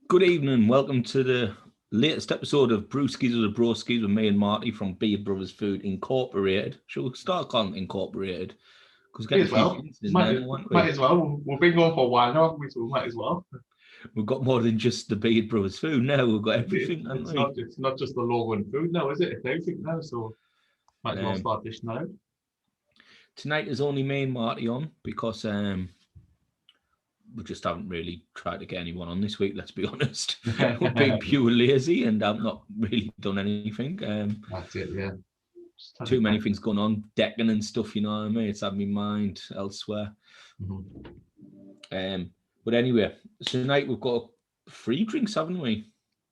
Good evening. Welcome to the latest episode of Brewskis or the Broskis with me and Marty from Beer Brothers Food Incorporated. Shall we start calling it Incorporated? Because Might as well. Might as well. We've been going for a while now, haven't we? So we might as well. We've got more than just the Beer Brothers Food now. We've got everything. It's not just the logo and food now, is it? It's everything now. So might as well start dishing that out. Tonight is only me and Marty on because we just haven't really tried to get anyone on this week, let's be honest. We're being pure lazy and I've not really done anything. That's it, yeah. Too many things going on, decking and stuff, you know what I mean? It's had my mind elsewhere. Mm-hmm. But anyway, tonight we've got 3 drinks, haven't we?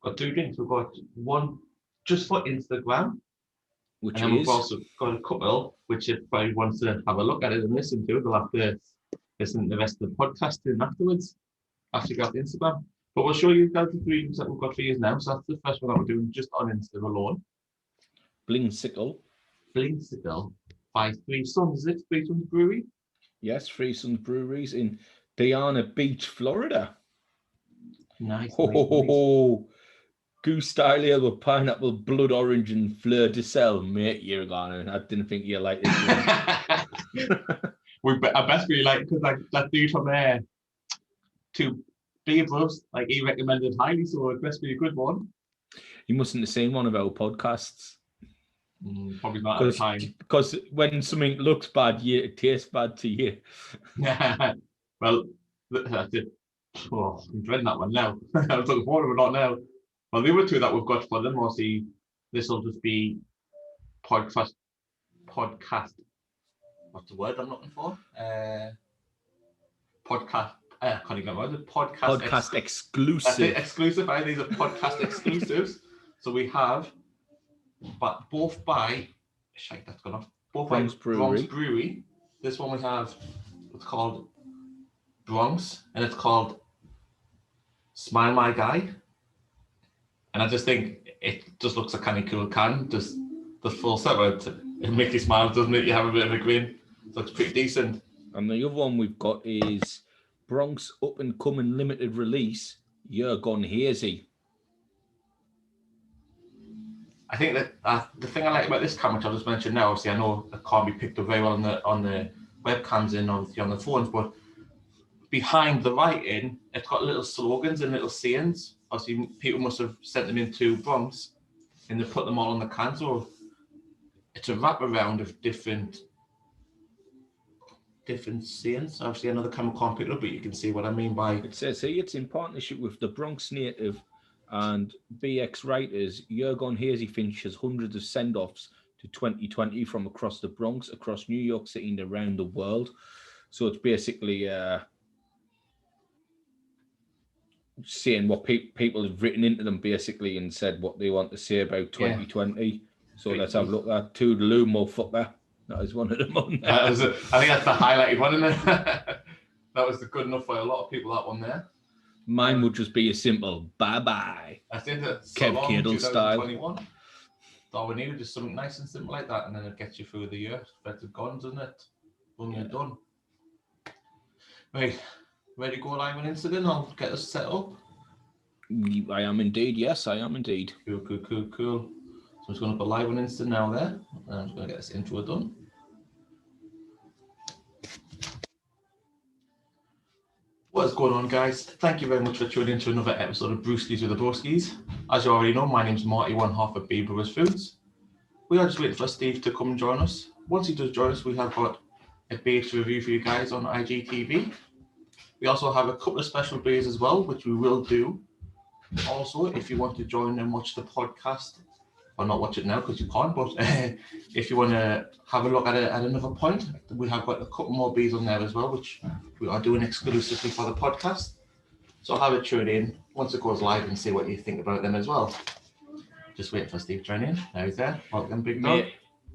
Got 2 drinks. We've got one just for Instagram. We've also got a couple, which if anybody wants to have a look at it and listen to it, they'll have to listen to the rest of the podcast in afterwards, after you got the Instagram. But we'll show you guys the 3 drinks that we've got for you now. So that's the first one that we're doing just on Insta alone. Blingsicle by Three Sons, is it? Three Sons Brewery? Yes, Three Sons Breweries in Diana Beach, Florida. Nice. Goose style ale with pineapple, blood orange, and fleur de sel. Mate, you're gone. I didn't think you liked this one. I best really like because that dude from there, 2 Beer Brothers, like he recommended highly, so it must be a good one. You mustn't have seen one of our podcasts. Probably not at the time. Because when something looks bad, it tastes bad to you. Well, that's it. Oh, I'm dreading that one now. I was looking forward to it, not now. Well, the other 2 that we've got for them, obviously, this will just be podcast. What's the word I'm looking for? Podcast. I can't even remember. Podcast exclusive. That's it, exclusive. These are podcast exclusives. So we have, but both by, that's gone off. Both Bronx by Bronx Brewery. This one we have, it's called Bronx, and it's called Smile My Guy. And I just think it just looks a kind of cool can. Just the full set. It makes you smile, doesn't it? You have a bit of a grin. So it's pretty decent. And the other one we've got is Bronx Up and Coming limited release. You're Gone Hazy. I think that the thing I like about this can, which I'll just mention now, obviously I know it can't be picked up very well on the webcams and obviously on the phones, but behind the writing, it's got little slogans and little sayings. Obviously, people must have sent them into Bronx and they put them all on the can. So it's a wraparound of different sayings. Obviously, another camera can't pick it up, but you can see what I mean by. It says here it's in partnership with the Bronx native and BX writers. You're Gone Hazy finishes hundreds of send-offs to 2020 from across the Bronx, across New York City, and around the world. So it's basically saying what people have written into them, basically, and said what they want to say about 2020. Yeah. So let's have a look at Toodaloo, motherfucker. That is one of them on there. I think that's the highlighted one, isn't it? That was good enough for a lot of people, that one there. Mine would just be a simple bye-bye. I think that's Kev Kittle style. All we needed is something nice and simple like that, and then it gets you through the year. Better gone, doesn't it? When you're done. Right. Ready to go live on Instagram? I'll get us set up. I am indeed. Yes, I am indeed. Cool. So I'm just going to put live on Insta now there. And I'm just going to get this intro done. What is going on, guys? Thank you very much for tuning in to another episode of Brewskis with the Brewskis. As you already know, my name's Marty, one half of Beer Brothers Foods. We are just waiting for Steve to come and join us. Once he does join us, we have got a beer to review for you guys on IGTV. We also have a couple of special beers as well, which we will do. Also, if you want to join and watch the podcast, or not watch it now because you can't, but if you want to have a look at it at another point, we have got a couple more beers on there as well, which we are doing exclusively for the podcast. So have a tune in once it goes live and see what you think about them as well. Just wait for Steve to join in. There he's there. Welcome, big dog.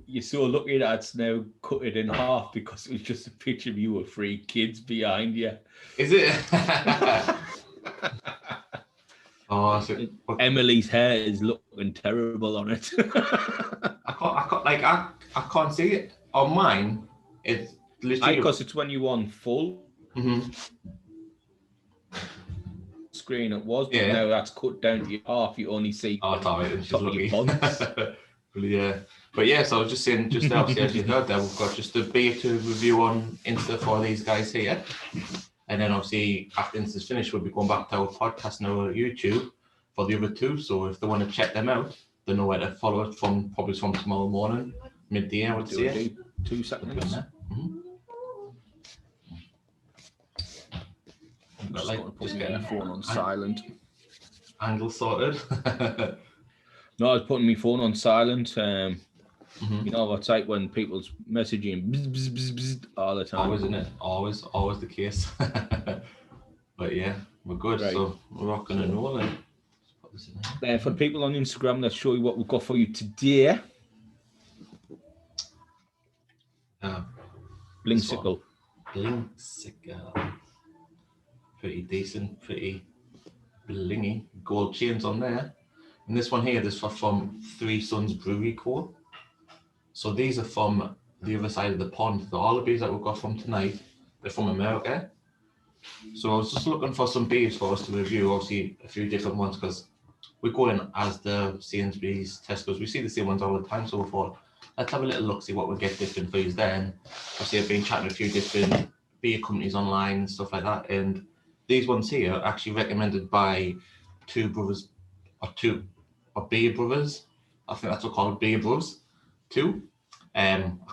You're so lucky that's now cut it in half because it was just a picture of you with 3 kids behind you. Is it? Emily's hair is looking terrible on it. I can't see it on mine. It's literally because it's when you on full. Mm-hmm. screen it was, but Yeah. now that's cut down to half. You only see it's all right. She's top of lucky. your buns. Yeah. But yeah, so I was just saying, just obviously as you heard there, we've got just a beta review on Insta for these guys here. And then obviously after Insta's finished, we'll be going back to our podcast and our YouTube for the other two. So if they want to check them out, they know where to follow it probably from tomorrow morning, midday, I would say. 2 seconds. I'm just going to put my phone on silent. Angle sorted. No, I was putting my phone on silent. You know what it's like when people's messaging bzz, bzz, bzz, bzz, all the time. Always, isn't it? Always the case. But yeah, we're good. Right. So we're rocking and rolling. For the people on Instagram, let's show you what we've got for you today. Blinksicle. Pretty decent, pretty blingy. Gold chains on there. And this one here, this was from Three Sons Brewery Co. So these are from the other side of the pond. All the beers that we've got from tonight, they're from America. So I was just looking for some beers for us to review, obviously a few different ones, because we go in as the Sainsbury's, Tesco's, we see the same ones all the time. So we thought, let's have a little look, see what we get different for you there. And obviously I've been chatting to a few different beer companies online and stuff like that. And these ones here are actually recommended by two brothers, or beer brothers. I think that's what called beer bros. Two. I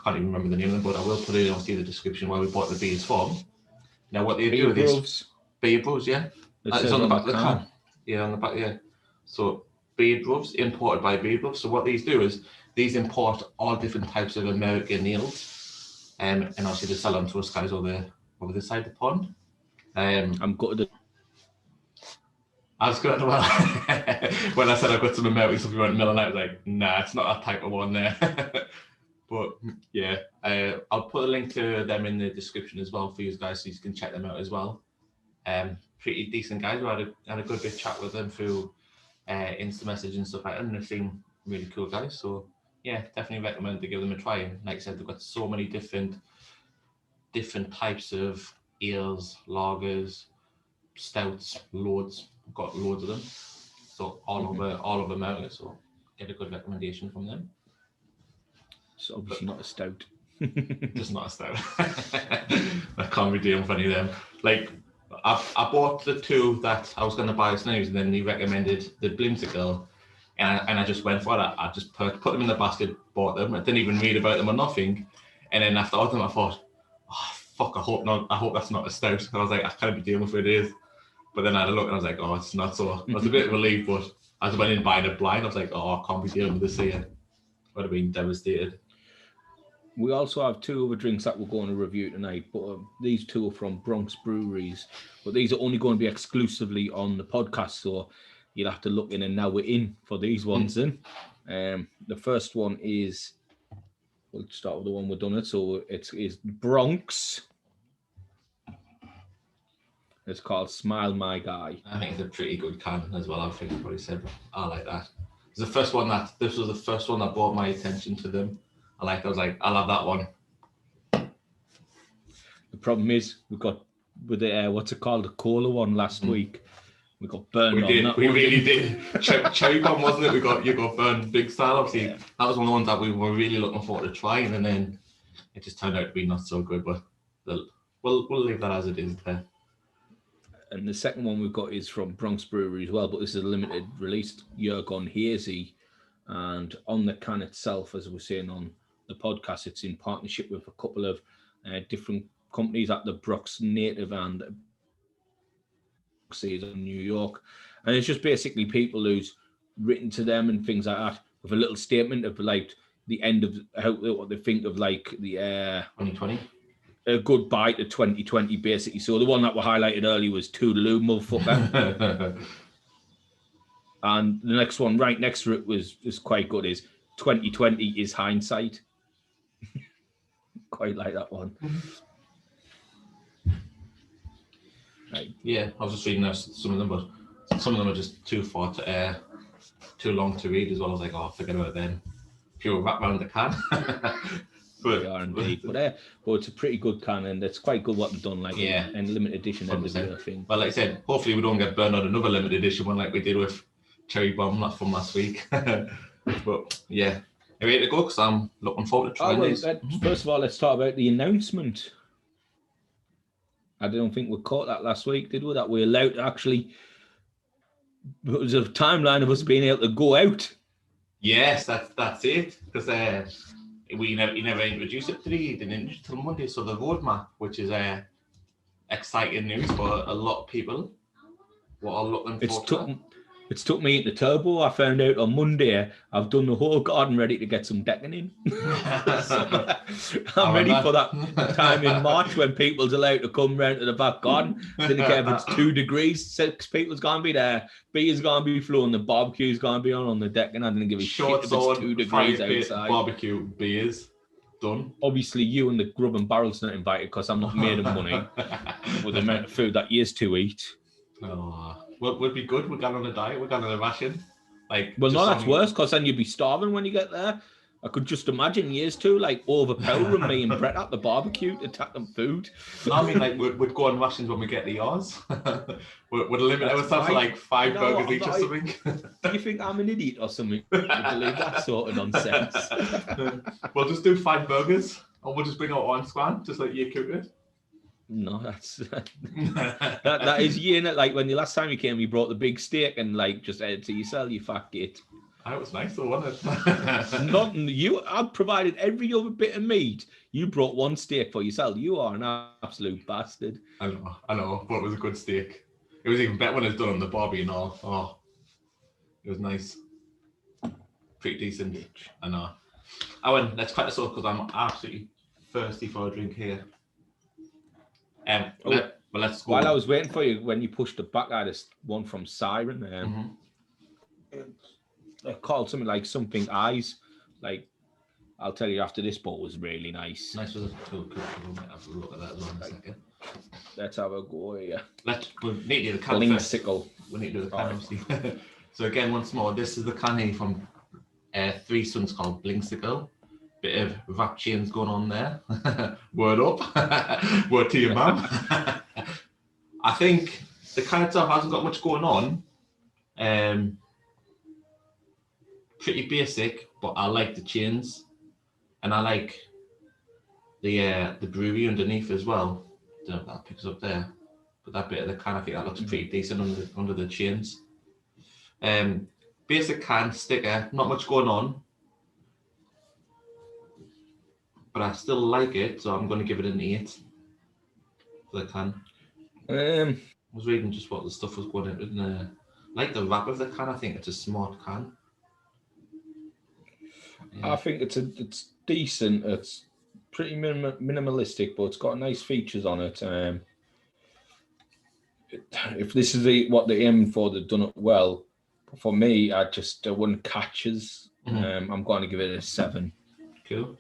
can't even remember the name of them, but I will put it obviously in the description where we bought the beers from. Now what they do with this, beer bros, yeah. It's on the back of the can. Yeah, on the back, yeah. So beer bros, imported by beer bros. So what these do is these import all different types of American ales, and obviously they sell them to us guys over this side of the pond. I'm gutted. I was good. Well, when I said I've got some American stuff, we went milling out. I was like, nah, it's not that type of one there. But yeah, I'll put a link to them in the description as well for you guys, so you can check them out as well. Pretty decent guys. We had a good bit of chat with them through Insta message and stuff like that, and they seem really cool guys. So yeah, definitely recommend to give them a try. And like I said, they've got so many different types of ales, lagers, stouts, loads. We've got loads of them. So all over America. So get a good recommendation from them. It's obviously not a stout. Just not a stout. I can't be doing funny then. Like I bought the two that I was going to buy as news, and then he recommended the Blimsicle, and I just went for it. I just put them in the basket, bought them. I didn't even read about them or nothing. And then after all of them, I thought, oh fuck, I hope not. I hope that's not a stout. And I was like, I can't be dealing with what it is. But then I had a look and I was like, oh, it's not. So I was a bit of a relief, but as I went in buying it blind, I was like, oh, I can't be dealing with this here. I would have been devastated. We also have two other drinks that we're going to review tonight, but these two are from Bronx breweries. But these are only going to be exclusively on the podcast, so you'll have to look in, and now we're in for these ones. The first one is, we'll start with the one we've done it. So it is Bronx. It's called Smile My Guy. I think it's a pretty good can as well. I think I probably said I like that. This was the first one that brought my attention to them. I was like, I'll have that one. The problem is we got with the what's it called, the cola one last week. We got burned. We really did. Cherry bomb, wasn't it? You got burned big style. Obviously, that was one of the ones that we were really looking forward to trying, and then it just turned out to be not so good. But we'll leave that as it is there. And the second one we've got is from Bronx Brewery as well, but this is a limited release, Year Gone Hazy. And on the can itself, as we're saying on the podcast, it's in partnership with a couple of different companies at the Bronx Native and in New York. And it's just basically people who's written to them and things like that with a little statement of like the end of what they think of like the 2020. A goodbye to 2020, basically. So the one that we highlighted earlier was Toodaloo, motherfucker. And the next one right next to it was quite good, is 2020 is hindsight. Quite like that one. Right. Yeah, I was just reading some of them, but some of them are just too long to read as well. I was like, oh, forget about them. Pure wrap around the can. They are indeed. But it's a pretty good can, and it's quite good what they've done, like in limited edition end of the year thing. Well, like I said, hopefully we don't get burned on another limited edition one like we did with Cherry Bomb from last week. But yeah, are you ready to go? Because I'm looking forward to trying these. First of all, let's talk about the announcement. I don't think we caught that last week, did we? That we're allowed to actually. It was a timeline of us being able to go out. Yes, that's it. Because he never introduced it today. He didn't introduce it till Monday. So the roadmap, which is exciting news for a lot of people, what are looking for. It's took me into Turbo. I found out on Monday I've done the whole garden ready to get some decking in. I'm ready for that time in March when people's allowed to come round to the back garden. Didn't care if it's 2 degrees, 6 people's going to be there. Beer's going to be flowing, the barbecue's going to be on the deck, and I didn't give a shit if it's 2 degrees outside. Barbecue beers. Done. Obviously, you and the grub and barrel's not invited because I'm not made of money with the amount of food that is to eat. Oh, would be good. We're going on a diet. We're going on a ration. That's worse because then you'd be starving when you get there. I could just imagine years two, like overpowering me and Brett at the barbecue to attack them food. No, I mean, like we'd go on rations when we get the yours. We'd limit ourselves to like 5 burgers each or something. Do you think I'm an idiot or something? I believe that sort of nonsense. We'll just do 5 burgers, and we'll just bring out one squad, just like you cook it. No, that's that is you, innit? Like when the last time you came, you brought the big steak and like just ate it to yourself, you fat git. That was nice, though, wasn't it? Nothing. I've provided every other bit of meat. You brought one steak for yourself. You are an absolute bastard. I know, but it was a good steak. It was even better when it was done on the barbie and all. Oh, it was nice. Pretty decent. I know. Let's crack this off because I'm absolutely thirsty for a drink here. Let's go. While I was waiting for you, when you pushed it back, I had one from Siren. Called something like Something Eyes. Like, I'll tell you after this, but was really nice. Nice with a cool. We might have a look at that as well in a second. Let's have a go, yeah. We need to do the can Blinksicle. We need to do the can, obviously. So again, once more, this is the can here from Three Sons called Blinksicle. Bit of rap chains going on there. Word up. Word to your mum. I think the can itself hasn't got much going on. Pretty basic, but I like the chains, and I like the brewery underneath as well. Don't know if that picks up there, but that bit of the can, I think that looks pretty decent under the chains. Basic can sticker, not much going on, but I still like it, so I'm going to give it an 8 for the can. I was reading just what the stuff was going in. Like the wrap of the can, I think it's a smart can. Yeah. I think it's decent. It's pretty minimalistic, but it's got nice features on it. If this is what they're aiming for, they've done it well. But for me, I wouldn't catches. I'm going to give it a 7. Cool.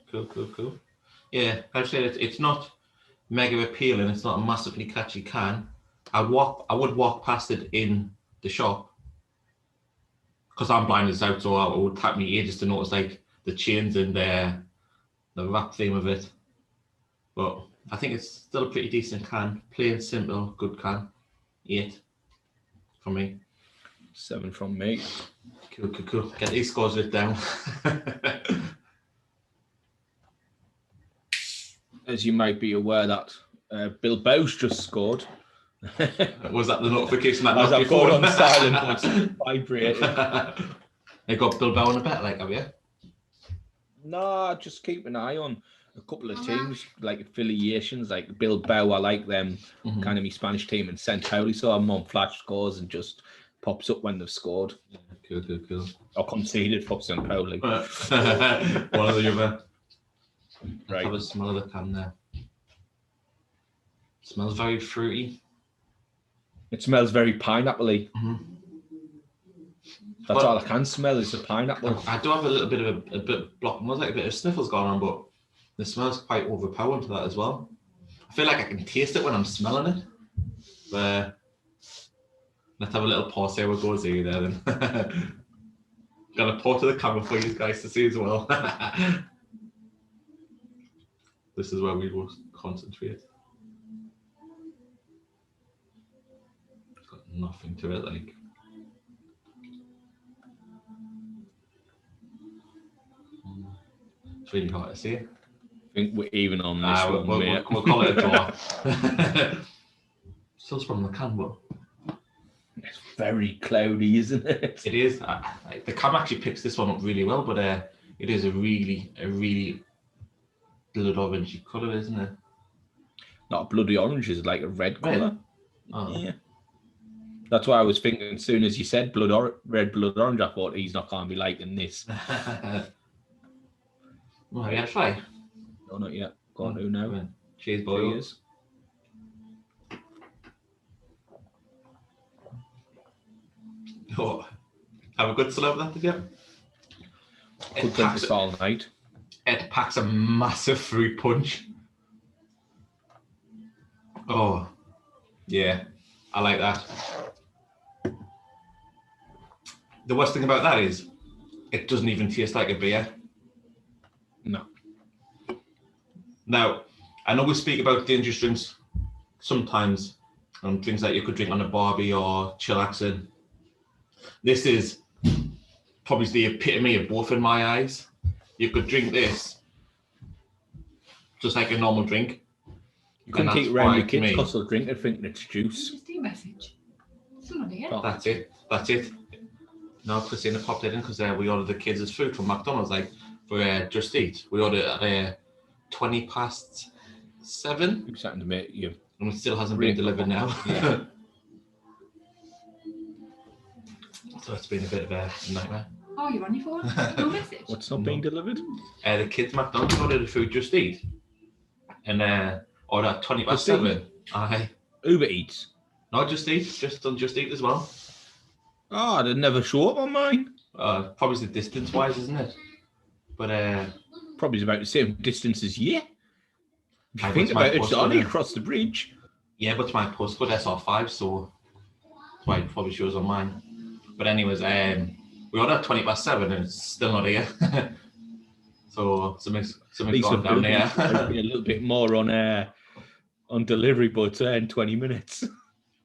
Yeah, I'd say it's not mega appealing. It's not a massively catchy can. I would walk past it in the shop because I'm blind as out, so it would take me ages to notice like the chains and the wrap theme of it. But I think it's still a pretty decent can. Plain, simple, good can. 8 from me. 7 from me. Cool. Get these scores written down. As you might be aware that Bilbao's just scored. Was that the notification that I've got on silent, but it's vibrating. They got Bilbao on a bet, like, have you? No, just keep an eye on a couple of teams, like affiliations, like Bilbao. I like them, kind of my Spanish team, and Centauri. So I'm on flash scores and just pops up when they've scored. Cool. Or conceded for Centauri. One or the other. Right. Have a smell of the can there. It smells very fruity. It smells very pineapple-y. That's all I can smell is the pineapple. I do have a little bit of a bit block, almost like a bit of sniffles going on, but the smell's quite overpowering to that as well. I feel like I can taste it when I'm smelling it. But let's have a little pause here. We'll go see there then. Gonna pour to the camera for you guys to see as well. This is where we will concentrate. It's got nothing to it, like. It's really hard to see. I think we're even on this one, mate. We'll call it a draw. Still from the can, but it's very cloudy, isn't it? it is. The cam actually picks this one up really well, but it is a really blood orangey colour, isn't it? Not a bloody orange, it's like a red colour. Oh. Yeah. That's why I was thinking, as soon as you said red blood orange, I thought he's not going to be liking this. Well, yeah, try. No, not yet. Go on, who now? Cheers, boys. Cheers. Oh, have a good sleep that together. Could drink this all night. It packs a massive fruit punch. Oh, yeah, I like that. The worst thing about that is it doesn't even taste like a beer. No. Now, I know we speak about dangerous drinks sometimes, drinks that you could drink on a barbie or chillaxing. This is probably the epitome of both in my eyes. You could drink this just like a normal drink. You couldn't take it around your kids because they'll drink it thinking it's juice. Just a message. Somebody here. Oh. That's it. No, Christina popped it in because we ordered the kids' food from McDonald's, like for Just Eat. We ordered at 7:20. You're starting to make you. And it still hasn't been delivered now. Yeah. So it's been a bit of a nightmare. Oh, you're on your phone? No message? What's not being delivered? The kids' McDonald's ordered the food Just Eat. And ordered at 7:20. Aye. Uber Eats. No, Just Eat. Just Eat as well. Oh, they never show up on mine. Probably the distance-wise, isn't it? But probably about the same distance as you. If you think my about it, it's postcode, only across the bridge. Yeah, but it's my postcode SR5, so that's why it probably shows on mine. But anyways, we ordered at 7:20 and it's still not here. So something's gone down there. A little bit more on delivery, but in 20 minutes.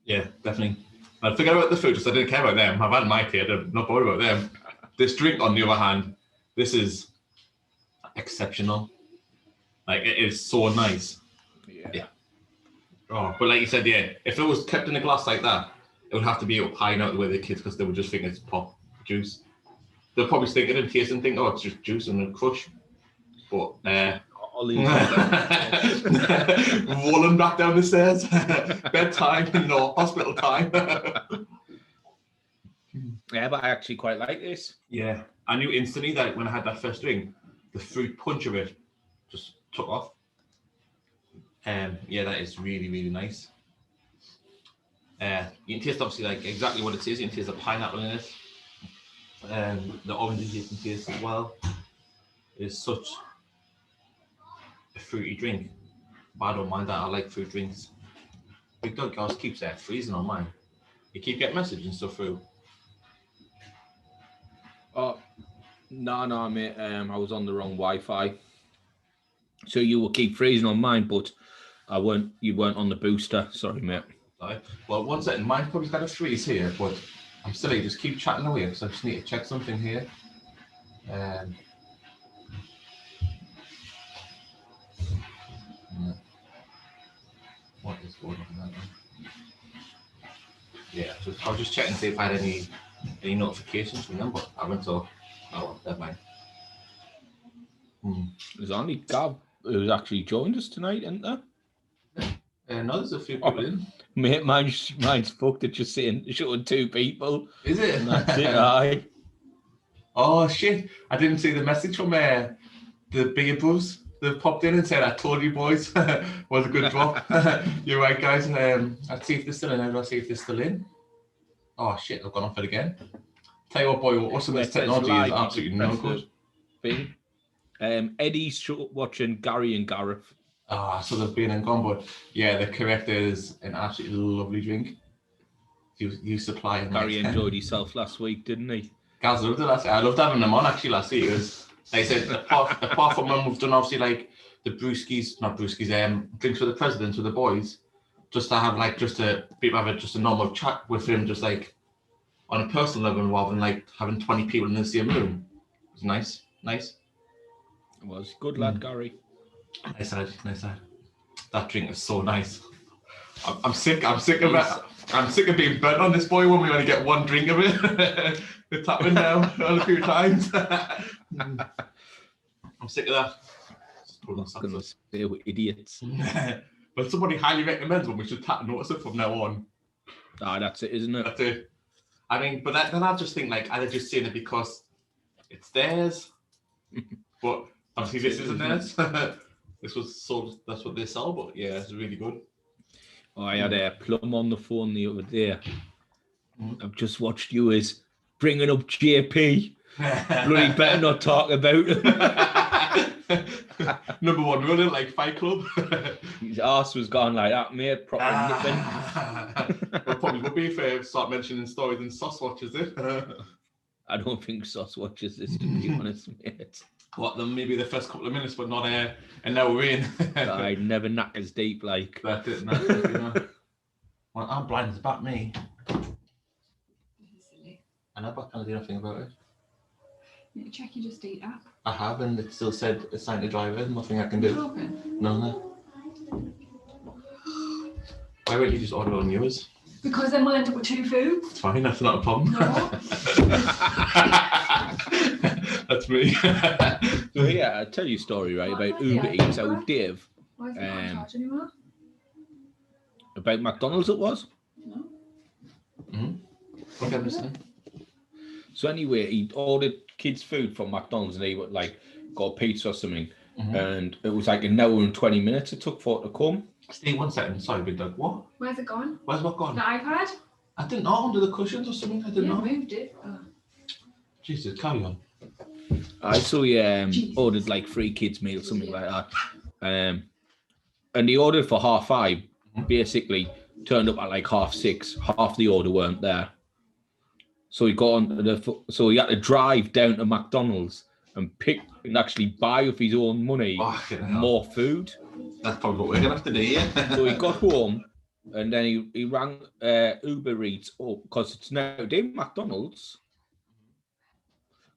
Yeah, definitely. I'd forget about the food because I didn't care about them. I've had my kid, I'm not bothered about them. This drink, on the other hand, this is exceptional. Like, it is so nice. Yeah. Oh, but like you said, yeah, if it was kept in a glass like that, it would have to be up high now with the kids because they would just think it's pop juice. They'll probably stick it in taste and think, oh, it's just juice and a crush. But rolling back down the stairs, bedtime, no hospital time. Yeah, but I actually quite like this. Yeah, I knew instantly that when I had that first drink, the fruit punch of it just took off. Yeah, that is really, really nice. You can taste obviously like exactly what it is. You can taste the pineapple in it. The oranges you can taste as well. It's such a fruity drink, but I don't mind that. I like fruit drinks. Big Dog Girls keeps freezing on mine. You keep getting messages and stuff through. Oh, no, mate. I was on the wrong Wi-Fi, so you will keep freezing on mine, but you weren't on the booster. Sorry, mate. Right. Well, one second. Mine probably got a freeze here, but I'm still here. Just keep chatting away because I just need to check something here. What is going on there? Yeah, I was just checking to see if I had any notifications from them, but I haven't, so well, never mind. There's only Gav who's actually joined us tonight, isn't there? No, there's a few people in. Mate, mine's fucked. It's just showing 2 people. Is it? And that's it, aye. Oh shit! I didn't see the message from the Beer Bros. They popped in and said, "I told you boys, was a good drop." You're right, guys. I'd see if they're still in. How do I see if they're still in? Oh shit! I've gone off it again. Tell you what, boy, awesome! This technology is absolutely no good. Thing. Eddie's watching Gary and Gareth. So they've been and gone, but yeah, the correct is an absolutely lovely drink. You supply. Gary enjoyed himself last week, didn't he? Gaz loved it last week. I loved having them on actually last week. It was, like I said, apart from when we've done obviously like the Brewskis, not Brewskis, drinks with the president, with the boys, just to have like just a normal chat with him, just like on a personal level, rather than like having 20 people in the same room. It was nice. It was good lad, Gary. Nice lad. That drink is so nice. I'm sick of it. I'm sick of being burnt on this boy when we only get one drink of it. It's happened now a few times. I'm sick of that. We're idiots. But somebody highly recommends one. We should notice it from now on. That's it, isn't it? That's it. I mean, but then I just think like, are they just saying it because it's theirs? But obviously this isn't theirs. This was sold. That's what they sell. But yeah, it's really good. I had a Plum on the phone the other day. I've just watched you as bringing up JP. Bloody better not talk about him. Number one rule in like Fight Club. His arse was gone like that, mate. Proper nipping. Well, probably would be if I start mentioning stories and sauce watches it. I don't think sauce watches this, to be honest, mate. What, then maybe the first couple of minutes, but not and now we're in. I never knack as deep like. That's it, you know. Well, I'm blind as about me. I know, but I can't do nothing about it. You check your Just Eat app. I have, and it still said it's time to drive in. Nothing I can do. Open. No. Why won't you just order on yours? Because then we'll end up with 2 foods. It's fine, that's not a problem. No. That's me. So yeah, I'll tell you a story, right, about Uber Eats. So Dave, Why is it not in charge anymore? about McDonald's it was. No. Okay, I'm listening. So anyway, he ordered kids' food from McDonald's, and he would like got a pizza or something, and it was like an hour and 20 minutes it took for it to come. Stay 1 second. Sorry, big dog. What? Where's it gone? Where's what gone? The iPad? I didn't know, under the cushions or something. I didn't know. Moved it. Oh. Jesus, carry on. I saw he ordered like 3 kids' meals, something like that. And he ordered for 5:30. Basically, turned up at like 6:30. Half the order weren't there. So he got on so he had to drive down to McDonald's and actually buy with his own money more food. That's probably what we're gonna have to do, yeah. So he got home and then he rang Uber Eats up because it's now doing McDonald's.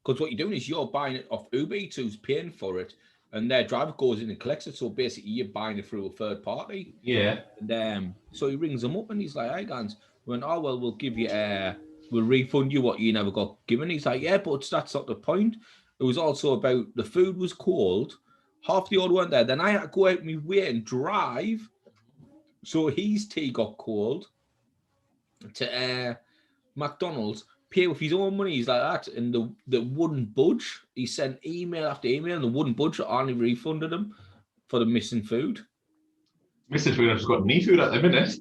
Because what you're doing is you're buying it off Uber Eats, who's paying for it, and their driver goes in and collects it. So basically, you're buying it through a third party. Yeah. And so he rings them up and he's like, "Hey, guys," went, "Oh well, we'll give you we'll refund you what you never got given." He's like, "Yeah, but that's not the point. It was also about the food was cold. Half the order weren't there. Then I had to go out my way and drive. So his tea got cold to McDonald's, pay with his own money." He's like that, and the wouldn't budge. He sent email after email, and the wouldn't budge. I only refunded him for the missing food. Missing food, I've just got knee food at the minute.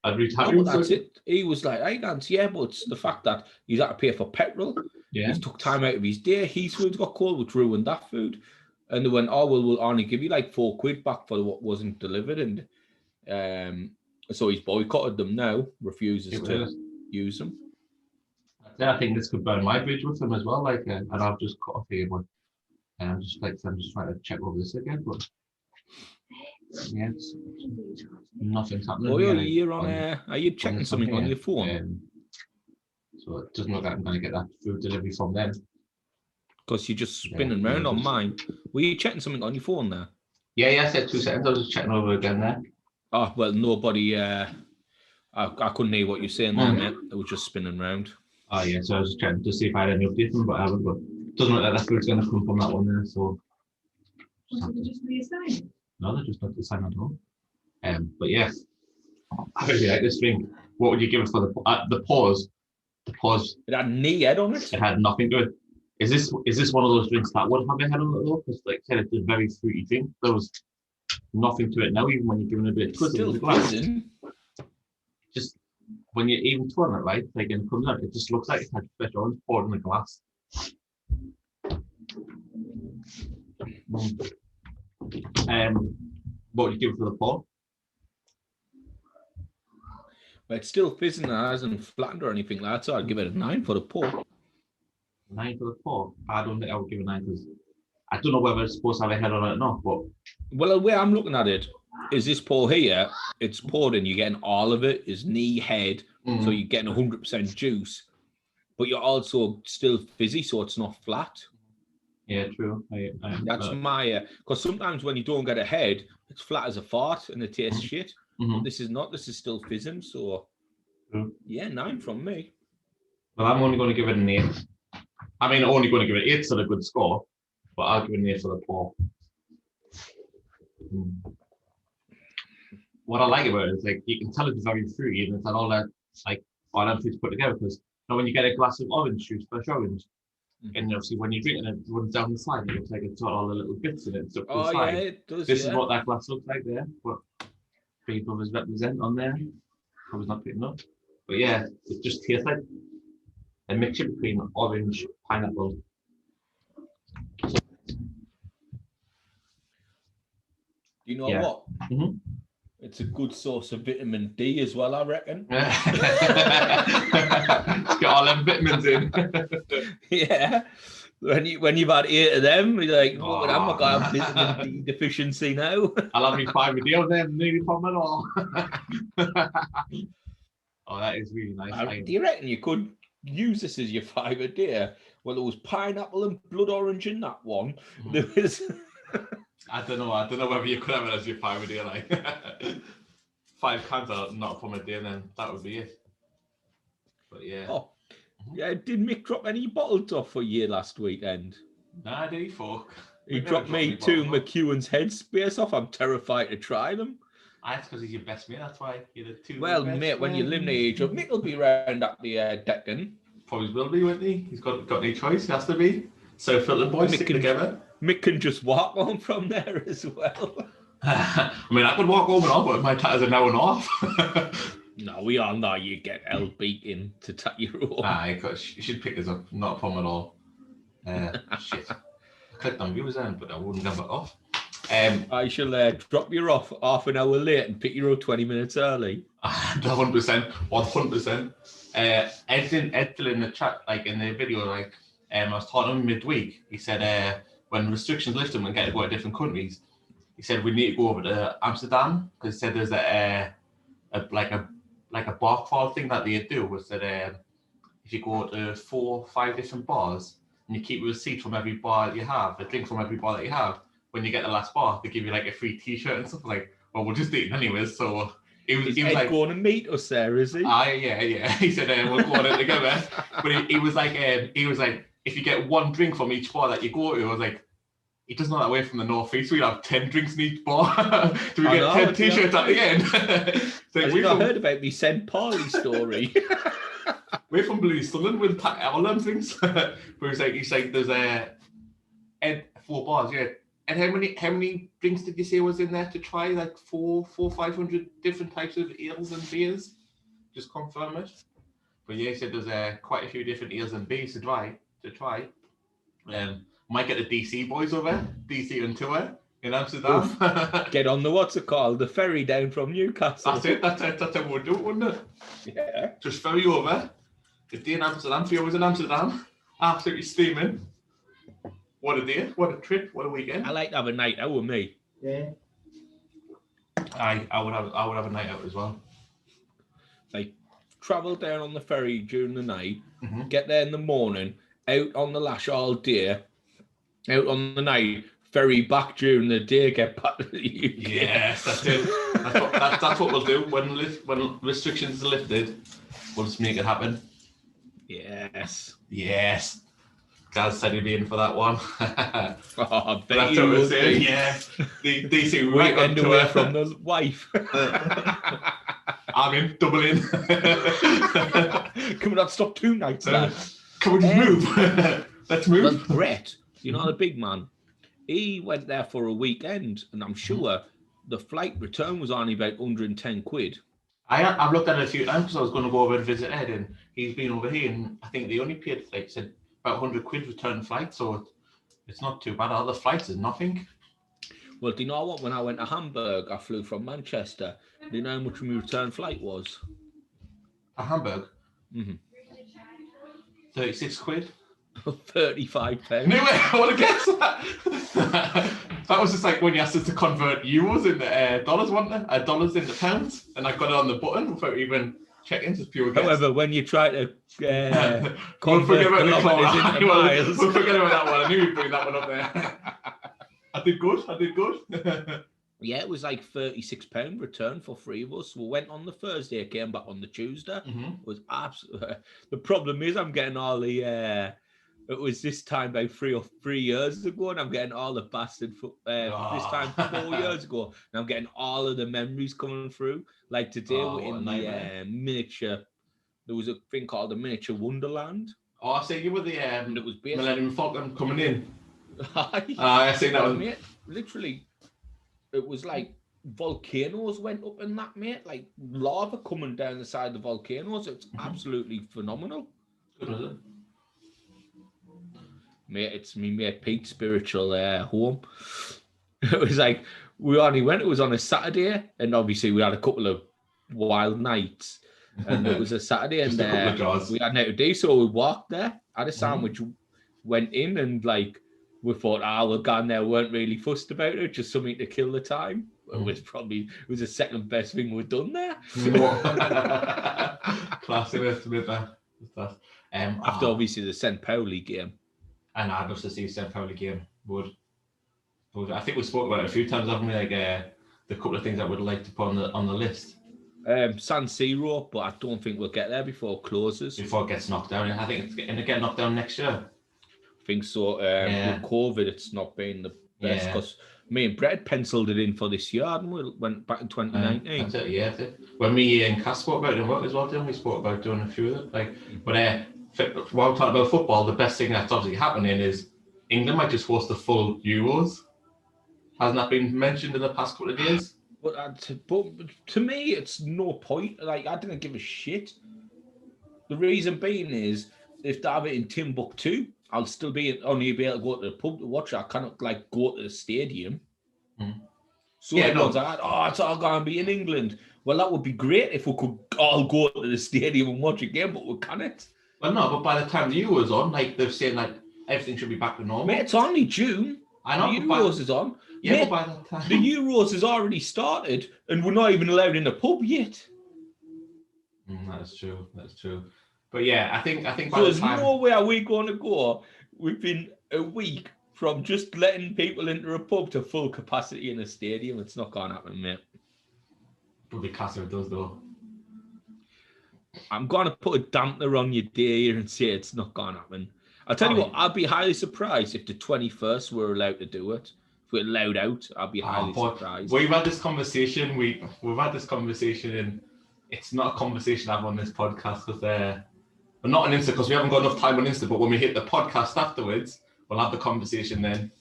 I'd be happy with that's it. He was like, "Hey, guys, yeah, but it's the fact that he's had to pay for petrol. Yeah. He's took time out of his day. His food got cold, which ruined that food." And they went, "Oh, well, we'll only give you like £4 back for what wasn't delivered." And so he's boycotted them now, refuses to use them. I think this could burn my bridge with them as well. Like, and I've just cut off here, but I'm just trying to check over this again. But yeah, nothing's happening. Oh, you're on are you checking something on your phone? So it doesn't look like I'm going to get that food delivery from them. Because you're just spinning around on mine. Were you checking something on your phone there? Yeah, I said 2 seconds. I was just checking over again there. Oh, well, nobody... I couldn't hear what you're saying there, mate. It was just spinning around. Oh, yeah, so I was just checking to see if I had any updates, but I haven't. But it doesn't look like that food's going to come from that one there, so... Did they just reassign? No, they're just not the same at all. But yeah, I really like this drink. What would you give it for the pause? The pause. It had knee head on it. It had nothing to it. Is this one of those drinks that would have a head on it though? Because like I said, it's a very fruity drink. There was nothing to it now, even when you're giving it a bit of twist in the glass. Just when you're even twirling it, right? Like, and it comes out, it just looks like it's had fresh orange poured in the glass. What would you give it for the pour? But it's still fizzing and it hasn't flattened or anything like that, so I'd give it a 9 for the pour. 9 for the pour? I don't think I would give a 9 because I don't know whether it's supposed to have a head on it or not, but Well, the way I'm looking at it is this pour here, it's poured and you're getting all of it, is knee, head, so you're getting 100% juice, but you're also still fizzy, so it's not flat. yeah, true. That's my, because sometimes when you don't get a head, it's flat as a fart and it tastes shit. But this is not, this is still fizzing, so yeah, 9 from me. Well, I'm only going to give it an 8. I mean, I'm only going to give it 8 still a good score, but I'll give it an 8 for the pour. What I like about it is like you can tell it's very fruity and it's all that like all that fruits put together, because when you get a glass of orange juice, fresh orange, and obviously when you're drinking it, it runs down the side, it looks like it's got all the little bits in it stuck to the side. Yeah, it does. This is what that glass looks like there, what Three Brothers represent on there. I was not picking up. But yeah, it just tastes like a mixture between orange, pineapple. You know what? It's a good source of vitamin D as well, I reckon. It's got all them vitamins in. Yeah. When you've had 8 of them, you're like, oh, I'm not going to have vitamin D deficiency now. I'll have me 5 of them, then nearly problem at all. Oh, that is really nice. Do you reckon you could use this as your 5 a day? Well, there was pineapple and blood orange in that one. There was... I don't know whether you could have it as your 5 a day, like 5 cans are not from a day, then that would be it. But yeah. Oh, yeah. Did Mick drop any bottles off for you last weekend? Nah, did he? Fuck. He dropped me 2 McEwen's headspace off. I'm terrified to try them. That's because he's your best mate. That's why you're the 2. Well, mate, when you live near each other, Mick will be round at the decking. Probably will be, won't he? He's got any choice. He has to be. So filtered boys stick together. Mick can just walk on from there as well. I mean, I could walk home and all, but my tatters are now and off. No, we all know you get L beaten to tat your home. You should pick this up. Not a problem at all. Shit. I clicked on viewers then, but I wouldn't have it off. I shall drop you off half an hour late and pick you up 20 minutes early. 100%. 100%. Ed's still in the chat, like in the video, like I was talking to him midweek. He said when restrictions lift and we get to go to different countries, he said we need to go over to Amsterdam, because he said there's a bar crawl thing that they do, was that if you go to 4 or 5 different bars and you keep a receipt from every bar that you have, a drink from every bar that you have, when you get the last bar, they give you like a free T-shirt and stuff. Like, well, we'll just eat it anyways. So he was like, going to meet us there, is he? Yeah. He said we'll go on it together. But he was like, if you get 1 drink from each bar that you go to, I was like, he does not that way from the northeast. We have 10 drinks in each bar. Do we get 10 T-shirts at the end? Have you not heard about me St. Pauli story? We're from Blue Sunderland. We'll pack all them things. But he's like, there's 4 bars, yeah. And how many drinks did you say was in there to try? Like 500 different types of ales and beers. Just confirm it. But yeah, he said there's quite a few different ales and beers to try. Might get the DC boys over, DC on tour in Amsterdam. Get on the what's it called? The ferry down from Newcastle. That's it. That's how we'll do it, wouldn't it? Yeah. Just ferry over. If they're in Amsterdam, 3 hours in Amsterdam, absolutely steaming. What a day, what a trip, what a weekend. I like to have a night out with me. Yeah. I would have a night out as well. Like, travel down on the ferry during the night, get there in the morning, out on the lash all day, out on the night, ferry back during the day, get back to the UK. Yes, that's it. That's what we'll do. When restrictions are lifted, we'll just make it happen. Yes. Gaz said he'd be in for that one. I bet that's you what we're would saying. be. Yeah. DC right on away from the wife. I'm in, double in. Can we not stop 2 nights now? Can we just move? Let's move. But Brett, you know, the big man, he went there for a weekend, and I'm sure the flight return was only about 110 quid. I've looked at it a few times because I was going to go over and visit Ed, and he's been over here, and I think they only paid, like said, about 100 quid return flight, so it's not too bad. Other flights is nothing. Well, do you know what? When I went to Hamburg, I flew from Manchester. Do you know how much my return flight was? A Hamburg? 36 quid. £35. No way, I want to guess that. That was just like when you asked us to convert euros into dollars, wasn't it? Dollars into pounds, and I got it on the button without even checking, just pure guess. However, when you try to we'll forget convert about the kilometres into miles, We'll forget about that one. I knew you'd bring that one up there. I did good. yeah, it was like £36 return for 3 of us. We went on the Thursday, came back on the Tuesday. Mm-hmm. It was absolutely. The problem is, I'm getting all the. It was this time about 3 years ago, and I'm getting all the bastard. This time 4 years ago, and I'm getting all of the memories coming through. Like today, we're in the miniature. There was a thing called the Miniature Wonderland. Oh, I see you were the and it was based Millennium Falcon coming in. I see that one. Mate, literally, it was like volcanoes went up in that, mate. Like lava coming down the side of the volcanoes. It's absolutely phenomenal. Good, was it? Mate, it's me, mate, Pete's spiritual home. It was like, we only went, it was on a Saturday, and obviously we had a couple of wild nights, and it was a Saturday, and we had nothing to do, so we walked there, had a sandwich, went in, and like, we thought, we'll go in there, weren't really fussed about it, just something to kill the time. It was the second best thing we'd done there. Classic, after obviously the St. Pauli game. And I'd love to see St. Pauli game. I think we spoke about it a few times, haven't we? Like the couple of things I would like to put on the list. San Siro, but I don't think we'll get there before it closes. Before it gets knocked down. I think it's going to get knocked down next year. I think so. With COVID, it's not been the best because me and Brett penciled it in for this year, and we went back in 2019. That's it, yeah. That's it. When me and Cass spoke about it as well, didn't we? Spoke about doing a few of it. While we're talking about football, the best thing that's obviously happening is England might just host the full Euros. Hasn't that been mentioned in the past couple of days? But to me, it's no point. Like, I didn't give a shit. The reason being is, if they have it in Timbuktu, I'll still only be able to go to the pub to watch it. I cannot like go to the stadium. So everyone's like, it's all going to be in England. Well, that would be great if we could all go to the stadium and watch a game, but we can't. Well, no, but by the time the Euros on, like they're saying, like everything should be back to normal. Mate, it's only June. I know. The Euros is on. Yeah, mate, but by the time the Euros has already started, and we're not even allowed in the pub yet. That's true. But yeah, I think by so the time there's nowhere we're going to go within a week from just letting people into a pub to full capacity in a stadium. It's not going to happen, mate. Probably Casser does though. I'm going to put a dampener on your day here and say it's not going to happen. I'll tell you what, I'd be highly surprised if the 21st were allowed to do it. If we're allowed out, I'd be highly surprised. We've had this conversation. We've had this conversation, and it's not a conversation I have on this podcast because we're not on Insta because we haven't got enough time on Insta. But when we hit the podcast afterwards, we'll have the conversation then.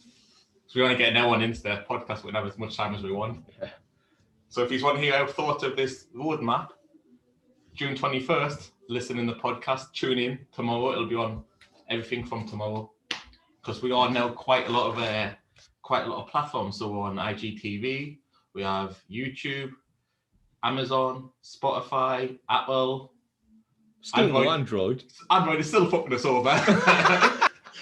So we only get now on Insta. Podcast won't have as much time as we want. Yeah. So if you want to hear our thoughts of this roadmap, June 21st, listen in the podcast, tune in tomorrow. It'll be on everything from tomorrow because we are now quite a lot of platforms. So we're on IGTV, we have YouTube, Amazon, Spotify, Apple. Still Android. Android is still fucking us over.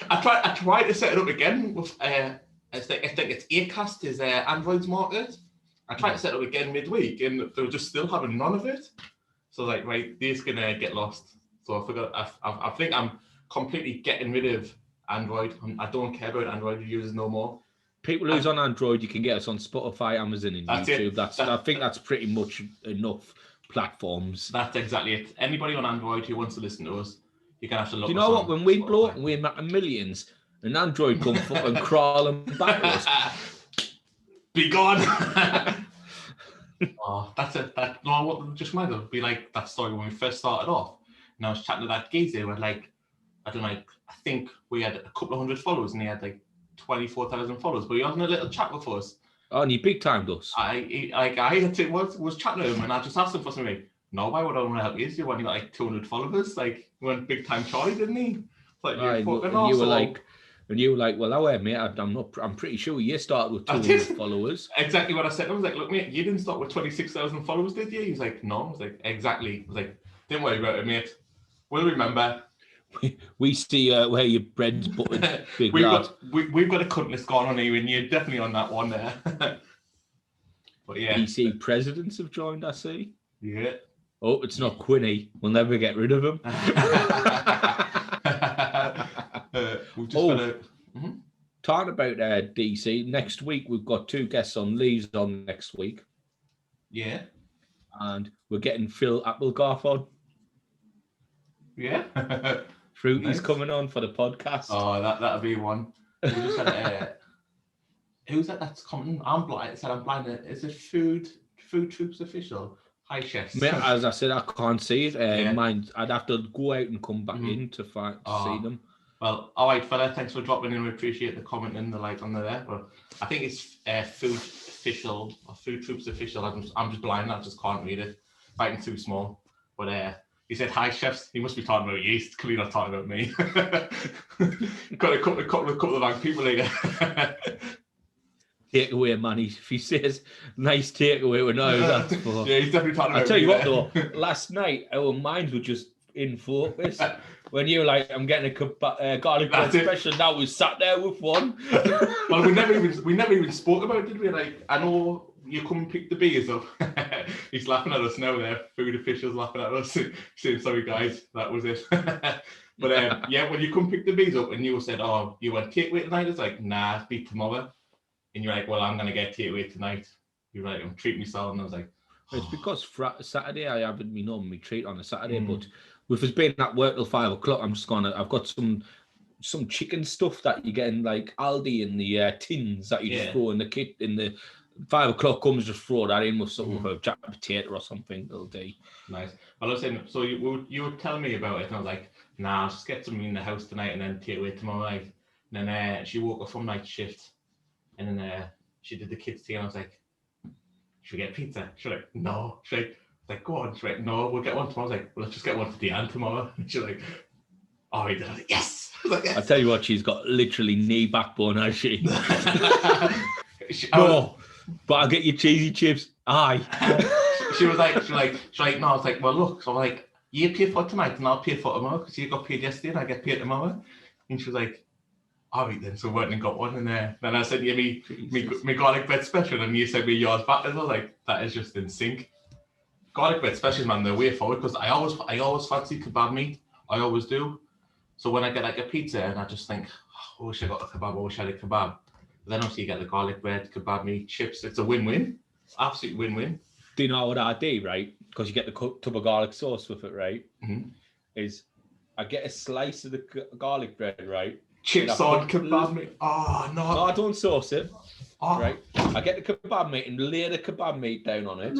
I tried to set it up again with I think it's Acast is Android's market. I tried to set it up again midweek and they were just still having none of it. So like, right, these gonna get lost. So I forgot. I think I'm completely getting rid of Android. I don't care about Android users no more. People who's on Android, you can get us on Spotify, Amazon, and YouTube. I think that's pretty much enough platforms. That's exactly it. Anybody on Android who wants to listen to us, you're gonna have to look. Do you know what? When we blow up and we're making millions, an Android come fucking crawling back at us. Be gone. Oh, that's it. What just reminded me be like that story when we first started off. And I was chatting to that geezer with like, I don't know, I think we had a couple of hundred followers and he had like 24,000 followers, but he was in a little chat with us. Oh, and he big timed us. I was chatting to him and I just asked him for something. No, why would I want to help you? When you got like 200 followers, like he went big time Charlie, didn't he? Like you were like, well, I mate, I'm pretty sure you started with 200 followers. Exactly what I said. I was like, look, mate, you didn't start with 26,000 followers, did you? He was like, no. I was like, exactly. I was like, don't worry about it, mate. We'll remember. We see where your bread's buttered, big we've lad. got a cunt list going on here, and you're definitely on that one there. But yeah, DC presidents have joined, I see. yeah. Oh, it's not Quinny. We'll never get rid of him. We've just got to. Talking about DC, next week we've got 2 guests on. Lee's on next week. Yeah. And we're getting Phil Applegarth on. Yeah. Fruity's Nice. coming on for the podcast. Oh, that'll be one. We just had who's that? That's coming. I'm blind. I said I'm blind. Is it Food Troops official? Hi, chefs. Mate, as I said, I can't see it. Yeah. Mine, I'd have to go out and come back in to see them. Well, all right, fella. Thanks for dropping in. We appreciate the comment and the like on there. But I think it's Food Official or Food Troops Official. I'm just blind. I just can't read it. Writing too small. But he said, "Hi, chefs." He must be talking about you. He's clearly not talking about me. Got a couple of young people here. Takeaway, man. If he says nice takeaway, we know that's for. Yeah, he's definitely talking about I'll tell you me what, though. Last night, our minds were just in focus. When you were like, I'm getting a garlic bread special, now we sat there with one. Well, we never even spoke about it, did we? Like, I know you come and pick the beers up. He's laughing at us now there. Food officials laughing at us, saying, sorry guys, that was it. But yeah, when you come pick the beers up and you said, oh, you want takeaway tonight? It's like, nah, it's be tomorrow. And you're like, well, I'm going to get takeaway tonight. You're like, I'm treating myself. And I was like, it's because Saturday I haven't been on my treat on a Saturday, but with us being at work till 5 o'clock, I've got some chicken stuff that you get in like Aldi in the tins that you just throw in the kit in the 5 o'clock comes, just throw that in with sort of a jack potato or something all day. Nice. Well, I was saying, so you were telling me about it, and I was like, nah, I'll just get something in the house tonight and then take away tomorrow night. And then she woke up from night shift, and then she did the kids' tea, and I was like, should we get pizza? She's like, no. She's like, go on. She's like, no, we'll get one tomorrow. I was like, well, let's just get one for Deanne tomorrow. And she's like, oh, he did. I was like, yes. I was like, yes. I tell you what, she's got literally knee backbone, has she? No, but I'll get you cheesy chips. Aye. she was like, no. I was like, well, look. So I'm like, you pay for tonight and I'll pay for tomorrow because you got paid yesterday and I get paid tomorrow. And she was like, all right then. So we went and got one, and then I said, yeah, me garlic bread special, and you said me yours back. And I was like, that is just in sync. Garlic bread special, man, the way forward, because I always fancy kebab meat. I always do. So when I get like a pizza and I just think, oh, I wish I got a kebab, I wish I had a kebab. But then obviously you get the garlic bread, kebab meat, chips. It's a win-win. Absolute win-win. Do you know what I do, right? Because you get the tub of garlic sauce with it, right? Is I get a slice of the garlic bread, right? Chips on kebab meat. Oh, no. No, I don't sauce it. Oh. Right? I get the kebab meat and lay the kebab meat down on it,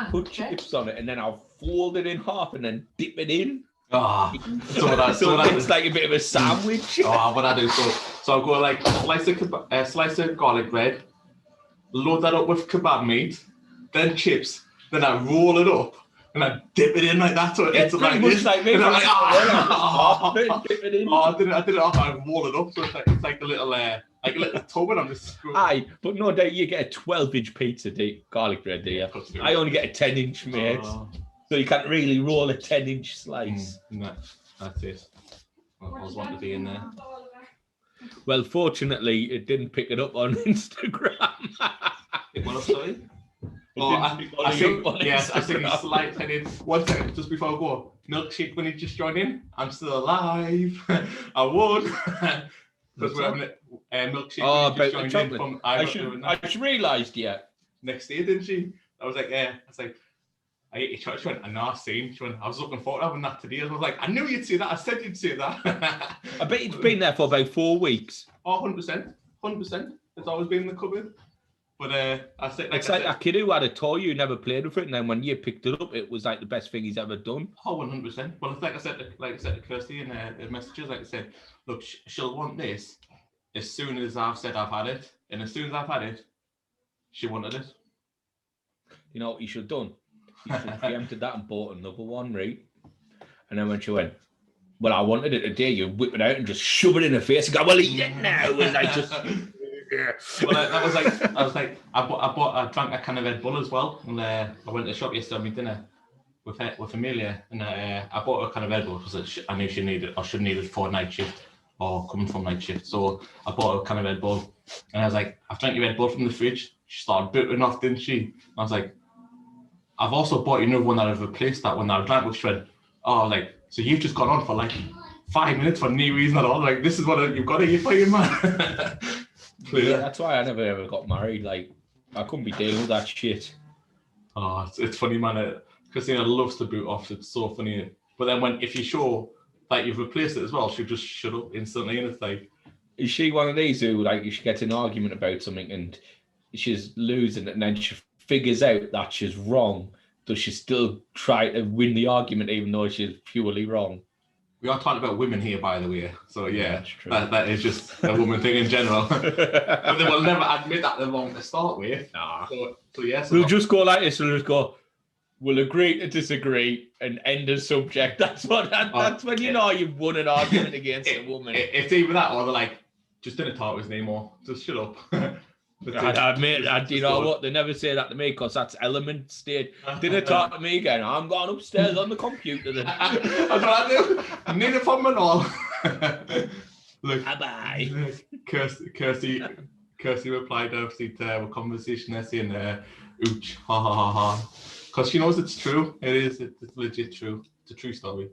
put chips on it, and then I'll fold it in half and then dip it in. So it's like a bit of a sandwich. What I do, so I'll go like slice of garlic bread, load that up with kebab meat, then chips, then I roll it up and I dip it in like that. So it's like this. Like me. And I'm like, dip it in. I did it off. I roll it up, so it's like a little tub, and I'm just screwing. Aye, but no doubt you get a 12-inch pizza, garlic bread, do you? I only get a 10-inch, mate. So you can't really roll a 10-inch slice. No, that's it. I was wanting to be in there. Well, fortunately, it didn't pick it up on Instagram. What up, sorry? I think he's slight headed. 1 second, just before I go. Milkshake, when he just joined in, I'm still alive. I won. Because we're having a milkshake. Oh, about the chocolate. I just realised, next day, didn't she? I was like, I was like, I ate your chocolate. She went, I seen. She went, I was looking forward to having that today. I was like, I knew you'd say that. I said you'd say that. I bet it's been there for about 4 weeks. Oh, 100%. 100%. It's always been in the cupboard. But I said, it's like a kid who had a toy, you never played with it, and then when you picked it up, it was like the best thing he's ever done. Oh, 100%. Well, it's like I said to Kirsty in the messages, like I said, look, she'll want this as soon as I've said I've had it, and as soon as I've had it, she wanted it. You know what you should have done? You should have preempted that and bought another one, right? And then when she went, well, I wanted it today, you whip it out and just shove it in her face and go, well, eat it now. And I just... Well, I was like, I drank a can of Red Bull as well, and I went to the shop yesterday on my dinner, with Amelia, and I bought her kind of Red Bull because I knew she needed or should need it for night shift or coming from night shift. So I bought her a kind of Red Bull, and I was like, I've drank your Red Bull from the fridge. She started booting off, didn't she? And I was like, I've also bought you another one that I've replaced that one that I drank with. She went, oh, I was like, so you've just gone on for like 5 minutes for no reason at all. Like, this is what you've got to get for you, man. Yeah, that's why I never ever got married. Like, I couldn't be dealing with that shit. Oh, it's funny, man. Christina loves to boot off. It's so funny. But then if you show that you've replaced it as well, she'll just shut up instantly. And it's like, is she one of these who, like, she gets an argument about something and she's losing it, and then she figures out that she's wrong? Does she still try to win the argument even though she's purely wrong? we are talking about women here, by the way. So yeah, that's true. That is just a woman thing in general. But they will never admit that they're wrong to start with. Nah. So yes. We'll just go like this. We'll just go, we'll agree to disagree and end the subject. That's when you know you've won an argument against a woman. It's either that or they're like, just didn't talk with me anymore. Just shut up. I admit, you know what? They never say that to me because that's element state. Didn't talk to me again. I'm going upstairs on the computer then. That's what I do. I need it from and all. Look, bye. Kirsty replied obviously to our conversation there saying, "Ooch, ha ha ha ha," because she knows it's true. It's legit true. It's a true story.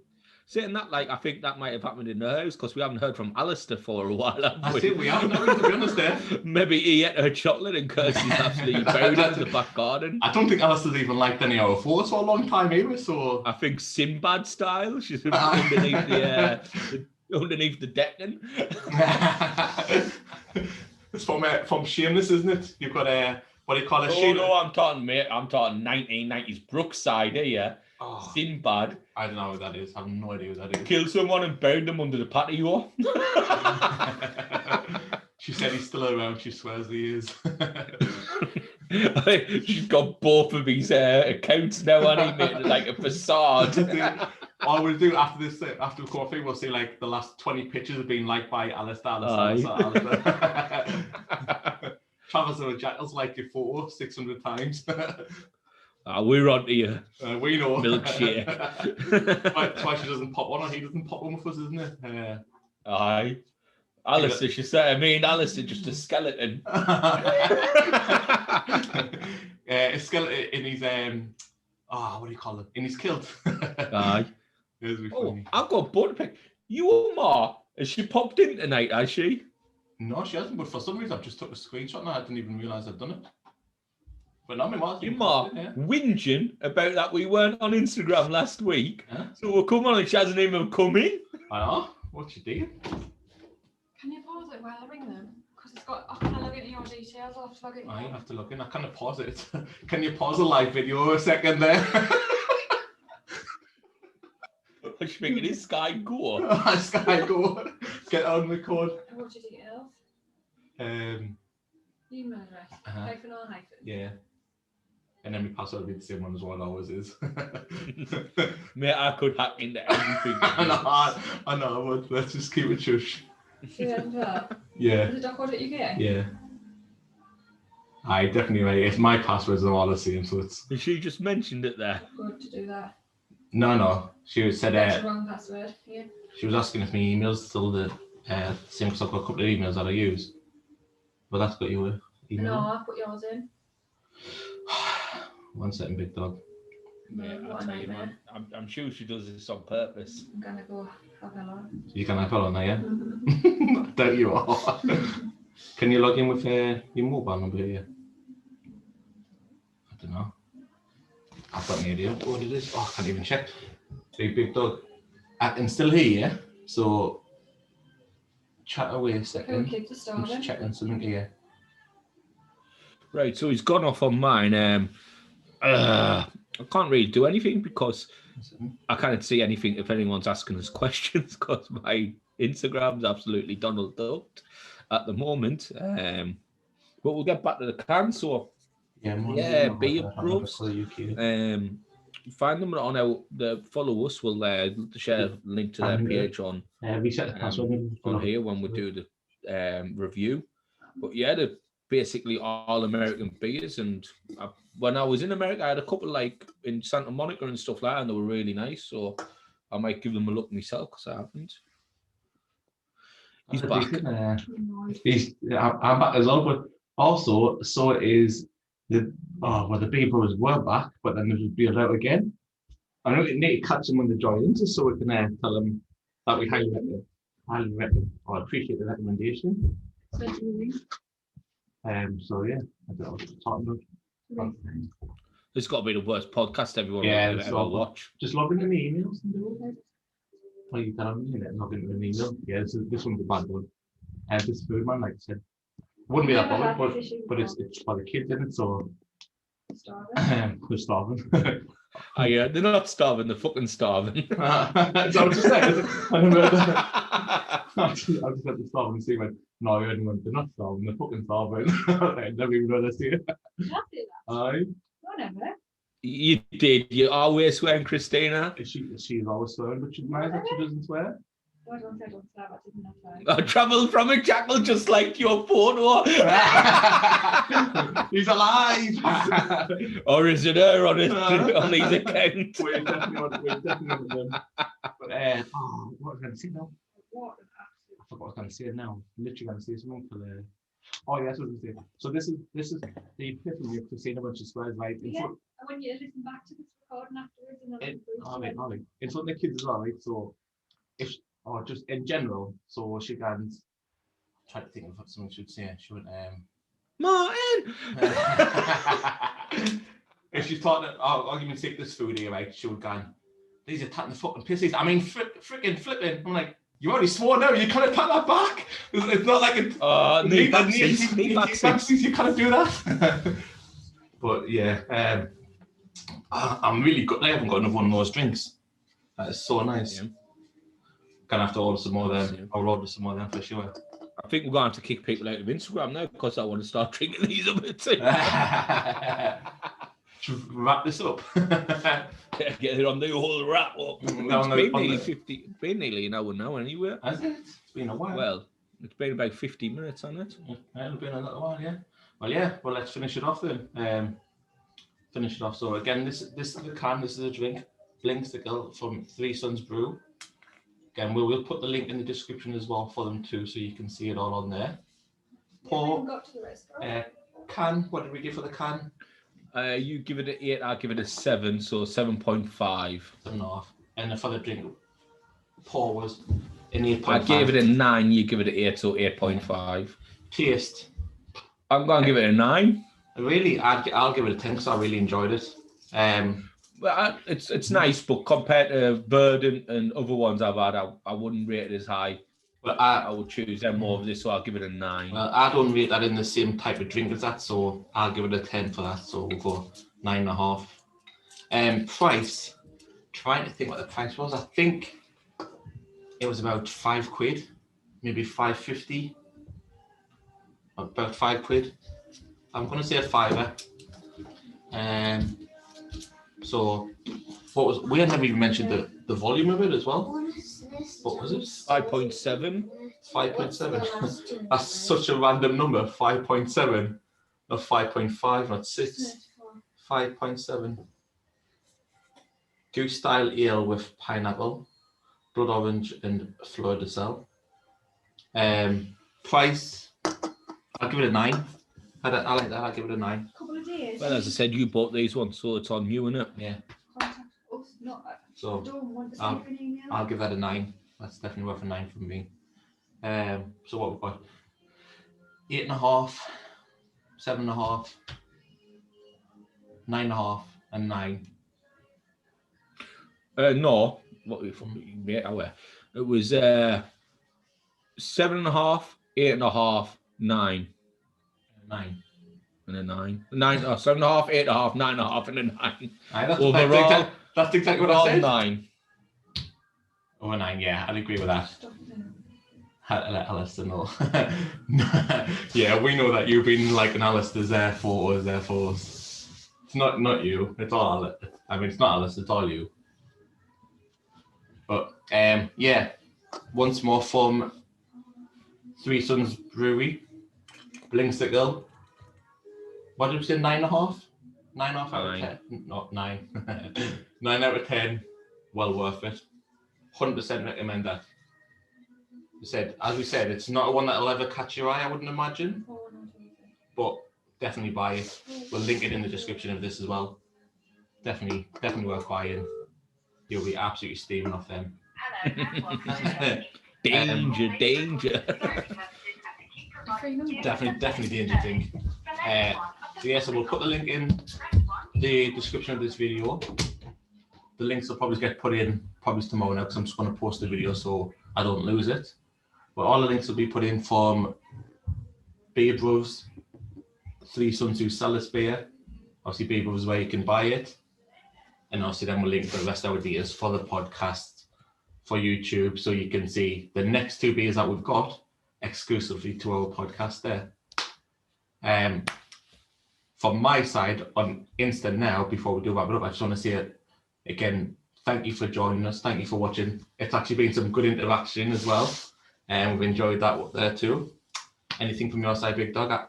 Saying that, like, I think that might have happened in the house because we haven't heard from Alistair for a while. I think we haven't, to be honest there. Maybe he ate her chocolate and Kirsty's absolutely buried in the back garden. I don't think Alistair's even liked any of our photos for a long time either, so... I think Sinbad style. She's underneath the decking. It's from Shameless, isn't it? You've got what do you call it? Oh, no, I'm talking 1990s Brookside here. Oh, Sinbad. I don't know what that is. I have no idea what that is. Killed someone and buried them under the patio. She said he's still around. She swears he is. She's got both of his accounts now, and he made like a facade. All we'll do after this, after coffee, we'll see like the last 20 pictures have been liked by Alistair. Travis and Jackals liked your photo 600 times. We're on to you. We know. Milkshake. That's why she doesn't pop one, or he doesn't pop one with us, isn't it? Aye. Alistair, she said, Alistair, just a skeleton. A skeleton in his, what do you call it? In his kilt. Aye. I've got a button pick. You, Ma, has she popped in tonight, has she? No, she hasn't, but for some reason I've just took a screenshot now. I didn't even realise I'd done it. But no, your ma whinging about that we weren't on Instagram last week. Huh? So we'll come on and she hasn't even come in. I know. What's she doing? Can you pause it while I ring them? Because it's got, I can't log into your details. I'll have to log in. I have to log in. I can't pause it. Can you pause the live video a second there? What's she making? Is Sky Go? Sky Go. Get on record. What's your details? Email address. Hyphen or hyphen? Yeah. And then my password will be the same one as what it always is. Mate, I could hack into everything. I know, but let's just keep it shush. Yeah. Yeah. Is it .co.uk? Yeah. I definitely right. It's my passwords are all the same, so it's. She just mentioned it there. Good to do that. No. She said That's the wrong password. Yeah. She was asking if my email's still the same because I've got a couple of emails that I use. But that's got your email. No, I put yours in. 1 second, big dog. Mate, I'll tell you, man. I'm sure she does this on purpose. I'm gonna go have her on. You can have her on there, yeah? Don't you are. Can you log in with your mobile number here? I don't know. I've got no idea what it is. Oh, I can't even check. Big dog. I can still hear you, so chat away a second. I'm just checking something here. Right, so he's gone off on mine. I can't really do anything because I can't see anything if anyone's asking us questions because my Instagram's absolutely Donald Ducked at the moment. But we'll get back to the can. So be it grubs. Find them on follow us. We'll share a link to their page on here when we do the review. But yeah, they're basically all American beers, and when I was in America, I had a couple like in Santa Monica and stuff like that, and they were really nice. So I might give them a look myself because I haven't. He's back. I'm back as well, but also so is the the big brothers were back, but then there's beers out again. I know we need to catch them when they join in, just so we can tell them that we highly recommend. I appreciate the recommendation. So yeah, I don't know what I'm talking about. It's got to be the worst podcast everyone will ever watch. Just log into the emails and do it. Well, you can log into an email. Yeah, this one's a bad one. And this food man, like I said, wouldn't be that bad, but it's for the kids in it, so they're starving. Oh yeah, they're not starving, they're fucking starving. That's what I'm just saying. I just had to stop and see when no, they're not starving, they're fucking starving. I never even know this here. Aye. Whatever. You did. You always swearing, Christina. She's always swearing, but she's nice that she doesn't swear. I don't say I don't swear, but I didn't I travelled from a jackal just like your photo. He's alive. Or is it her on his account? We're definitely on them. But what was I going to say now? What? I forgot what I was going to say now. Literally going to say something for the. Oh yes, what was I going to say? So this is the epiphany of Christina when she swears, right? Yeah. And when you listen back to this recording afterwards, and then in front of the kids as well, right? So if or just in general, so she can try to think of something she would say. She went, Martin. If she's talking, I'll even take this food here, right? She would go, these are tatting the fucking pissies. I mean, freaking flipping. I'm like, you already swore now. You can't pat that back. It's not like it. Need backsies. You can't do that. But yeah, I'm really good. I haven't got enough one of those drinks. That is so nice. Yeah. Gonna have to order some more then. Yeah. I'll order some more then for sure. I think we're going to have to kick people out of Instagram now because I want to start drinking these a bit too. Should we wrap this up? Get it on the whole wrap up. It's been nearly an hour now anyway. Has it? It's been a while. Well, it's been about 50 minutes on it. Yeah, it's been a little while, yeah. Well, let's finish it off then. So again, this is the can, this is a drink. Blinks from Three Sons Brew. Again, we'll put the link in the description as well for them too, so you can see it all on there. Paul, can, what did we give for the can? You give it an 8, I'll give it a 7, so 7.5. 7.5. And for the drink, Paul was an 8.5. I gave it a 9, you give it an 8, so 8.5. Taste. I'm going to give it a 9. Really? I'll give it a 10 because I really enjoyed it. Well, it's nice, but compared to Bird and other ones I've had, I wouldn't rate it as high. Well, I would choose them more of this, so I'll give it a 9. Well, I don't rate that in the same type of drink as that, so I'll give it a 10 for that. So we'll go 9.5. Price. Trying to think what the price was. I think it was about £5, maybe £5.50. About £5. I'm going to say a £5. So, we had never even mentioned the volume of it as well. What was it? 5.7. 5.7. That's such a random number. 5.7, not 5.5, not 6. 5.7. Goose style ale with pineapple, blood orange, and fleur de sel. Price, I'll give it a 9. I like that. I'll give it a 9. Couple of days. Well, as I said, you bought these ones, so it's on you, innit? Yeah. So I'll give that a 9. That's definitely worth a 9 from me. So what we've got? 8.5, 7.5, 9.5, and 9. No. What we made our? It was 7.5, 8.5, 9. 9. And a 9. 7.5, 8.5, 9.5, and a 9. Aye, that's exactly what I said. 9. Over 9, yeah, I'd agree with that. Let Alistair know. Yeah, we know that you've been like an Alistair's there for us. It's not you. It's all Alistair. I mean, it's not Alistair. It's all you. But yeah, once more from Three Sons Brewery, Blinks. What did we say? 9.5? 9 off out of 10. Not 9. 9 out of 10. Well worth it. 100% recommend that. As we said, it's not one that'll ever catch your eye, I wouldn't imagine. But definitely buy it. We'll link it in the description of this as well. Definitely worth buying. You'll be absolutely steaming off them. Danger. Definitely danger thing. So we'll put the link in the description of this video. The links will probably get put in probably tomorrow now because I'm just going to post the video so I don't lose it. But all the links will be put in from Beer Bros, Three Sons who sell this beer. Obviously, Beer Bros is where you can buy it. And obviously then we'll link the rest of our details for the podcast, for YouTube, so you can see the next 2 beers that we've got exclusively to our podcast there. From my side on Insta now, before we do wrap it up, I just want to say it again, thank you for joining us. Thank you for watching. It's actually been some good interaction as well. And we've enjoyed that there too. Anything from your side, Big Dog?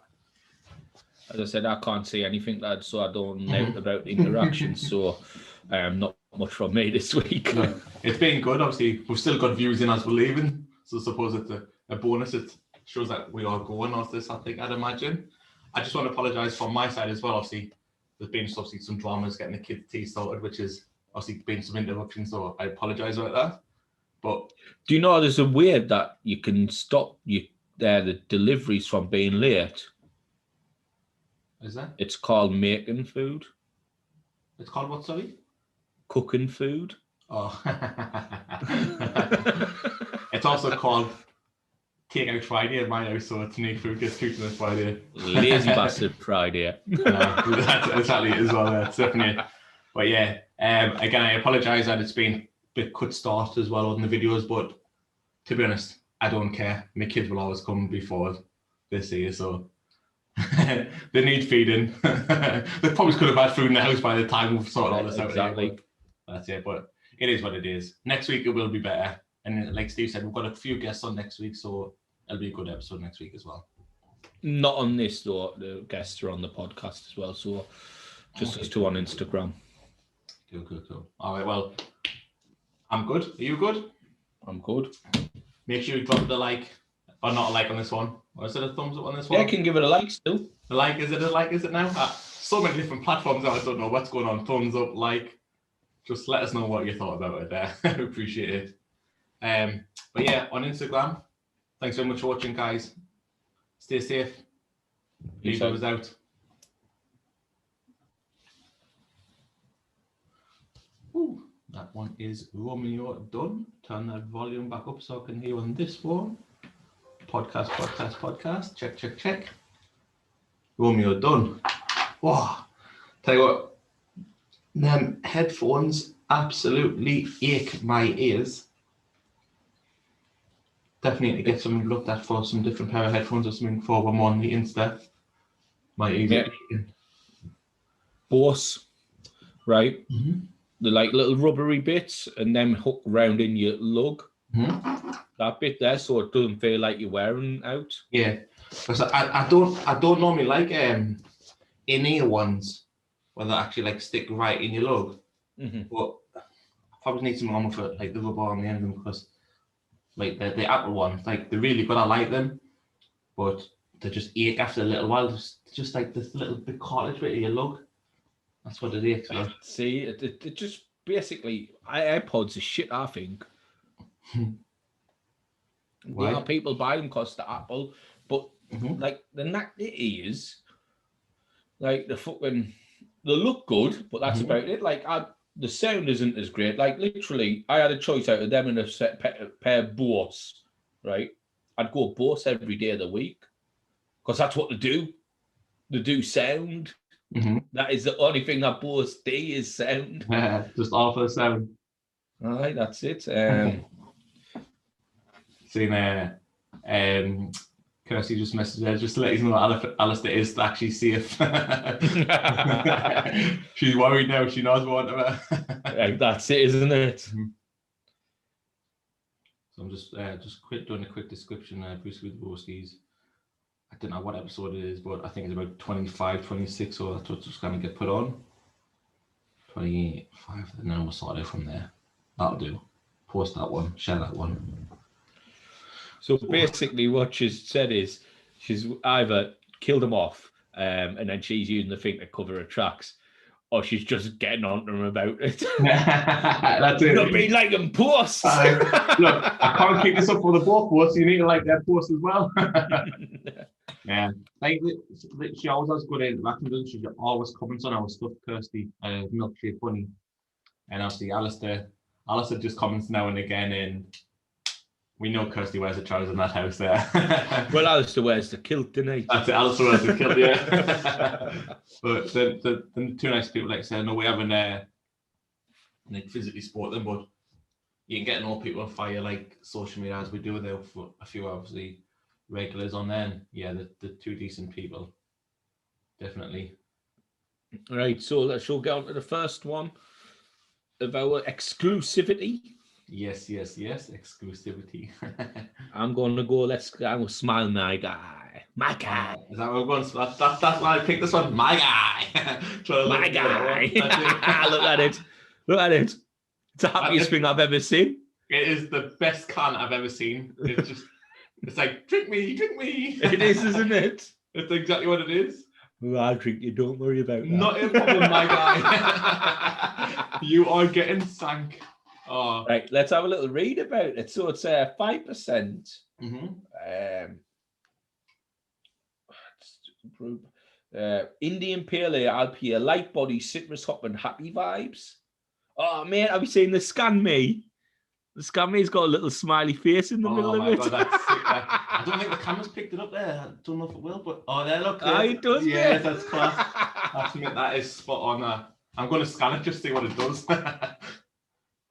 As I said, I can't say anything, lad, so I don't know about interactions. So not much from me this week. No, it's been good. Obviously, we've still got views in as we're leaving. So I suppose it's a bonus. It shows that we are going off this, I think, I'd imagine. I just want to apologise from my side as well. Obviously, there's been some dramas getting the kids' tea sorted, which is obviously been some interruptions. So I apologise about that. But do you know there's a way that you can stop the deliveries from being late? Is that? It's called making food. It's called what, sorry? Cooking food. Oh. It's also called Takeout Friday at my house, so it's make food gets cooked on a Friday. Lazy bastard Friday. That's exactly it as well. That's definitely it. But yeah, again, I apologise that it's been a bit cut start as well on the videos, but to be honest, I don't care. My kids will always come before this year, so they need feeding. They probably could have had food in the house by the time we've sorted all this out. Exactly. That's it, but it is what it is. Next week it will be better. And like Steve said, we've got a few guests on next week, so it'll be a good episode next week as well. Not on this though. The guests are on the podcast as well, so just us two on Instagram. Cool. All right, well, I'm good. Are you good? I'm good. Make sure you drop the like, or not a like on this one. Or is it a thumbs up on this one? Yeah, I can give it a like still. The like, is it now? So many different platforms now, I don't know what's going on. Thumbs up, like. Just let us know what you thought about it there. Appreciate it. But yeah, on Instagram, thanks very much for watching, guys. Stay safe. Peace out. Ooh, that one is Romeo done. Turn that volume back up so I can hear on this one. Podcast. Check. Romeo done. Wow. Tell you what, them headphones absolutely ache my ears. Definitely need to get some looked at for some different pair of headphones or something for them on the Insta. My ears are aching. Bose, right? Mm-hmm. They're like little rubbery bits and then hook round in your lug. Mm-hmm. That bit there, so it doesn't feel like you're wearing out. Yeah, because I don't normally like in-ear ones where they actually like stick right in your lug. Mm-hmm. But I probably need some armor for like the rubber on the end of them because like the Apple ones, like they're really good. I like them, but they just ache after a little while. Just like this little bit cartilage bit of your lug. That's what it aches. See, it just basically AirPods are shit, I think. Why? Yeah, people buy them because they're Apple, but Mm-hmm. like the knack it is, like they look good, but that's about it. Like the sound isn't as great. Like literally, I had a choice out of them and a set pair of Bose, right? I'd go Bose every day of the week because that's what they do. They do sound. Mm-hmm. That is the only thing that Bose do is sound. Just all for the sound. All right, that's it. Seen Kirsty just messaged there just to let you know that Alistair is actually safe. She's worried now. She knows what about. Like, that's it, isn't it? Mm-hmm. So I'm just doing a quick description. Brewskis with broskis. I don't know what episode it is, but I think it's about 25, 26, so that's what's just going to get put on. 25, and then we'll sort it from there. That'll do. Post that one, share that one. So basically what she's said is she's either killed him off and then she's using the thing to cover her tracks, or she's just getting on to him about it. That's it. Not being like them posts. Look, I can't keep this up for the both posts. You need to like their posts as well. Yeah, like she always has good interaction, doesn't she? She always comments on our stuff, Kirsty, milkshake funny, and obviously Alistair just comments now and again, and we know Kirsty wears the trousers in that house there. Well, Alistair wears the kilt, doesn't he? That's it, Alistair wears the kilt, yeah. But the two nice people, like I said, no, we haven't like physically sport them, but you can get all people on fire like social media as we do there for a few obviously regulars on there. And yeah, the two decent people, definitely. Right, so let's get on to the first one of our exclusivity. Yes, exclusivity. I'm going to go, I will smile my guy. My guy. Is that what we're going? That's why I picked this one. My guy. My guy. Look at it. Look at it. It's the happiest thing I've ever seen. It is the best can I've ever seen. It's just, it's like, drink me, drink me. It is, isn't it? It's exactly what it is. Well, I'll drink you, don't worry about that. Not a problem, my guy. You are getting sank. Oh. Right, let's have a little read about it. So it's 5%. Indian Pale Ale, IPA, light body, citrus hop, and happy vibes. Oh, man, have you seen the Scan Me? The Scan Me's got a little smiley face in the middle of it. God, that's sick. I don't think the camera's picked it up there. I don't know if it will, but there, look. It does. Yeah, that's class. That is spot on. I'm going to scan it just to see what it does.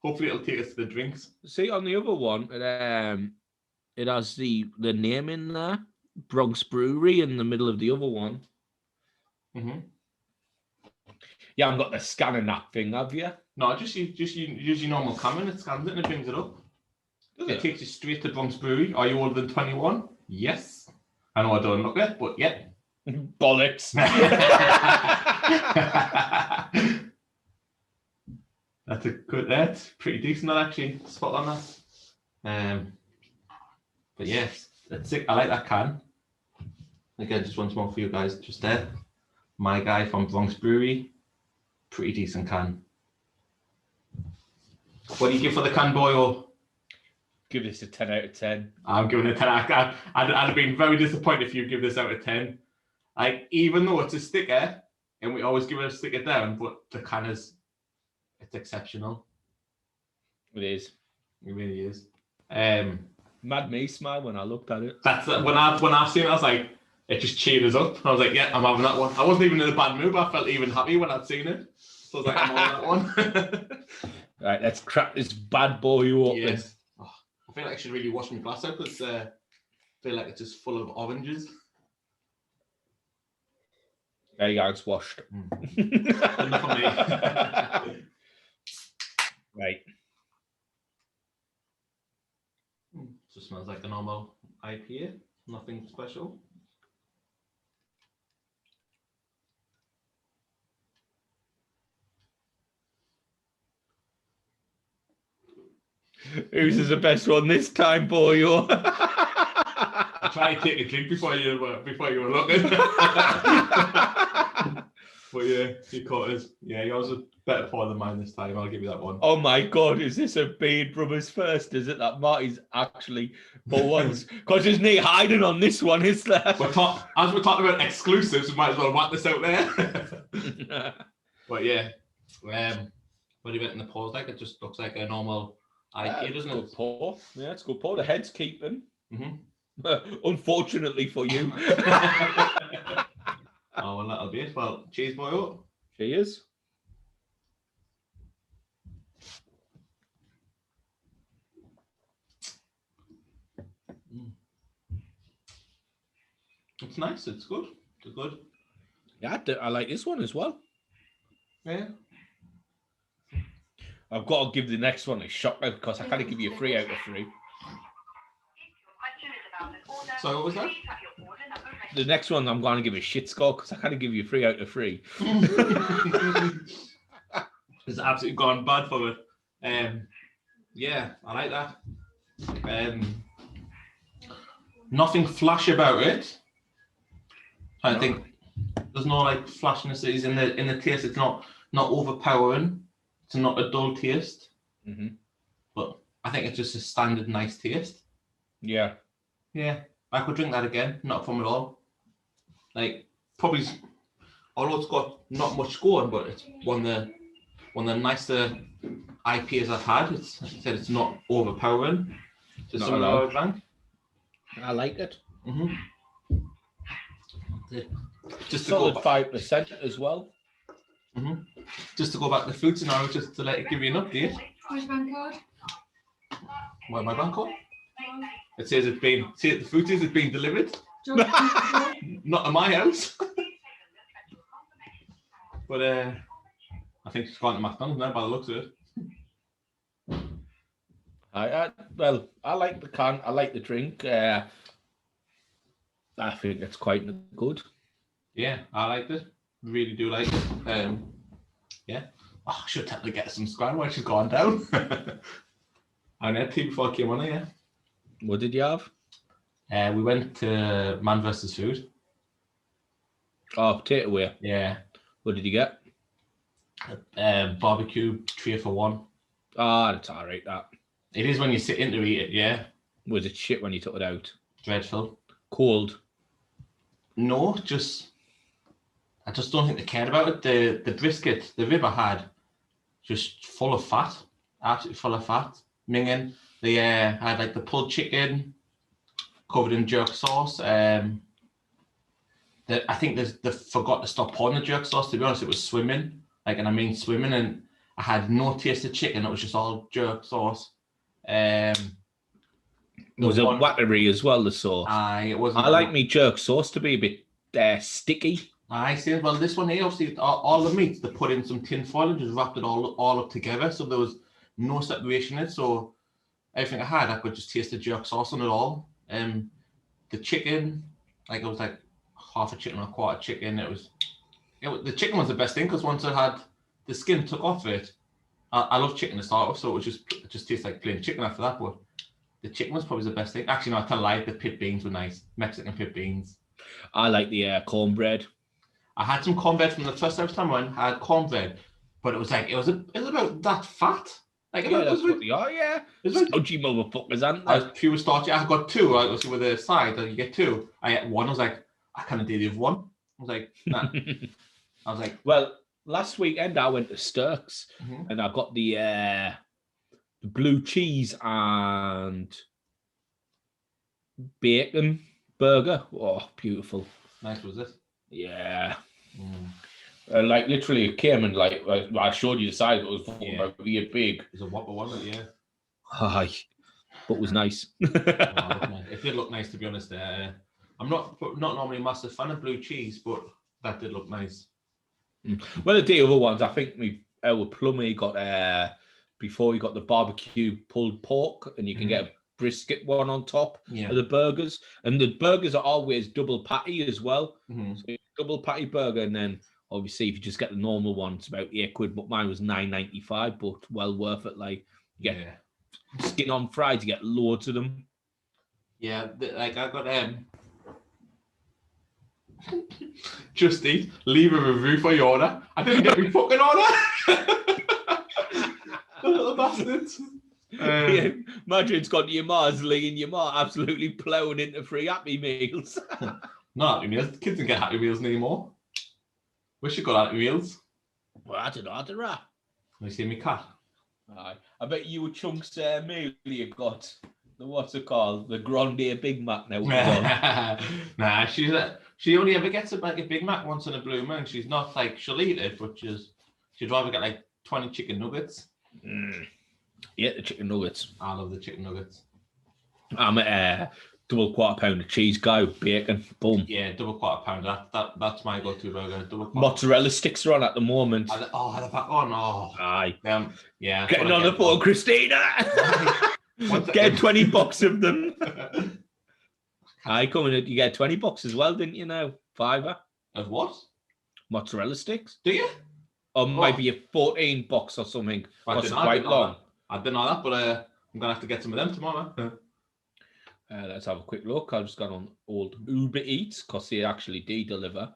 Hopefully, it'll take us to the drinks. See, on the other one, it has the name in there, Bronx Brewery, in the middle of the other one. You haven't got the scanning that thing, have you? No, just use your normal camera and it scans it and it brings it up. It takes you straight to Bronx Brewery. Are you older than 21? Yes. I know I don't look it, but yeah. Bollocks. That's pretty decent, that actually. Spot on that. But yes, that's it. I like that can. Again, just once more for you guys, just there. My guy from Bronx Brewery. Pretty decent can. What do you give for the can, boyo? Give this a 10 out of 10. I'm giving it a 10. I'd have been very disappointed if you give this out of 10. Like, even though it's a sticker, and we always give it a sticker down, but the can it's exceptional. It is. It really is. Mad me smile when I looked at it. That's when I've seen it, I was like, it just cheered us up. I was like, yeah, I'm having that one. I wasn't even in a bad mood, but I felt even happy when I'd seen it. So I was like, I'm on that one. Right, let's crack this bad boy open. Yes. Oh, I feel like I should really wash my glass out because I feel like it's just full of oranges. There you go, it's washed. Enough for me. Right. Just smells like a normal IPA. Nothing special. Whose is the best one this time, boyo? Try to take a drink before you were looking. But yeah, you caught us. Yeah, yours was a better pour than mine this time. I'll give you that one. Oh my God, is this a Beard Brothers first? Is it that Marty's actually for once? Because there's no hiding on this one, is there? As we're talking about exclusives, we might as well whack this out there. But yeah, what do you think in the pause like? It just looks like a normal IPA, doesn't it? Good pour. Yeah, it's a good pour. The head's keeping. Mm-hmm. Unfortunately for you. Oh, well, that'll be it. Well, cheers, boyo. Cheers. It's nice. It's good. It's good. Yeah, I like this one as well. Yeah. I've got to give the next one a shot now because I can't give you a 3 out of 3. So what was that? The next one I'm going to give a shit score because I can't give you 3 out of 3. It's absolutely gone bad for it. Yeah, I like that. Nothing flash about it. I think there's no like flashiness in the taste. It's not overpowering. It's not a dull taste. Mm-hmm. But I think it's just a standard nice taste. Yeah. Yeah, I could drink that again. Not a problem at all. Like probably, although it's got not much scoring, but it's one of the nicer IPAs I've had. It's not overpowering. It's Not something at all. I would rank. I like it. Mm-hmm. Just to Solid go back, 5% as well. mm-hmm. Just to go back to the food scenario, just to give you an update. Where's your bank card? Where's my bank card? It says the food says it's been delivered. Not to my house. But I think it's gone to McDonald's now by the looks of it. I like the can. I like the drink. I think it's quite good. Yeah, I liked it. Really do like it. Yeah. Oh, I should tell her to get some scran while she's gone down. I had tea before I came on here. What did you have? We went to Man vs. Food. Oh, potato way. Yeah. What did you get? Barbecue 3 for 1. Ah, that's all right. That It is when you sit in to eat it, yeah. was it shit when you took it out. Dreadful. Cold. No, I just don't think they cared about it. The brisket, the rib I had, just full of fat. Absolutely full of fat. Minging. They had like the pulled chicken covered in jerk sauce. I think they forgot to stop pouring the jerk sauce. To be honest, it was swimming. And I mean swimming, and I had no taste of chicken. It was just all jerk sauce. Was it watery as well, the sauce? It wasn't. I like me jerk sauce to be a bit sticky. I see. Well, this one here, obviously, all the meats, they put in some tin foil and just wrapped it all up together. So there was no separation in it. So everything I had, I could just taste the jerk sauce on it all. The chicken, it was like half a chicken or a quarter chicken. The chicken was the best thing because once I had the skin took off it, I love chicken to start with, so it just tastes like plain chicken after that. But the chicken was probably the best thing. Actually, no, I tell a lie. The pit beans were nice. Mexican pit beans. I like the cornbread. I had some cornbread from the first time I had cornbread, but it was about that fat. That's what they are, yeah. Stodgy motherfuckers, aren't they? I was pure starchy. I got 2. I was with a side. You get 2. I ate 1. I was like, I can't do the other one. I was like, nah. I was like, well, last weekend I went to Sturks and I got the blue cheese and bacon burger. Oh, beautiful. Nice, was it? Yeah. Literally it came and I showed you the size. It was really big. It was a whopper, wasn't it? Yeah. Aye, but it was nice. It did look nice, to be honest. I'm not normally a massive fan of blue cheese, but that did look nice. Well, the other ones, I think our plumber got before he got the barbecue pulled pork, and you can get a brisket one on top of the burgers, and the burgers are always double patty as well. So double patty burger, and then obviously if you just get the normal one, it's about £8, but mine was $9.95, but well worth it. Like you get skin on fries, you get loads of them. Yeah, I got Just Eat, leave a review for your order. I didn't get my fucking order. The little bastards. Imagine it's gone to your ma's, Lee, and your ma absolutely ploughing into free Happy Meals. Not Happy Meals. The kids don't get Happy Meals anymore. Wish you got Happy Meals. Well, I don't know. Let me see me cat. Aye. I bet you a chunks meal you got. What's it called? The Grande Big Mac now. Nah, she only ever gets a Big Mac once in a blue moon. She's not she'll eat it, but she'd rather get 20 chicken nuggets. Yeah, the chicken nuggets. I love the chicken nuggets. I'm a double quarter pounder cheese guy with bacon. Boom. Yeah, double quarter pounder. That's my go-to burger. Mozzarella sticks are on at the moment. They're back on. Oh, aye. Yeah. Getting on the phone, Christina. Get $20 of them. I come in, you get 20 bucks as well, didn't you now? Fiver. Of what? Mozzarella sticks. Do you? Or maybe a 14 bucks or something. I Or didn't it's know quite long. I didn't know that, but I'm going to have to get some of them tomorrow. Let's have a quick look. I've just gone on old Uber Eats because they actually do deliver.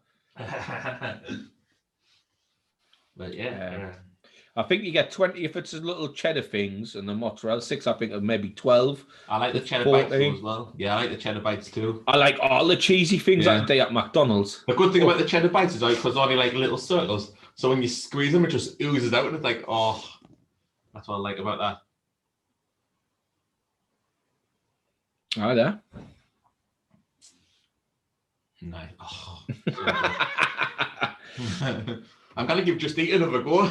But yeah. I think you get 20 if it's a little cheddar things, and the mozzarella sticks, I think, of maybe 12. I like the cheddar 14. bites too as well. Yeah, I like the cheddar bites too. I like all the cheesy things like they at McDonald's. The good thing about the cheddar bites is because they're only like little circles. So when you squeeze them, it just oozes out, and it's like, oh, that's what I like about that. Hi there. Nice. Oh, I'm gonna give Just Eat another go.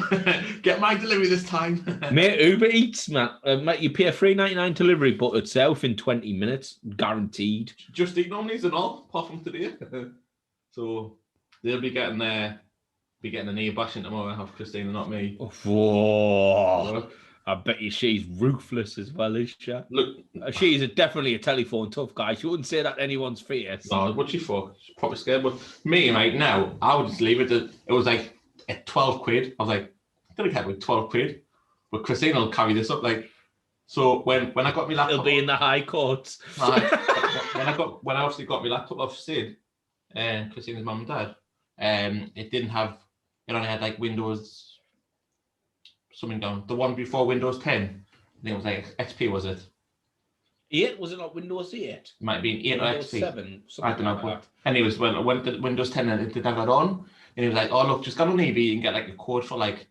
Get my delivery this time. Mate, Uber Eats, man. Mate, you pay a $3.99 delivery, but itself in 20 minutes, guaranteed. Just Eat normally and all, apart from today. So they'll be getting an ear bashing tomorrow of Christina, not me. Whoa. I bet you she's ruthless as well, is she? Look, she's definitely a telephone tough guy. She wouldn't say that to anyone's face. No, what's she for? She's probably scared. But me, right now, I would just leave it. It was like at 12 quid. I was like, I don't care about 12 quid. But Christina will carry this up. Like, so when I got my laptop, it'll be in the high courts. when I obviously got my laptop off Sid and Christina's mum and dad, it didn't have. It only had like Windows. Something down. The one before Windows 10. I think it was like XP, was it? 8? Was it not Windows 8? It might be 8 or Windows XP. 7. I don't know. Like anyways, when I went to Windows 10 and it did have that on, and he was like, "Oh look, just go on eBay and get like a code for like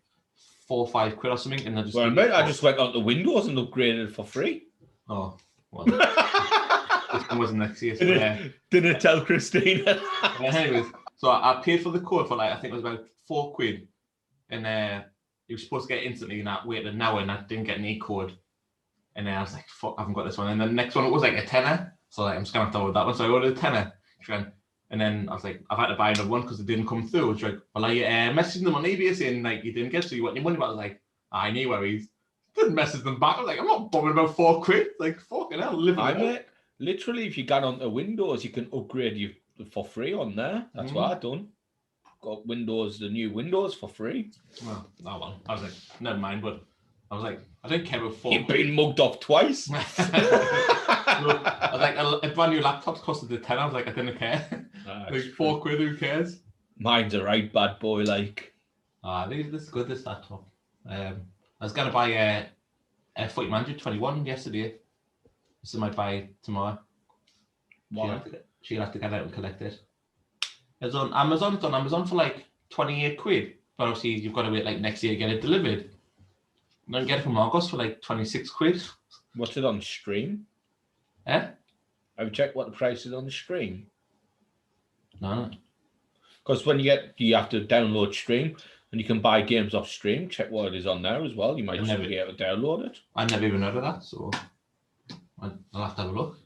4 or 5 quid or something." And I just I just went on to Windows and upgraded it for free. Oh well, this one wasn't next year. So, didn't tell Christina. Anyways, so I paid for the code for like I think it was about 4 quid, and you were supposed to get it instantly, and I waited an hour and I didn't get any code. And then I was like, fuck, I haven't got this one. And then the next one, it was like a tenner. So like, I'm just going to have to order that one. So I ordered a tenner. And then I was like, I've had to buy another one because it didn't come through. She's like, well, I messaged them on eBay saying like, you didn't get it, so you want your money back. I was like, I knew where he's. Didn't message them back. I was like, I'm not bothering about 4 quid. Like, fucking hell, mate, literally, if you get onto Windows, you can upgrade you for free on there. That's what I've done. Got Windows, the new Windows for free. Well, that one. I was like, never mind, but I was like, I don't care about 4 You've been mugged off twice. I was like, a brand new laptop costed a 10. I was like, I didn't care. Like 4 quid, who cares? Mine's a right bad boy, like. This is good, this laptop. I was going to buy a Footy Manager 21 yesterday. So I might buy it tomorrow. She'll have to get out and collect it. It's on Amazon. It's on Amazon for like 28 quid. But obviously, you've got to wait like next year to get it delivered. And then get it from August for like 26 quid. What's it on stream? Eh? Have you checked what the price is on the stream? No. Because when you have to download stream, and you can buy games off stream. Check what it is on there as well. You might just be able to download it. I never even heard of that, so I'll have to have a look.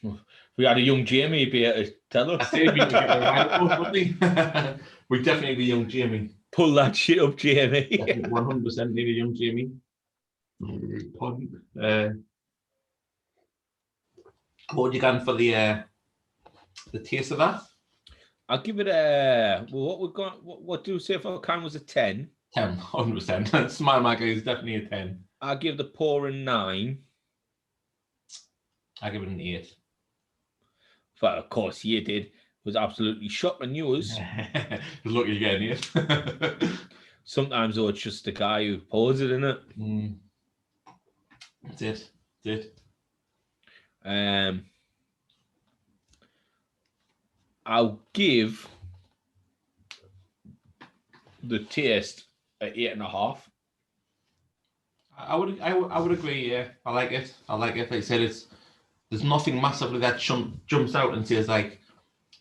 If we had a young Jamie, he'd be able to tell us. I think we'd get a right, wouldn't we? We'd definitely be young Jamie. Pull that shit up, Jamie. 100% need a young Jamie. What would you get for the taste of that? I'll give it a. Well, what we got? What do you say for can was a 10? 10, 100%. Smile Maga is definitely a 10. I'll give the pour a 9. I'll give it an 8. Well, of course, you did. It was absolutely shocking news. Look, you're getting it. Sometimes, though, it's just the guy who pours it in it. That's it. I'll give the taste an 8.5. I would agree. Yeah, I like it. Like I said, there's nothing massively that jumps out and says like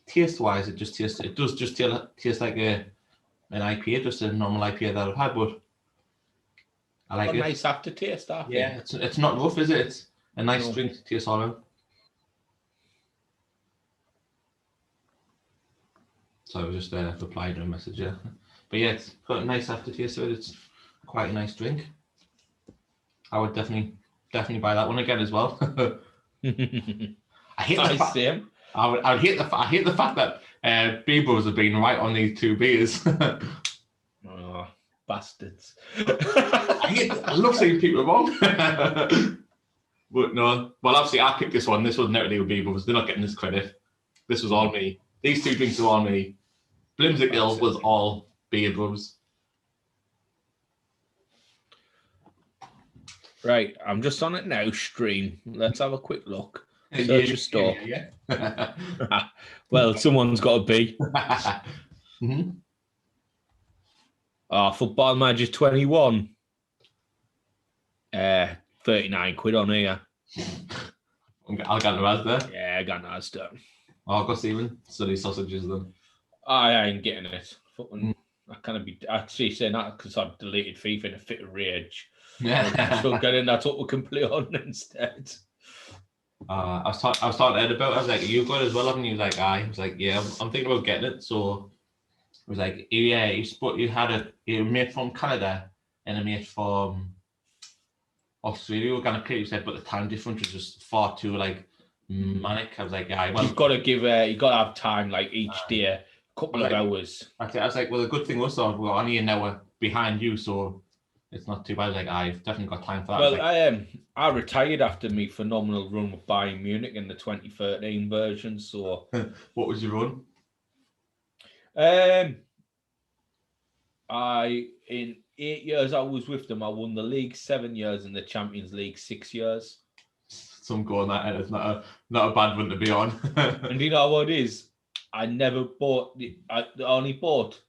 taste wise. It does just taste like an IPA, just a normal IPA that I've had. But I like it. Nice aftertaste. Yeah, it's not rough, is it? It's a nice drink to taste all out. So I was just replying to a message, yeah. But yeah, it's got a nice aftertaste to it. It's quite a nice drink. I would definitely buy that one again as well. I hate the fact, I hate the fact that B-Bros have been right on these two beers. Oh, bastards. I love seeing people wrong. But no, well, obviously I picked this one. This was never with B-Bros. They're not getting this credit. This was all me. These two drinks are all me. Blimsicle was all B-Bros. Right, I'm just on it now, stream. Let's have a quick look. Search a store. Yeah. Well, someone's got to be. Mm-hmm. Football Manager 21. 39 quid on here. I'll get the Asda. Yeah, I got an Asda. I'll go Stephen. Sunny sausages then. I ain't getting it. Fucking, I can't be actually saying that because I've deleted FIFA in a fit of rage. Yeah. So getting that's what we can play on instead. I was talking to Ed about it. I was like, you got it as well, haven't you? He was like, aye. I was like, yeah, I'm thinking about getting it. So I was like, yeah, you had a mate from Canada and a mate from Australia. We were gonna play, he said, but the time difference was just far too like manic. I was like, yeah, well, You've got to give you got to have time like each day, a couple of hours. I was like, well, the good thing was though, we're only an hour behind you, so it's not too bad. I was like, I've definitely got time for that. Well, I retired after my phenomenal run with Bayern Munich in the 2013 version. So, what was your run? In 8 years I was with them, I won the league 7 years and the Champions League 6 years. Some go on that, and it's not a bad one to be on. And you know what it is? I never bought. I only bought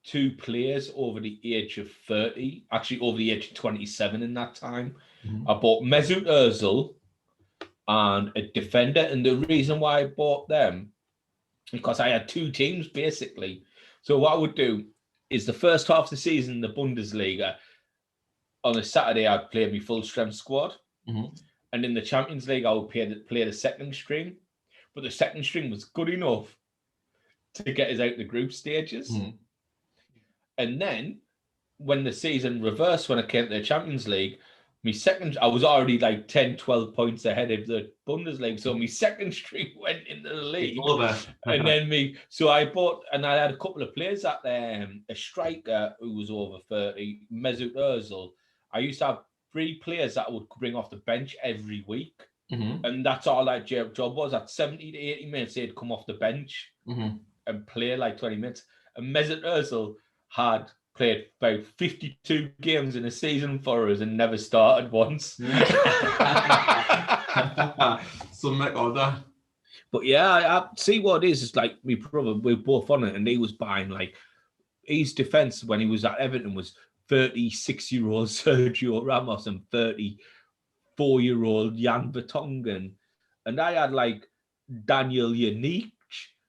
2 players over the age of 30. Actually, over the age of 27 in that time. Mm-hmm. I bought Mesut Ozil and a defender, and the reason why I bought them because I had 2 teams basically. So what I would do is the first half of the season in the Bundesliga, on a Saturday I'd play my full strength squad. Mm-hmm. And in the Champions League, I would play the second string. But the second string was good enough to get us out the group stages. Mm-hmm. And then when the season reversed, when I came to the Champions League, I was already like 10, 12 points ahead of the Bundesliga. So my second string went into the league. And then so I bought, and I had a couple of players at there, a striker who was over 30, Mesut Ozil. I used to have 3 players that I would bring off the bench every week. Mm-hmm. And that's all that job was. At 70 to 80 minutes, they'd come off the bench and play like 20 minutes. And Mesut Ozil had played about 52 games in a season for us and never started once. Some make all that. But yeah, I see what it is. It's like me brother, we're both on it, and he was buying like his defense when he was at Everton was 36-year-old Sergio Ramos and 34-year-old Jan Vertonghen. And I had like Daniel Yannick,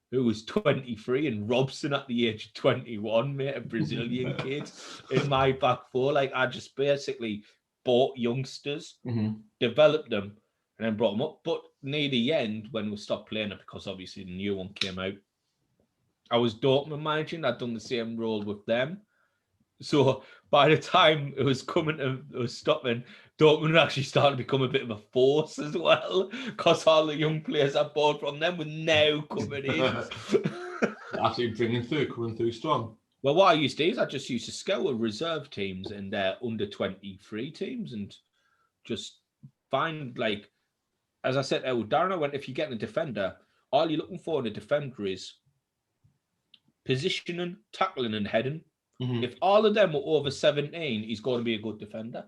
who was 23, and Robson at the age of 21, mate, a Brazilian kid in my back four. Like, I just basically bought youngsters, developed them, and then brought them up. But near the end, when we stopped playing it, because obviously the new one came out, I was Dortmund managing. I'd done the same role with them. So by the time it was stopping, Dortmund actually started to become a bit of a force as well, because all the young players I bought from them were now coming in. Actually coming through strong. Well, what I used to do is I just used to scour reserve teams and their under 23 teams and just find, like, as I said, Darren, I went, if you're getting a defender, all you're looking for in a defender is positioning, tackling, and heading. If all of them were over 17, he's going to be a good defender.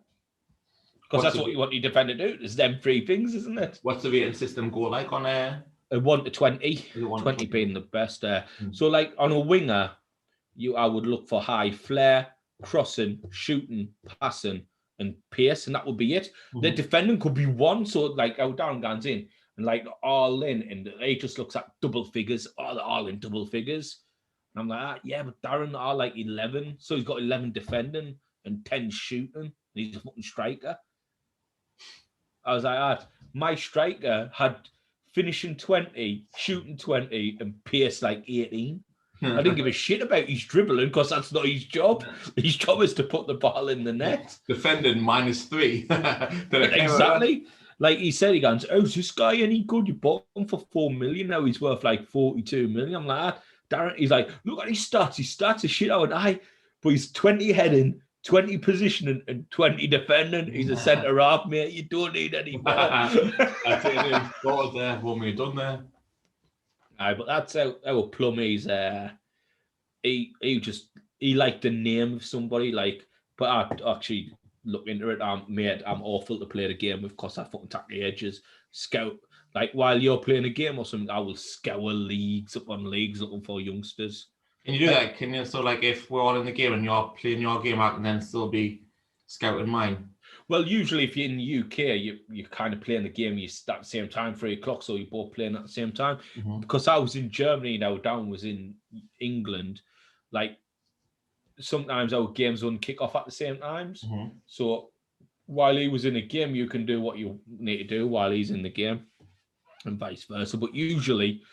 Because that's what you want your defender to do. There's them 3 things, isn't it? What's the rating system go like on a 1 to 20? 20 being the best. So, like on a winger, I would look for high flair, crossing, shooting, passing, and pace, and that would be it. The defending could be 1. So, like, Darren Gans in and like all in, and he just looks at double figures, all in double figures. And I'm like, yeah, but Darren are like 11. So he's got 11 defending and 10 shooting. And he's a fucking striker. I was like, my striker had finishing 20, shooting 20, and pace like 18. I didn't give a shit about his dribbling because that's not his job. His job is to put the ball in the net. Defending -3. Exactly. Like he said, he goes, "Oh, is this guy any good? You bought him for 4 million. Now he's worth like 42 million." I'm like, Darren. He's like, "Look at his stats. His stats are shit out." But he's 20 heading, 20 positioning, and 20 defending. He's a centre half, mate. You don't need any more. That's it. What there? What we done there? Aye, but that's how Plum is. He liked the name of somebody. Like, but I actually look into it. I'm awful to play the game with because I fucking tack the edges. Scout. Like while you're playing a game or something, I will scour leagues upon leagues looking for youngsters. Can you do that? Can you? So like if we're all in the game and you're playing your game out and then still be scouting mine? Well, usually if you're in the UK, you're kind of playing the game. You start at the same time, 3 o'clock, so you're both playing at the same time. Mm-hmm. Because I was in Germany now, Dan was in England. Like sometimes our games wouldn't kick off at the same times. Mm-hmm. So while he was in a game, you can do what you need to do while he's in the game, and vice versa. But usually,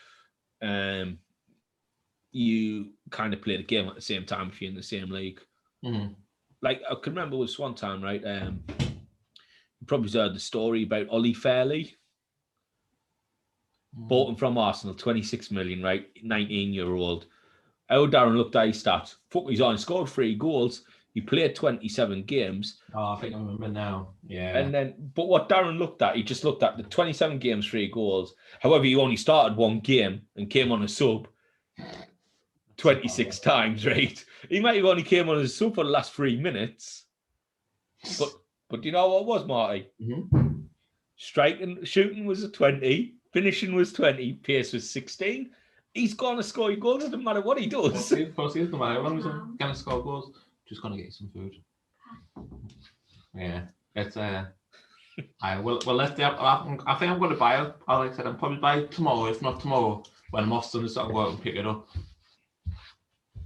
you kind of play the game at the same time if you're in the same league. Mm-hmm. Like I can remember this one time, right? You probably heard the story about Ollie Fairley. Bought him from Arsenal, 26 million, right? 19-year-old. How Darren looked at his stats. Fuck, he's on, scored 3 goals. He played 27 games. Oh, I think I remember now. Yeah. And then, but what Darren looked at, he just looked at the 27 games, 3 goals. However, he only started 1 game and came on a sub 26 times, right? He might have only came on as a sub for the last 3 minutes. But you know what was, Marty? Mm-hmm. Shooting was a 20, finishing was 20, pace was 16. He's going to score goals, doesn't matter what he does. Of course he is, no matter what he's going to score goals. Just going to get some food. Yeah, it's let's do. I think I'm going to buy it. Like I said, I'll probably buy it tomorrow. If not tomorrow, when I'm off Sunday, start work and pick it up.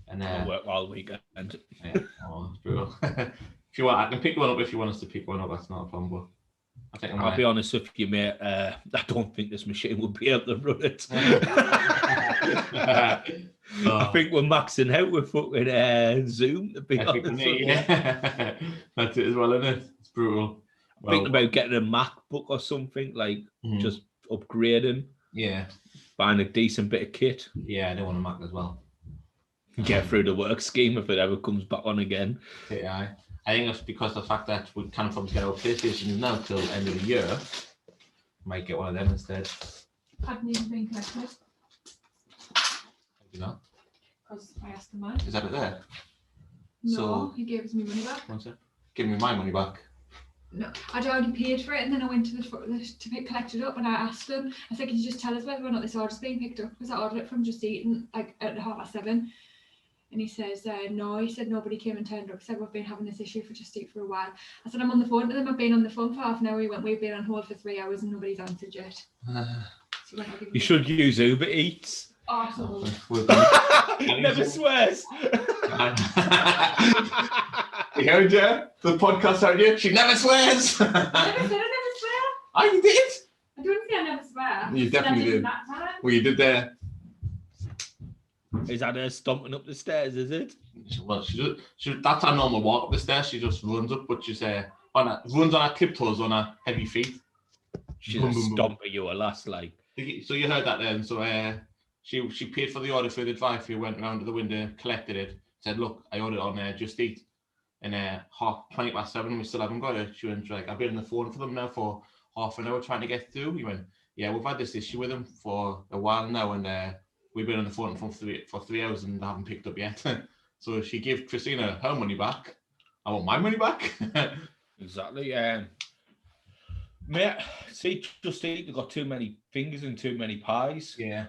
And I'll work all weekend. Yeah, it's brutal. If you want, I can pick one up if you want us to pick one up. That's not a problem. But I think I'll be honest with you, mate. I don't think this machine would be able to run it. I think we're maxing out with fucking Zoom. To be honest with you. Yeah. That's it as well, isn't it? It's brutal. Well, thinking about getting a MacBook or something, like just upgrading. Yeah. Buying a decent bit of kit. Yeah, I don't want a Mac as well. Get through the work scheme if it ever comes back on again. Yeah, I think it's because of the fact that we can't probably get our PlayStation now till the end of the year. Might get one of them instead. Hadn't even been collected. You know? Because I asked the man. Is that it there? No, So, he gave us my money back. one sec. Give me my money back. No, I'd already paid for it, and then I went to to collect it up, and I asked them. I said, "Can you just tell us whether or not this order's being picked up?" Because I ordered it from Just Eating like at 7:30. And he says, no. He said nobody came and turned up. He said, we've been having this issue for Just Eat for a while. I said, I'm on the phone to them. I've been on the phone for half an hour. He went, we've been on hold for 3 hours and nobody's answered yet. So you should use Uber Eats. Awesome. Never swears. You heard you? The podcast heard you? She never swears. I never said I never swear. Oh, you did? I don't say I never swear. You definitely did. That time. Well, you did there. Is that her stomping up the stairs, is it? Well, that's her normal walk up the stairs. She just runs up, but she's runs on her tiptoes on her heavy feet. She's a stomper, you a lass, like. So you heard that then. So she paid for the order for the drive-thru, went round to the window, collected it, said, look, I ordered on Just Eat. And 7:20, we still haven't got it. She went, like, I've been on the phone for them now for half an hour trying to get through. He went, yeah, we've had this issue with them for a while now, and we've been on the phone for 3 hours and they haven't picked up yet. So she gave Christina her money back. I want my money back. Exactly. Mate, see, Just Eat, they've got too many fingers and too many pies. Yeah.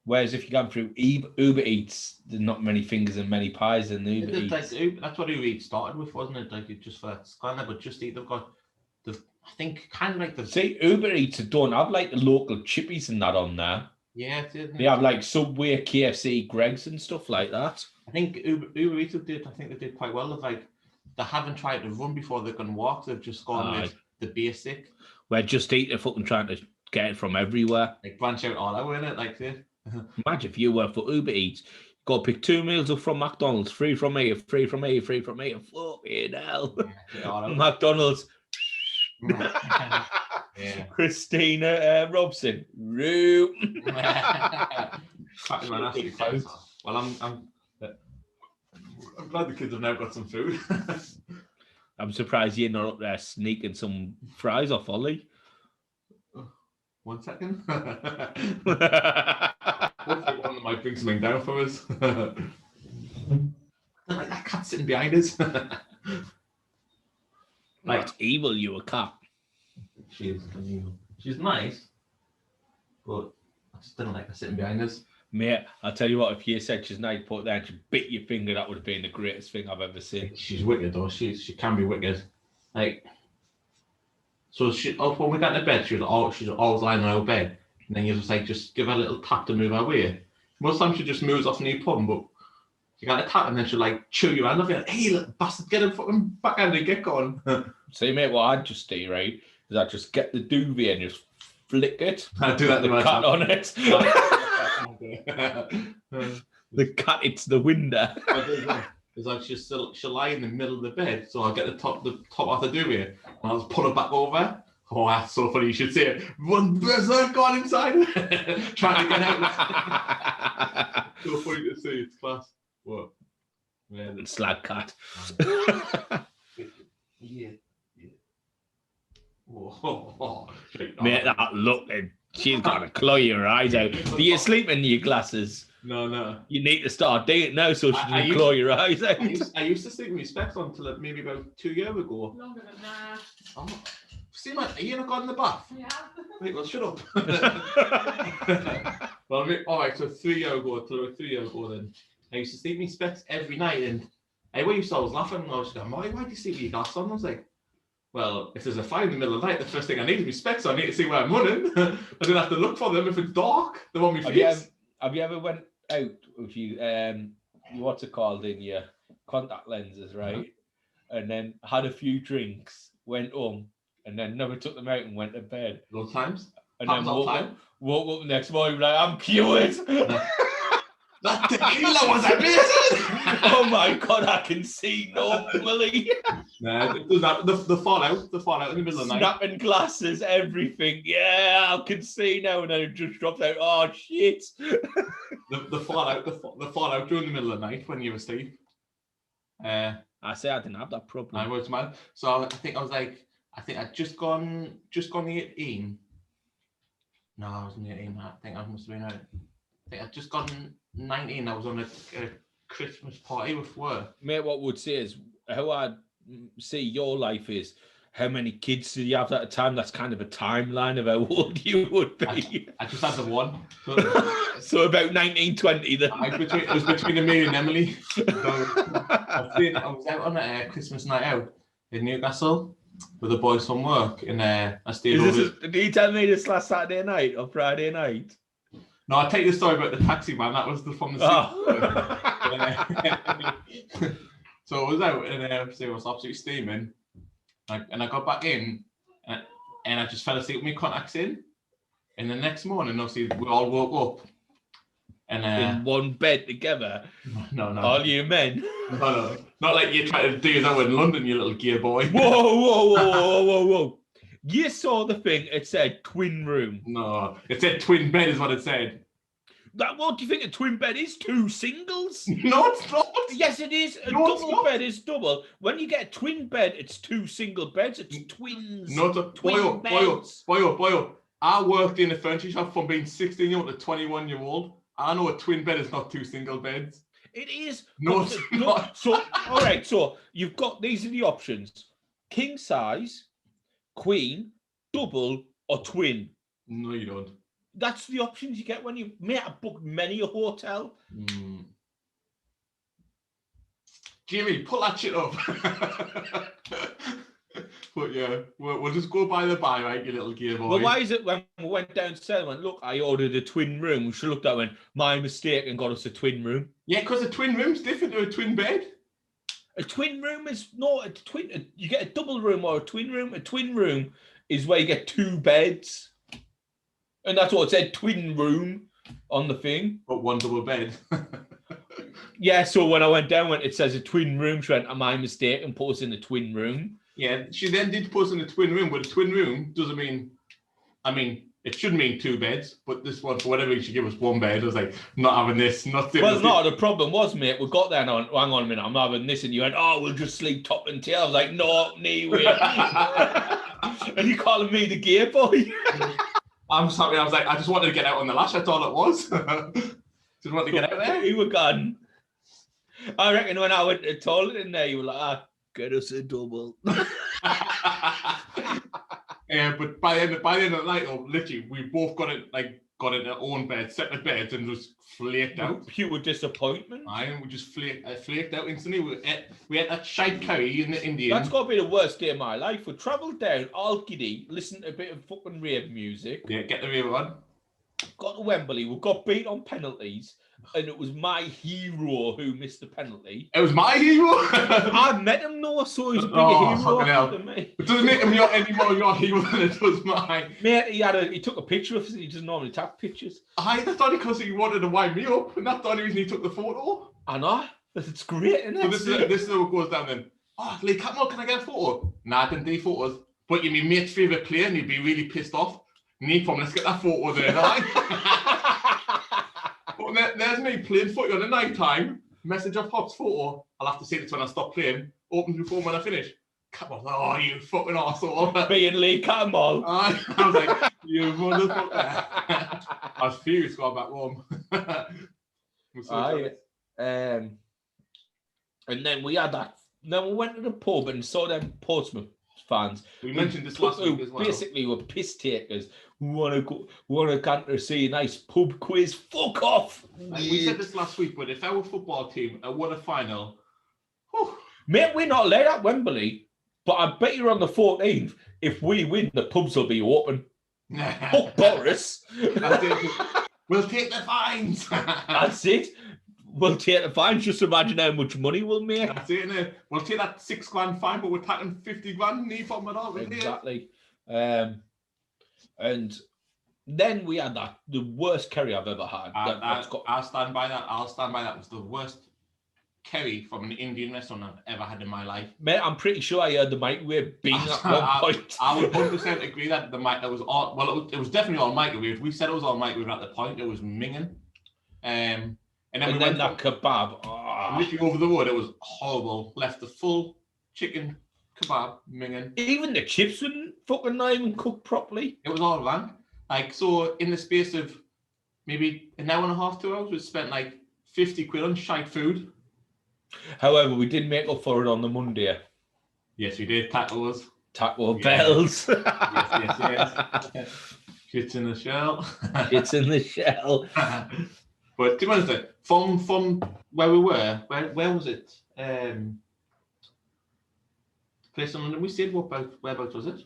Whereas if you're going through Uber Eats, there's not many fingers and many pies in Uber Eats. Like, that's what Uber Eats started with, wasn't it? Like, just for that scanner, but Just Eat, they've got I think kind of like the... See, Uber Eats don't have like the local chippies and that on there. Yeah, it is. They have like Subway, KFC, Greg's and stuff like that. I think Uber Eats did quite well. They haven't tried to run before they can walk. They've just gone with the basic. Where Just Eat are fucking trying to get it from everywhere. Like branch out all out in it, like this. Imagine if you work for Uber Eats, go pick 2 meals up from McDonald's, free from me, free from me, free from me. Fucking hell. Yeah, McDonald's. Yeah. Christina Robson. Roo. Cracking my absolutely close. Well, I'm glad the kids have now got some food. I'm surprised you're not up there sneaking some fries off Ollie. 1 second. Hopefully one might bring something down for us. Like that cat sitting behind us. Like evil, you a cat. She's nice, but I just didn't like her sitting behind us. Mate, I'll tell you what, if you said she's nice, put there and she bit your finger, that would have been the greatest thing I've ever seen. She's wicked though. She can be wicked. Like, so when we got into bed, she's always lying on her bed, and then you just give her a little tap to move her away. Most times she just moves off in your palm, but you got a tap and then she'll like chew your hand off. You're like, hey, little bastard, get him fucking back hand and get going. See, mate, what I'd just do, right, is I'd just get the duvet and just flick it. I do that the cat on it. The cat, it's the window. It's like she'll lie in the middle of the bed, so I'll get the top off the duvet and I'll just pull her back over. Oh, that's so funny, you should see it. One person gone inside. Trying to get out. So funny to see, it's class. What? Yeah, slag cat. Yeah. Whoa. Mate, that look, she's got to claw your eyes out. Do you sleep in your glasses? No. You need to start doing it now so she can claw your eyes out. I used to sleep with my specs on until maybe about 2 years ago. Longer than that. Oh. See, man, are you not got in the bath? Yeah. Wait, well, shut up. Well, all right, so 3 years ago, then, I used to sleep with my specs every night, and everyone used to always laughing, and I was going, why do you sleep with your glasses on? I was like, well, if there's a fire in the middle of the night, the first thing I need is my specs, so I need to see where I'm running. I don't have to look for them if it's dark. They want me face. Have you ever went out with you, what's it called, in your contact lenses, right? And then had a few drinks, went home, and then never took them out and went to bed. Those times? And then woke up the next morning like, I'm cured. That tequila was amazing. Oh my God, I can see normally. Nah, it does that. The fallout in the middle of the night. Snapping glasses, everything. Yeah, I can see now. And then it just drops out. Oh shit. The fallout during the middle of the night when you were asleep. I say I didn't have that problem. I was, man. So I think I'd just gone 18. No, I wasn't 18. I think I must have been out. I think I'd just gone 19. I was on a Christmas party with work. Mate, what would say is how I see your life is how many kids did you have at a time? That's kind of a timeline of how old you would be. I just had the one. So about 19, 20 then. It was between me and Emily. So I was out on a Christmas night out in Newcastle with the boys from work, and I stayed over. Did you tell me this last Saturday night or Friday night? No, I'll tell you the story about the taxi man. That was from the So I was out and it was absolutely steaming. And I got back in and I just fell asleep with my contacts in. And the next morning, obviously, we all woke up. And in one bed together? No. All you men? No. Not like you're trying to do that in London, you little gear boy. Whoa. You saw the thing, it said twin room. No, it said twin bed is what it said. What do you think a twin bed is? Two singles? No, it's not. Yes, it is. A double bed is double. When you get a twin bed, it's two single beds. It's twins. No, it's a twin beds. Boyo. I worked in a furniture shop from being 16-year-old to 21-year-old. I know a twin bed is not two single beds. It is. No, it's not. So, all right. So you've got, these are the options: king size, queen, double, or twin. No, you don't. That's the options you get when you book many a hotel. Jimmy, pull that shit up. But yeah, we'll just go by the by, right, you little gear boy. Well, why is it when we went downstairs and went, look, I ordered a twin room, she looked at it and went, my mistake, and got us a twin room? Yeah, because a twin room's different to a twin bed. A twin room is not a twin. You get a double room or a twin room. A twin room is where you get two beds. And that's what it said, twin room on the thing. But one double bed. Yeah, so when I went down, it says a twin room. She went, am I mistaken? Put us in a twin room. Yeah, she then did put us in a twin room, but a twin room doesn't mean, it should mean 2 beds, but this one, for whatever reason, she gave us 1 bed. I was like, not having this, not doing Well, no, the problem was, mate, we got there and I went, hang on a minute, I'm having this, and you went, oh, we'll just sleep top and tail. I was like, no, way. And you calling me the gay boy? I'm sorry, I was like, I just wanted to get out on the lash, that's all it was. Just wanted to get out there. You were gone. I reckon when I went to the toilet in there, you were like, get us a double. Yeah, but by the end of the night, literally, we both got in our own bed, separate beds, and just flaked out. Pure disappointment. And we just flaked out instantly. We ate that shite curry in the Indian. That's got to be the worst day of my life. We travelled down, all giddy, listened to a bit of fucking rave music. Yeah, get the rave on. Got to Wembley, we got beat on penalties, and it was my hero who missed the penalty. It was my hero? I met him though, so he's a bigger hero than me. It doesn't make him any more your hero than it does mine. Mate, he took a picture of us, and he doesn't normally take pictures. That's only because he wanted to wind me up, and that's the only reason he took the photo. I know. It's great, isn't it? So this is how it goes down then. Oh, Lee Catmull, can I get a photo? Nah, I can do photos. But you're my mate's favourite player, and you'd be really pissed off. Need from, let's get that photo there. But there's me playing footy on the night time. Message off Hop's photo. I'll have to see this when I stop playing. Open the phone when I finish. Come on, oh, you fucking arsehole. Being Lee Catmull. I was like, you motherfucker. I was furious going back home. And then we had that. Then we went to the pub and saw them Portsmouth fans. We mentioned this last week as well. Basically, were piss takers who want to go to see a nice pub quiz. Fuck off. We said this last week, but if our football team won a final, whew. Mate, we're not late at Wembley, but I bet you're on the 14th. If we win, the pubs will be open. Fuck Boris. We'll take the fines. That's it. We'll take the fines. Just imagine how much money we'll make. That's it, innit? We'll take that $6 grand fine, but we're taking 50 grand. Need from it all. Exactly. And then we had the worst curry I've ever had. I'll stand by that. It was the worst curry from an Indian restaurant I've ever had in my life. Mate, I'm pretty sure I heard the microwave being at one point. I would 100% agree that it was definitely all microwave. We said it was all microwave at the point. It was minging. And then that kebab. Literally over the road, it was horrible. Left the full chicken kebab minging. Even the chips wouldn't fucking not even cook properly. It was all bland. So in the space of maybe an hour and a half, 2 hours, we spent 50 quid on shite food. However, we did make up for it on the Monday. Yes, we did. Taco bells. Yes. Shits in the shell. It's in the shell. But to be honest, from where we were, where was it? Place in London. We stayed. Whereabouts was it?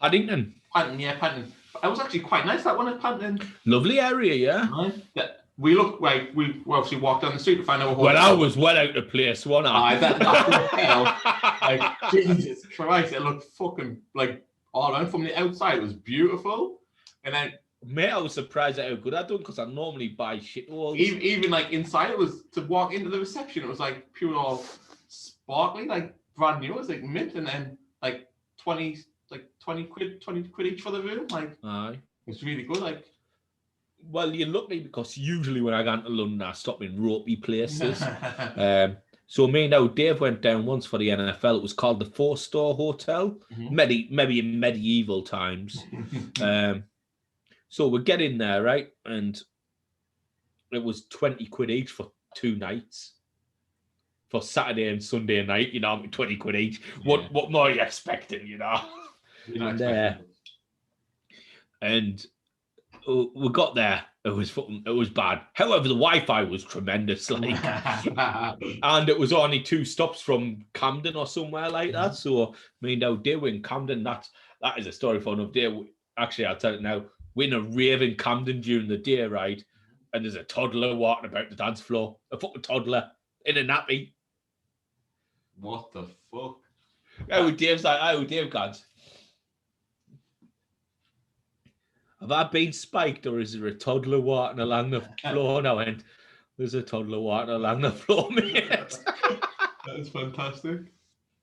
Paddington. Paddington. It was actually quite nice, that one at Paddington. Lovely area, yeah. Right. Yeah. We obviously walked down the street to find out. Well, I was well out of place, wasn't I? That Jesus Christ, it looked fucking all around from the outside. It was beautiful, and then. Mate, I was surprised at how good I'd done because I normally buy shit walls. Even inside, it was to walk into the reception. It was pure all sparkly, brand new. It was mint, and then 20 quid each for the room. Aye, it's really good. Well, you're lucky because usually when I go to London, I stop in ropey places. So me and Dave went down once for the NFL. It was called the 4-Star Hotel, maybe in medieval times. So we get in there, right? And it was 20 quid each for 2 nights. For Saturday and Sunday night, 20 quid each. Yeah. What more are you expecting, And we got there. It was bad. However, the Wi-Fi was tremendous, and it was only 2 stops from Camden or somewhere like that. So me and Dave were in Camden. That is a story for another day. Actually, I'll tell it now. We're in a rave in Camden during the day, right? And there's a toddler walking about the dance floor. A fucking toddler in a nappy. What the fuck? Dave's Dave goes, have I been spiked or is there a toddler walking along the floor now? And there's a toddler walking along the floor, mate. That is fantastic.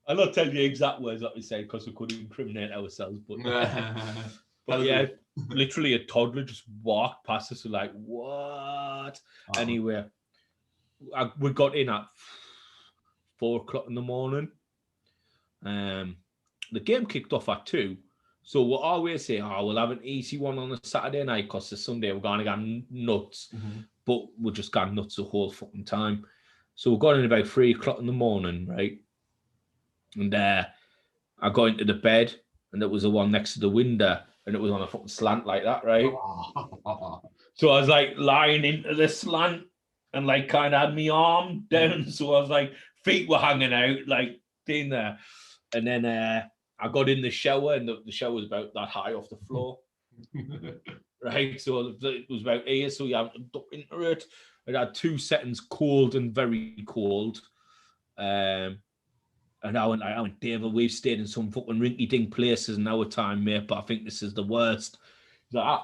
I'll not tell you the exact words that we said because we could incriminate ourselves. But yeah, literally a toddler just walked past us. Like, what? Oh. Anyway, we got in at 4:00 in the morning. The game kicked off at 2. So we'll always say, we'll have an easy one on a Saturday night because the Sunday we're going to get nuts. Mm-hmm. But we just got nuts the whole fucking time. So we got in about 3:00 in the morning, right? And I got into the bed, and there was the one next to the window, and it was on a fucking slant like that, right? So I was like lying into the slant and like kind of had my arm down. So I was like, feet were hanging out, like in there. And then I got in the shower, and the shower was about that high off the floor. Right, so it was about here, so you have to duck into it. It had 2 settings, cold and very cold. And I went, David, we've stayed in some fucking rinky-dink places in our time, mate, but I think this is the worst. He's like,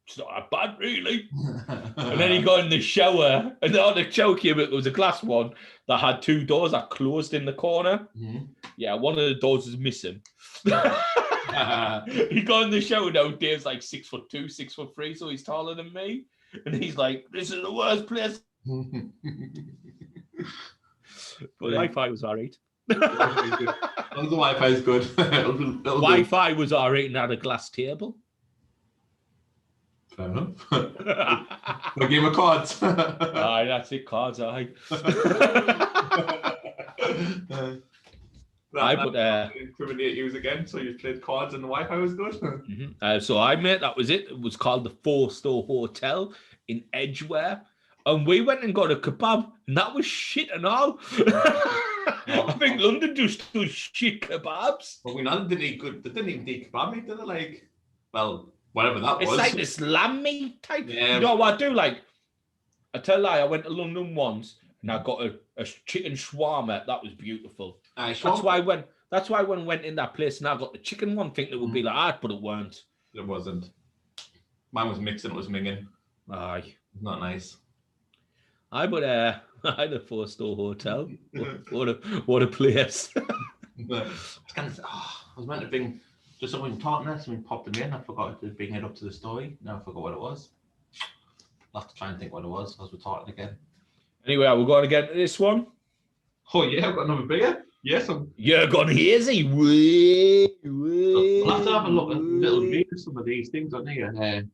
it's not that bad, really. And then he got in the shower, and the shower came, it was a glass one that had 2 doors that closed in the corner. Mm-hmm. Yeah, one of the doors was missing. He got in the shower now. Dave's like 6'2", 6'3", so he's taller than me. And he's like, this is the worst place. But the Wi-Fi was all right. The Wi-Fi is good. Wi-Fi was all right and had a glass table. Fair enough. A game of cards. Aye, that's it, cards, aye. But incriminate you again, so you played cards and the Wi-Fi was good. Mm-hmm. So that was it. It was called the 4-Star Hotel in Edgware, and we went and got a kebab, and that was shit and all. I think London just does shit kebabs. But we didn't eat good. They didn't even eat kebab meat, did they? Like, well, whatever that was. It's like this lamb meat type. Yeah. You know what I do? Like, I tell a lie, I went to London once, and I got a chicken shawarma. That was beautiful. That's why when I went in that place and I got the chicken one, thinking it would be like that, but it weren't. It wasn't. Mine was mixed and it was minging. Aye. Not nice. But I had a 4-Star hotel. What a place. I was meant to bring just something talking there, something popped them in. I forgot to bring it up to the story. Now I forgot what it was. I'll have to try and think what it was as we're talking again. Anyway, we're going to get this one. Oh yeah, I've got another beer. Yes, you're gone hazy. We'll have to have a look at little bit of some of these things on here.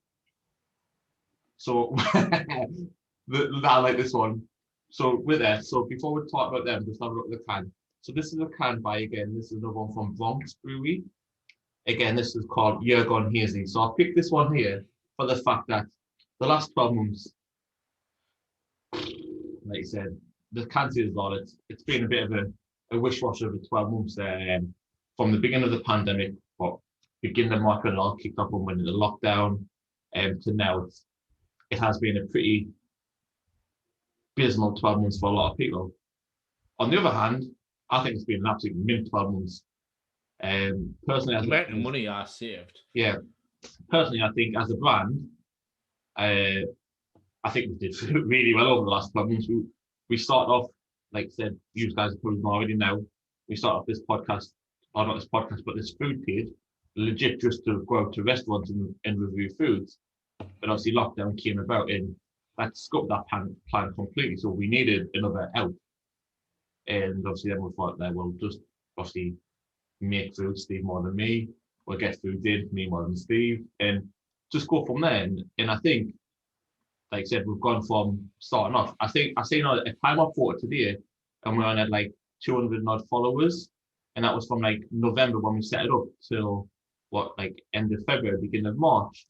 So I like this one. So with that, so before we talk about them, just have a look at the can. So this is a can by again. This is another one from Bronx Brewery. Again, this is called You're Gone Hazy. So I picked this one here for the fact that the last 12 months, like you said, the can is all it's been a bit of a wish-wash over 12 months from the beginning of the pandemic, but beginning of March when it all kicked off and went into lockdown, to now it has been a pretty abysmal 12 months for a lot of people. On the other hand, I think it's been an absolute mint 12 months. Personally, as the money I saved. Yeah, personally, I think as a brand, I think we did really well over the last 12 months. We started off, like I said, you guys are probably already know. We started off this podcast, or not this podcast, but this food page, legit just to go out to restaurants and review foods. But obviously, lockdown came about and that scoped that plan completely. So we needed another out. And obviously, then we thought that we'll just obviously make food, Steve more than me. We'll get food in, me more than Steve, and just go from there. And I think, like I said, we've gone from starting off. I seen a time I photo today, and we only had like 200 odd followers, and that was from like November when we set it up till end of February, beginning of March.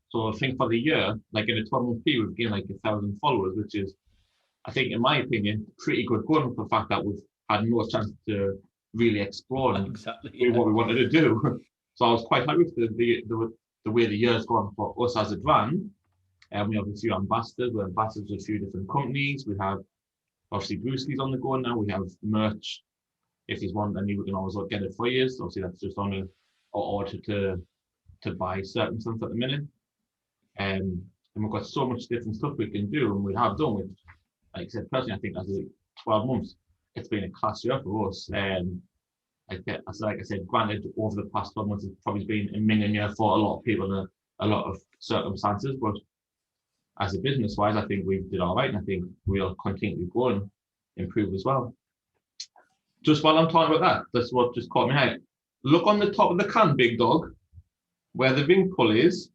So I think for the year, like in a 12-month period, we've gained like 1,000 followers, which is, I think, in my opinion, pretty good going for the fact that we've had no chance to really explore and do what we wanted to do. So I was quite happy with the way the year's gone for us as a brand. And we have a few ambassadors. We're ambassadors of a few different companies. We have obviously Brewskis on the go now. We have merch. If you want any, we can always get it for you. So obviously that's just on a order to buy certain stuff at the minute. And we've got so much different stuff we can do, and we have done with, like I said, personally, I think that's 12 months. it's been a class year for us. Like I said, granted, over the past 12 months, it's probably been a minimum year for a lot of people in a lot of circumstances. But as a business-wise, I think we did all right, and I think we'll continue to grow and improve as well. Just while I'm talking about that, that's what just caught me out. Look on the top of the can, big dog, where the ring pull is.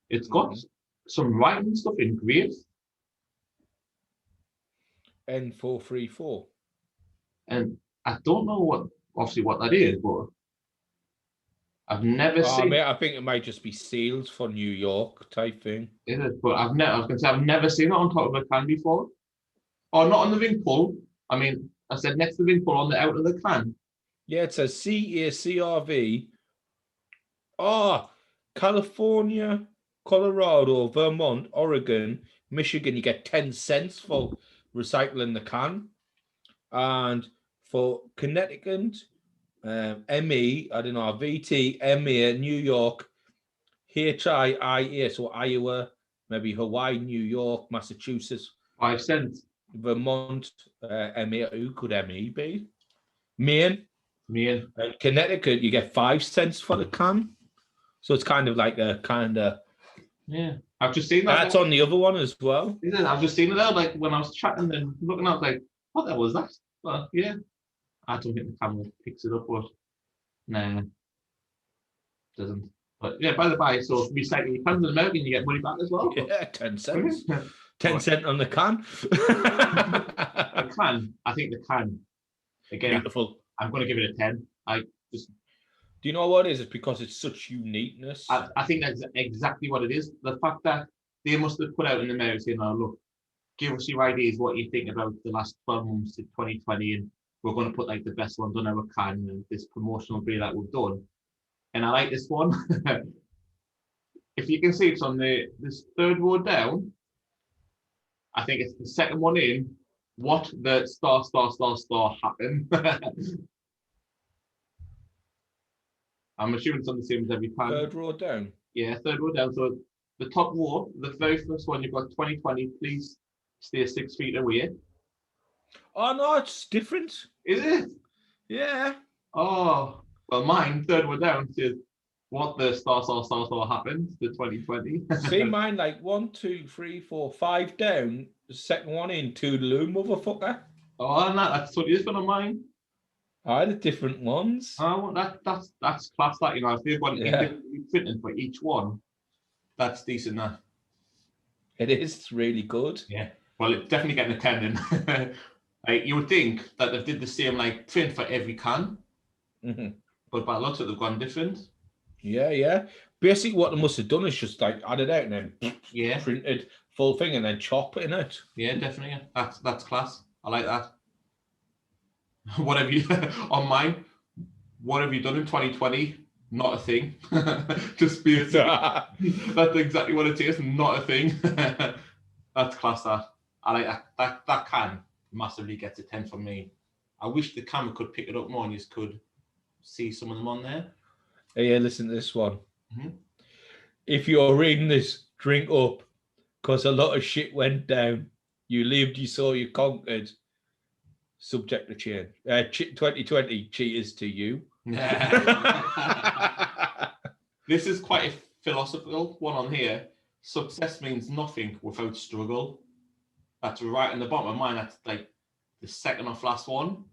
It's got some writing stuff engraved. N434. And I don't know what that is, but I've never seen. Mate, I think it might just be seals for New York type thing. Is it? But I was gonna say I've never seen it on top of a can before. Or not on the ring pull. I mean, I said next to the ring pull on the out of the can. Yeah, it says CACRV. California, Colorado, Vermont, Oregon, Michigan, you get 10 cents for recycling the can. And for Connecticut, ME, I don't know, VT, ME, New York, HIIA, so Iowa, maybe Hawaii, New York, Massachusetts. 5 cents. Vermont, ME, who could ME be? Maine. And Connecticut, you get 5 cents for the can. So it's kind of like yeah. I've just seen that. That's on the other one as well. I've just seen it there, like when I was chatting and looking, I was like, what the hell was that? But yeah. I don't think the camera picks it up, but nah. Doesn't. But yeah, by the by, so recycling your cans in America and you get money back as well. Yeah, 10 cents. 10 cents on the can. The can, I think the can, again, Beautiful. I'm going to give it a 10. Do you know what it is? It's because it's such uniqueness. I think that's exactly what it is. The fact that they must have put out in the mail saying, oh, look, give us your ideas, what you think about the last 12 months to 2020, and we're going to put like the best ones on our can and this promotional beer that we've done. And I like this one. If you can see, it's on this third row down. I think it's the second one in. What the star happened? I'm assuming it's on the same as every time. Third row down. Yeah, third row down. So the top row, the very first one, you've got 2020. Please stay 6 feet away. Oh no, it's different. Is it? Yeah. Oh, well, mine, third one down, says, what the star happened to 2020. See, mine like 1, 2, 3, 4, 5 down. The second one in, toodaloo, motherfucker. Oh, and that's totally different on mine. I had different ones. Oh, that's class. That, you know, if they've got printed for each one, that's decent. That it is really good. Yeah. Well, it's definitely getting a 10 in. Like, you would think that they did the same like print for every can, but by the looks of it, they've gone different. Yeah. Basically, what they must have done is just like add it out and then printed full thing and then chop in it. Yeah, definitely. That's class. I like that. What have you on mine? What have you done in 2020? Not a thing. Just be that's exactly what it is. Not a thing. That's class. That I like that. That can massively gets a 10 from me. I wish the camera could pick it up more and you could see some of them on there. Hey, listen to this one. If you're reading this, drink up, because a lot of shit went down. You lived, you saw, you conquered. Subject to change. 2020, cheers to you. This is quite a philosophical one on here. Success means nothing without struggle. That's right in the bottom of mine. That's like the second off last one.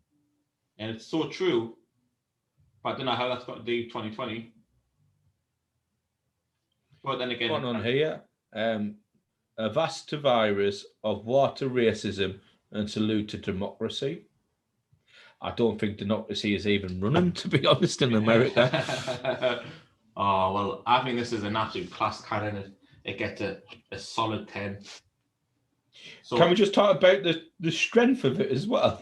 And it's so true. But I don't know how that's got to do 2020. But then again, one on here. A vast virus of water racism and salute to democracy. I don't think democracy is even running, to be honest, in America. Oh, well, I think this is an absolute class can. It gets a solid 10. So, can we just talk about the strength of it as well?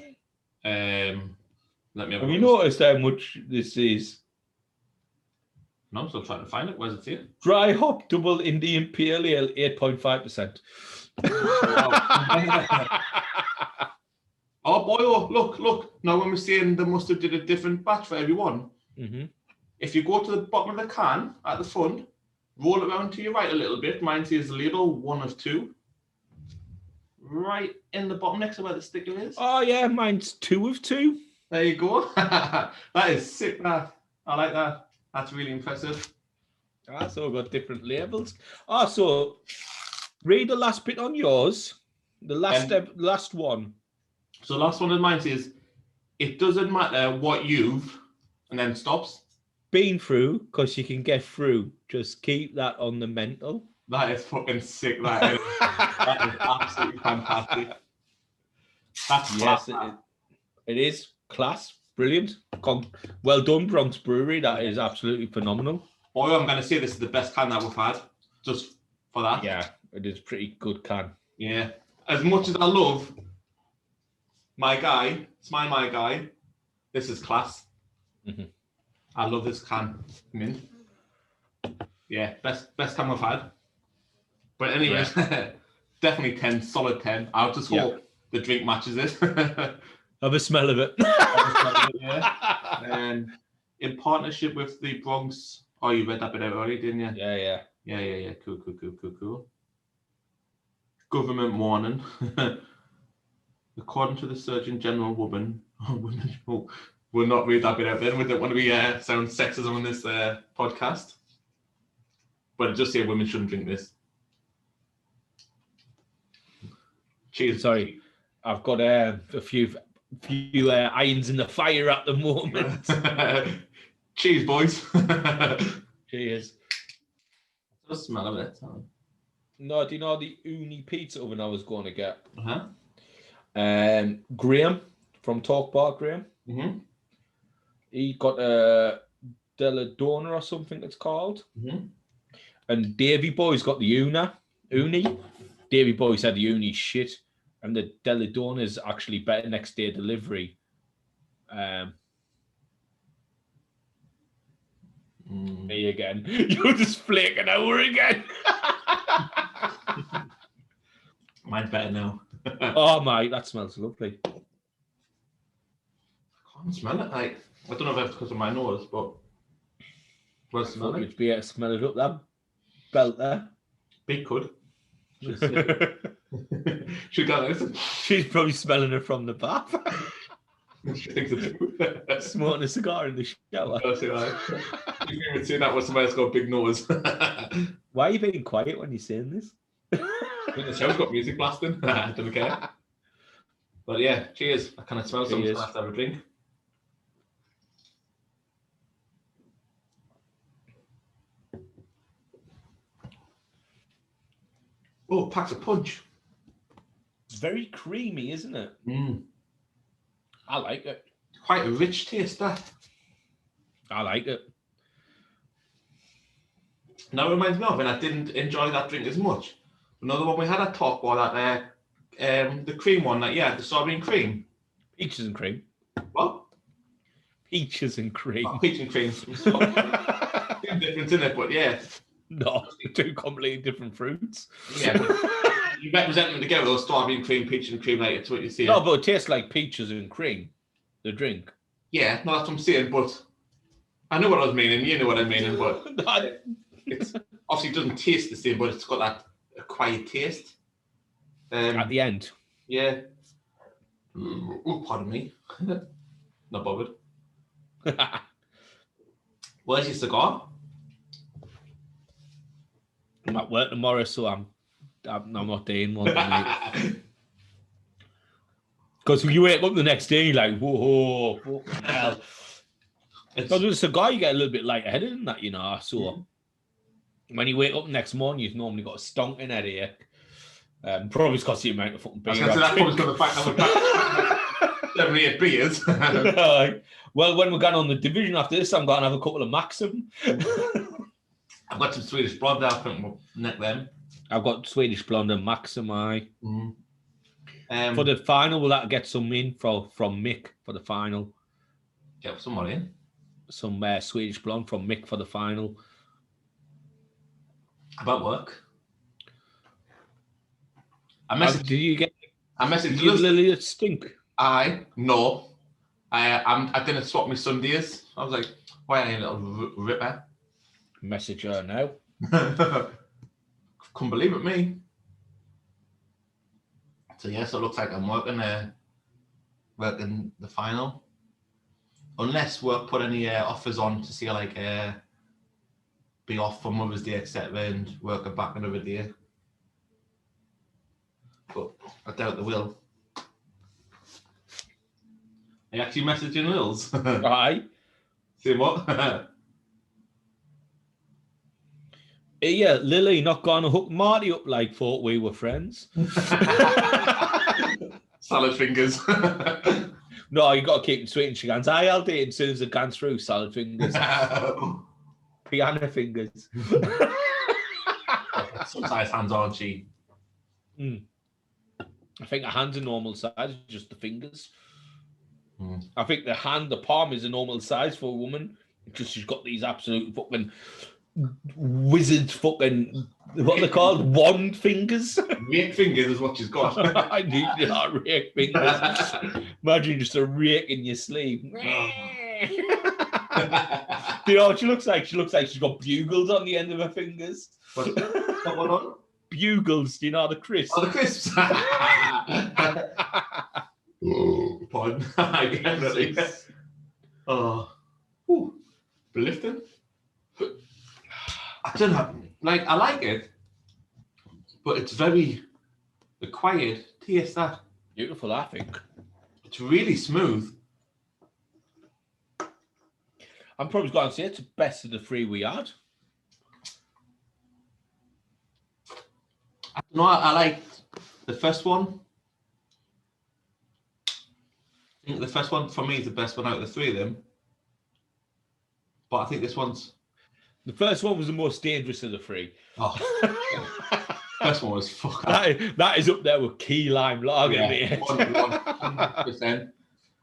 Let me have you noticed how much this is? No, I'm still trying to find it. Where's it here? Dry hop double Indian Pale Ale, 8.5%. Oh boy, oh, look. Now when we're saying they must have did a different batch for everyone. If you go to the bottom of the can at the front, roll it around to your right a little bit. Mine says label 1 of 2. right in the bottom next to where the sticker is. Oh yeah, mine's 2 of 2. There you go. That is sick, that. I like that. That's really impressive. So we've got different labels. So read the last bit on yours. The last one. So last one of mine says, it doesn't matter what you've, and then stops. Been through, because you can get through. Just keep that on the mental. That is fucking sick. That is absolutely fantastic. That's class. Yes, it is. Class. Brilliant. Well done, Bronx Brewery. That is absolutely phenomenal. Boy, I'm going to say this is the best can that we've had. Just for that. Yeah, it is pretty good can. Yeah. As much as I love my guy, Smile My Guy, this is class. Mm-hmm. I love this can. Mint. Yeah, best can we've had. But anyways, definitely 10, solid 10. I just hope the drink matches it. Have a smell of it. Yeah. And in partnership with the Bronx. Oh, you read that bit out already, didn't you? Yeah. Cool. Government warning. According to the Surgeon General, women will not read that bit out there. We don't want to be sound sexism on this podcast. But it just say women shouldn't drink this. Cheers. Sorry, I've got a few irons in the fire at the moment. Cheers, boys. Cheers. The smell of it. No, do you know the uni pizza oven I was going to get? Uh-huh. Graham from Talk Bar, Graham. Mm-hmm. He got a Deladona or something it's called. Mm-hmm. And Davy Boy's got the uni. Davy Boy said the uni shit. And the Deladona is actually better next day delivery. Me again. You're just flaking over again. Mine's better now. Oh my, that smells lovely. I can't smell it. I don't know if that's because of my nose, but what's smell it? It'd be able to smell it up that belt there. Big could. Should go listen. She's probably smelling it from the bath. She thinks it's Smoking a cigar in the shower. You can even see that when somebody's got a big nose. Why are you being quiet when you're saying this? The show's got music blasting. I don't care. But yeah, cheers. I kind of smell something. I have to have a drink. Oh, packs a punch. It's very creamy, isn't it? I like it. Quite a rich taste, that. I like it. Now it reminds me of when I didn't enjoy that drink as much. Another one we had a talk about that the cream one, the strawberry and cream. Peaches and cream. What? Peaches and cream. Oh, peach and cream. Same difference in it, but yeah. No, two completely different fruits. Yeah, but you represent them together, those strawberry and cream, peach and cream, like it's what you see. No, but it tastes like peaches and cream, the drink. Yeah, no, that's what I'm saying, but I know what I was meaning, you know what I'm meaning, but it's obviously it doesn't taste the same, but it's got that acquired taste. At the end. Yeah. Oh, pardon me. Not bothered. Where's your cigar? I'm at work tomorrow, so I'm not doing one tonight. Because when you wake up the next day, you're like, whoa, what the hell? Because with a cigar, you get a little bit lightheaded in that, you know. So when you wake up the next morning, you've normally got a stonking headache. Probably because the amount of fucking beer. That's probably because of the fact that we've 7 or 8 beers. Well, when we're going on the division after this, I'm going to have a couple of Maxim. I've got some Swedish blonde. I think we'll neck them. I've got Swedish blonde and Maxim. For For the final, will that get some in from Mick for the final? Get someone in. Some Swedish blonde from Mick for the final. About work. Did you get? I messaged Lily a stink. No. I didn't swap my Sundays. I was like, why are you a little ripper? Message her now. Couldn't believe it, me. So yeah, so it looks like I'm working the final. Unless work put any offers on to see like be off for Mother's Day, etc., and work it back another day. But I doubt they will. Are you actually messaging Lils? Aye. Say what? Yeah, Lily not gonna hook Marty up like thought we were friends. Salad fingers. No, you got to keep it sweet. And she goes, I'll do it as soon as it gone through. Salad fingers. Piano fingers. Some size hands, aren't she? I think the hand's a normal size, just the fingers. I think the palm is a normal size for a woman. Just she's got these absolute fucking wizard fucking, what are they called? Wand fingers. Rake fingers is what she's got. I need rake fingers. Imagine just a rake in your sleeve. Do you know what she looks like? She looks like she's got bugles on the end of her fingers. What's one on? Bugles, do you know the crisps? Oh, the crisps. Pardon. Definitely. Oh. Ooh. Belifting. I don't know. Like, I like it, but it's very quiet. Taste that. Beautiful, I think. It's really smooth. I'm probably going to say it's the best of the three we had. No, I like the first one. I think the first one for me is the best one out of the three of them. But I think this one's... The first one was the most dangerous of the three. Oh, first one was fucking... That is up there with key lime lager, yeah, 100%.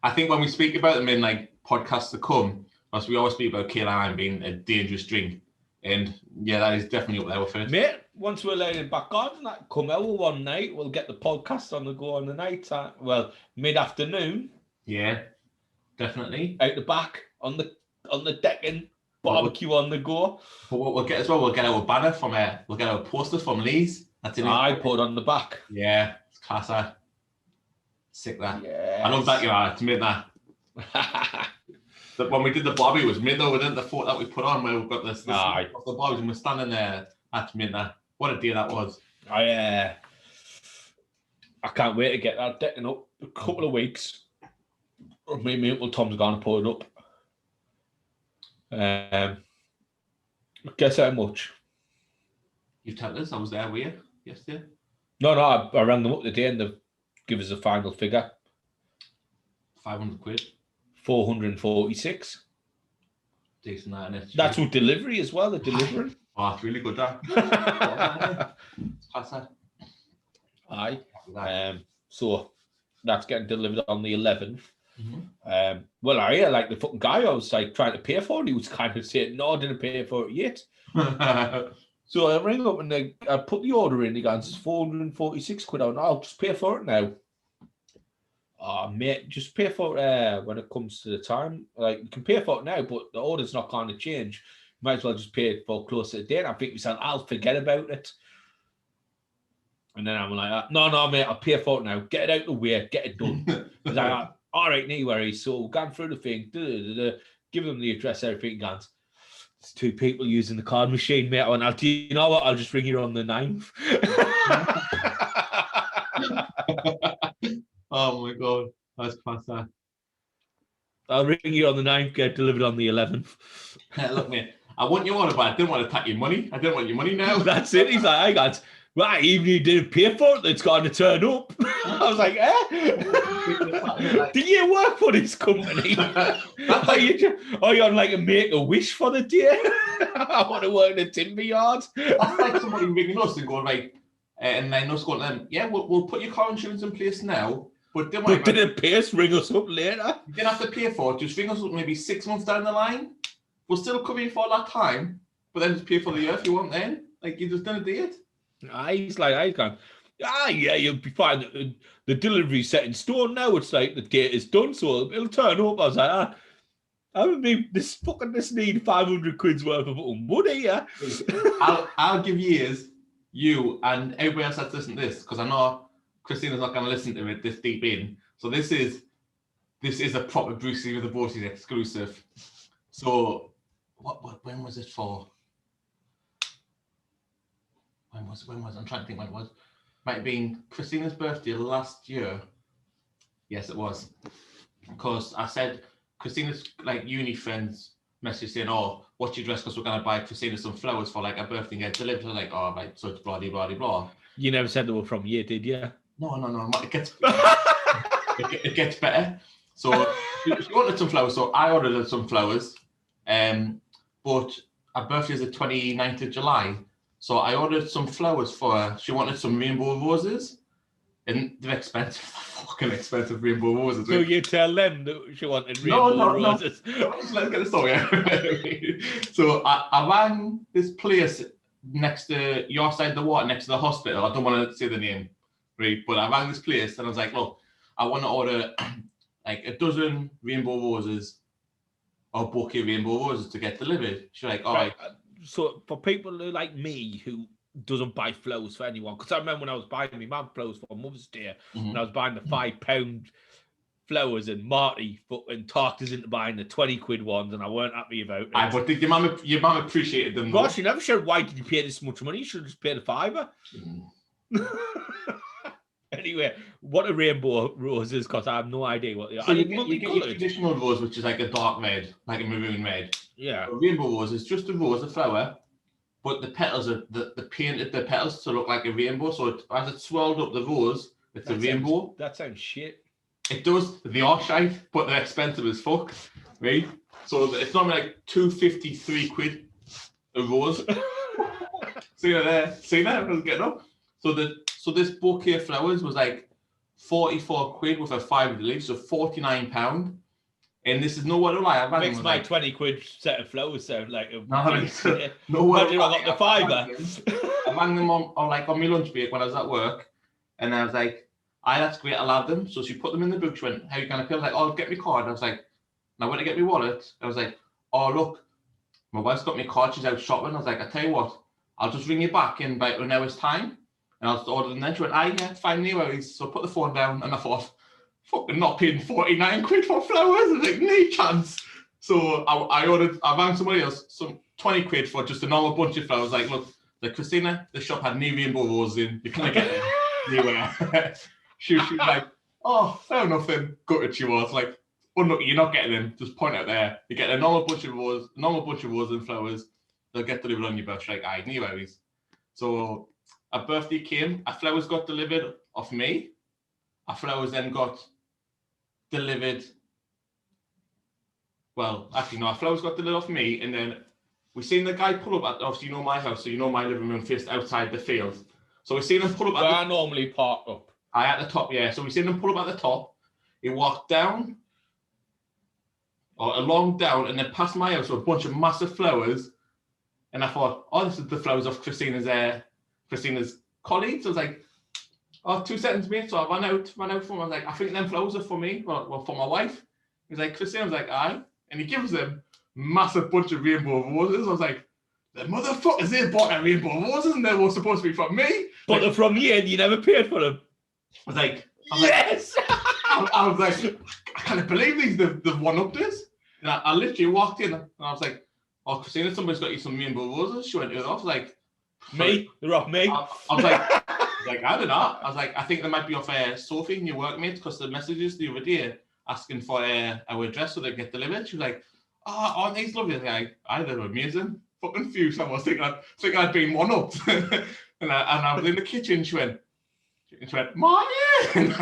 I think when we speak about them in like podcasts to come, as we always speak about key lime being a dangerous drink. And yeah, that is definitely up there with it. Mate, once we're laying back on, that come out one night, we'll get the podcast on the go on the night time. Well, mid-afternoon. Yeah, definitely. Out the back, on the decking, barbecue on the go. But what we'll get as well, we'll get our banner from we'll get our poster from Lee's. That's in I put on the back. Yeah, it's class that. Sick that. Yes. I love that you are to make that. When we did the barbie, it was mint though, within the fort that we put on where we've got this of the barbs and we're standing there at midnight. What a day that was. I can't wait to get that decking up. A couple of weeks. Me and Uncle Tom's going to put it up. Guess how much? You tell us, I was there with you yesterday. No, I rang them up today and they've given us a final figure. 500 quid. 446. Decent that, innit? That's with delivery as well, the delivery. Oh, it's really good that. Class that. Aye. So that's getting delivered on the 11th. Mm-hmm. Well, I like the fucking guy I was like trying to pay for it. He was kind of saying, no, I didn't pay for it yet. So I rang up and I put the order in. He goes, it's 446 quid. I'll just pay for it now. Oh, mate, just pay for it when it comes to the time. Like, you can pay for it now, but the order's not going to change. You might as well just pay it for close to the date. I think we said, I'll forget about it. And then I'm like, no, mate, I'll pay for it now. Get it out of the way. Get it done. He's like, all right, no worries. So we've gone through the thing. Give them the address, everything. Guns. There's two people using the card machine, mate. And do you know what? I'll just ring you on the 9th. Oh my god, that's class. I'll ring you on the 9th, get delivered on the 11th. Look, mate, I want your order, but I didn't want to take your money. I didn't want your money now. That's it. He's like, I got, right, even if you didn't pay for it, it's going to turn up. I was like, Do you work for this company? Are you on like a make-a-wish for the day? I want to work in a timber yard. That's like somebody ringing us and going, right, and then us going to them, yeah, we'll put your car insurance in place now. But didn't pay us, ring us up later. You didn't have to pay for it. Just ring us up maybe 6 months down the line. We'll still cover you for that time, but then just pay for the year if you want then. Like, you just didn't do it. He's like, I gone, yeah, you'll be fine. The delivery's set in stone now. It's like the date is done, so it'll turn up. I was like, I mean, this need 500 quid's worth of money, yeah. I'll give you and everybody else that's listening to this, because I know Christina's not going to listen to it this deep in. So this is a proper Brewskis with the Beauties exclusive. So when was it for? When was it? I'm trying to think when it was. Might have been Christina's birthday last year. Yes, it was. Because I said Christina's like uni friends message saying, "Oh, what's your dress? Because we're gonna buy Christina some flowers for like a birthday and get delivered." I'm like, "Oh, right, so it's blah blah blah blah." You never said they were from you, did you? No. It gets better. So she ordered some flowers. So I ordered some flowers. But her birthday is the 29th of July. So I ordered some flowers for her. She wanted some rainbow roses. And they're expensive, fucking expensive rainbow roses. So you tell them that she wanted rainbow roses. No. Let's get the story out. So I rang this place next to your side of the water, next to the hospital. I don't want to say the name, right? But I rang this place and I was like, look, I want to order like a dozen rainbow roses or bouquet of rainbow roses to get delivered. She's like, all right. So for people who like me who doesn't buy flowers for anyone, because I remember when I was buying my mum flowers for Mother's Day, and I was buying the £5 flowers, and Marty fucking talked us into buying the 20 quid ones, and I weren't happy about it. But did your mum appreciated them? Gosh, you never said, why did you pay this much money? You should have just paid a £5. Anyway, what are rainbow roses? Because I have no idea what they are. So you get your traditional rose, which is like a dark red, like a maroon red. Yeah. A rainbow rose is just a rose, a flower, but the petals are the painted the petals to look like a rainbow. So as it swelled up the rose, it's a rainbow. That sounds shit. It does. They are shite, but they're expensive as fuck, right? So it's normally like £2.53 a rose. See there? I was getting up. So this bouquet of flowers was like 44 quid with a 5 leaf, so £49. And this is nowhere to lie. Makes my like, 20 quid set of flowers sound like a nowhere to lie. I got the fiver. I rang them on my lunch break when I was at work, and I was like, "Aye, that's great, I'll have them." So she put them in the book. She went, "How are you gonna pay?" I was like, "Oh, get me card." I was like, "Now when I get my wallet," I was like, "Oh look, my wife's got me card. She's out shopping." I was like, "I tell you what, I'll just ring you back in about an hour's time." And I was ordering them. She went, "Aye, yeah, fine, no worries." So I put the phone down, and I thought, fucking not paying 49 quid for flowers. I was like, no chance. So I rang somebody else, some 20 quid for just a normal bunch of flowers. Like, look, the Christina, the shop had new rainbow roses in. You can't get them anywhere. she was like, "Oh, fair enough then." Gutted she was. Like, unlucky, you're not getting them. Just point out there. You get a normal bunch of roses and flowers. They'll get delivered on your birthday. Like, aye, no worries. So a birthday came. Our flowers got delivered off me. Our flowers then got delivered. Well, actually, no, our flowers got delivered off me, and then we seen the guy pull up at, obviously, you know my house, so you know my living room faced outside the field. So we seen him pull up at I normally park up. At the top, yeah. So we seen him pull up at the top. He walked down, or along down, and then past my house with a bunch of massive flowers. And I thought, oh, this is the flowers of Christina's colleagues. I was like, oh, 2 seconds, mate. So I ran out from him. I was like, "I think them flowers are for me, well, for my wife." He's like, "Christina?" I was like, "Aye." And he gives them massive bunch of rainbow roses. I was like, the motherfuckers, they bought a rainbow roses and they were supposed to be from me. But they're from you and you never paid for them. I was like, yes! I was like, I can't believe they've one-upped this. And I literally walked in and I was like, "Oh, Christina, somebody's got you some rainbow roses." She went, "Who?" I was like, "Me? They're off me." I was like, I don't know. I was like, "I think they might be off Sophie and your workmate, because the messages the other day asking for our address so they get delivered." She was like, "Oh, aren't these lovely?" I was like, "Aye, they're amazing." Fucking few. I was thinking I'd been one-upped. and I was in the kitchen. She went, "Martin!" And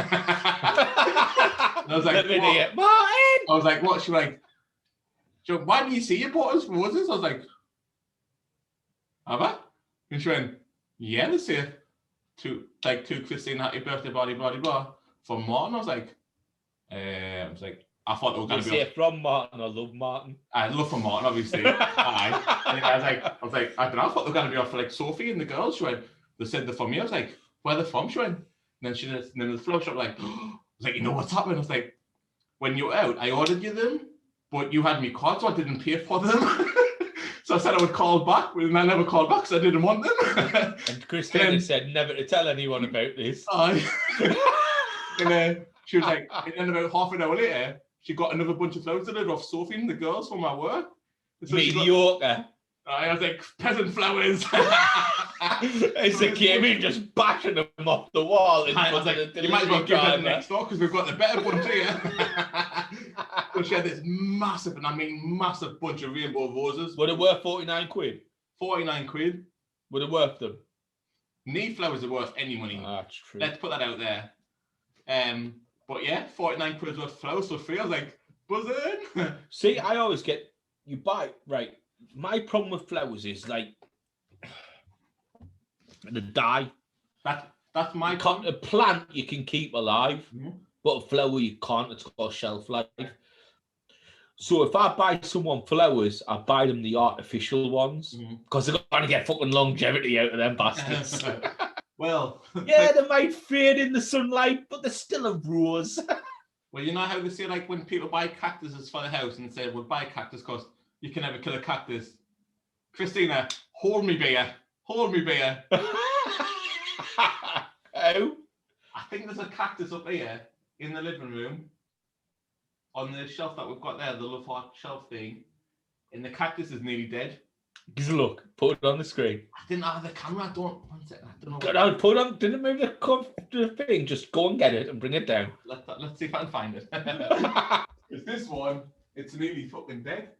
I was like, "What?" Martin! I was like, "What?" She was like, "Why do you see you bought us roses?" I was like, "Have I?" And she went, "Yeah, they say to Christine, happy birthday, blah, blah, blah, from Martin." I was like, I thought they were going to be say from Martin. I love Martin. I love from Martin, obviously. Aye. And I was like, I don't know. I thought they were going to be off for like Sophie and the girls. She went, "They said they're from me." I was like, "Where are they from?" She went, and then the flower shop like, I was like, "You know what's happening?" I was like, "When you're out, I ordered you them, but you had me card, so I didn't pay for them." So I said I would call back, and I never called back because I didn't want them. And Christina said never to tell anyone about this. And she was like, and then about half an hour later, she got another bunch of flowers delivered off Sophie and the girls from my work. So Mediocre. I was like, peasant flowers. As they came in, just bashing them off the wall. I was like, you might as well give them next door because we've got the better bunch here. So she had this massive, and I mean massive bunch of rainbow roses. Were they worth 49 quid? 49 quid. Were they worth them? Knee flowers are worth any money. That's true. Let's put that out there. But yeah, 49 quid worth of flowers for free. I was like, buzzing. See, I always get, you buy, right. My problem with flowers is like, the dye. That's my A plant you can keep alive, but a flower you can't. It's got a shelf life. So if I buy someone flowers, I buy them the artificial ones because they're going to get fucking longevity out of them bastards. Well, yeah, they might fade in the sunlight, but they're still a rose. Well, you know how they say like when people buy cactuses for the house and say, "Well, buy a cactus because you can never kill a cactus." Christina, hold me beer. Hold me beer. How? I think there's a cactus up here in the living room on the shelf that we've got there, the love heart shelf thing. And the cactus is nearly dead. Give us a look. Put it on the screen. I didn't have the camera. One second. I don't know. Go down, put on. Didn't move the thing. Just go and get it and bring it down. Let's see if I can find it. It's this one. It's nearly fucking dead.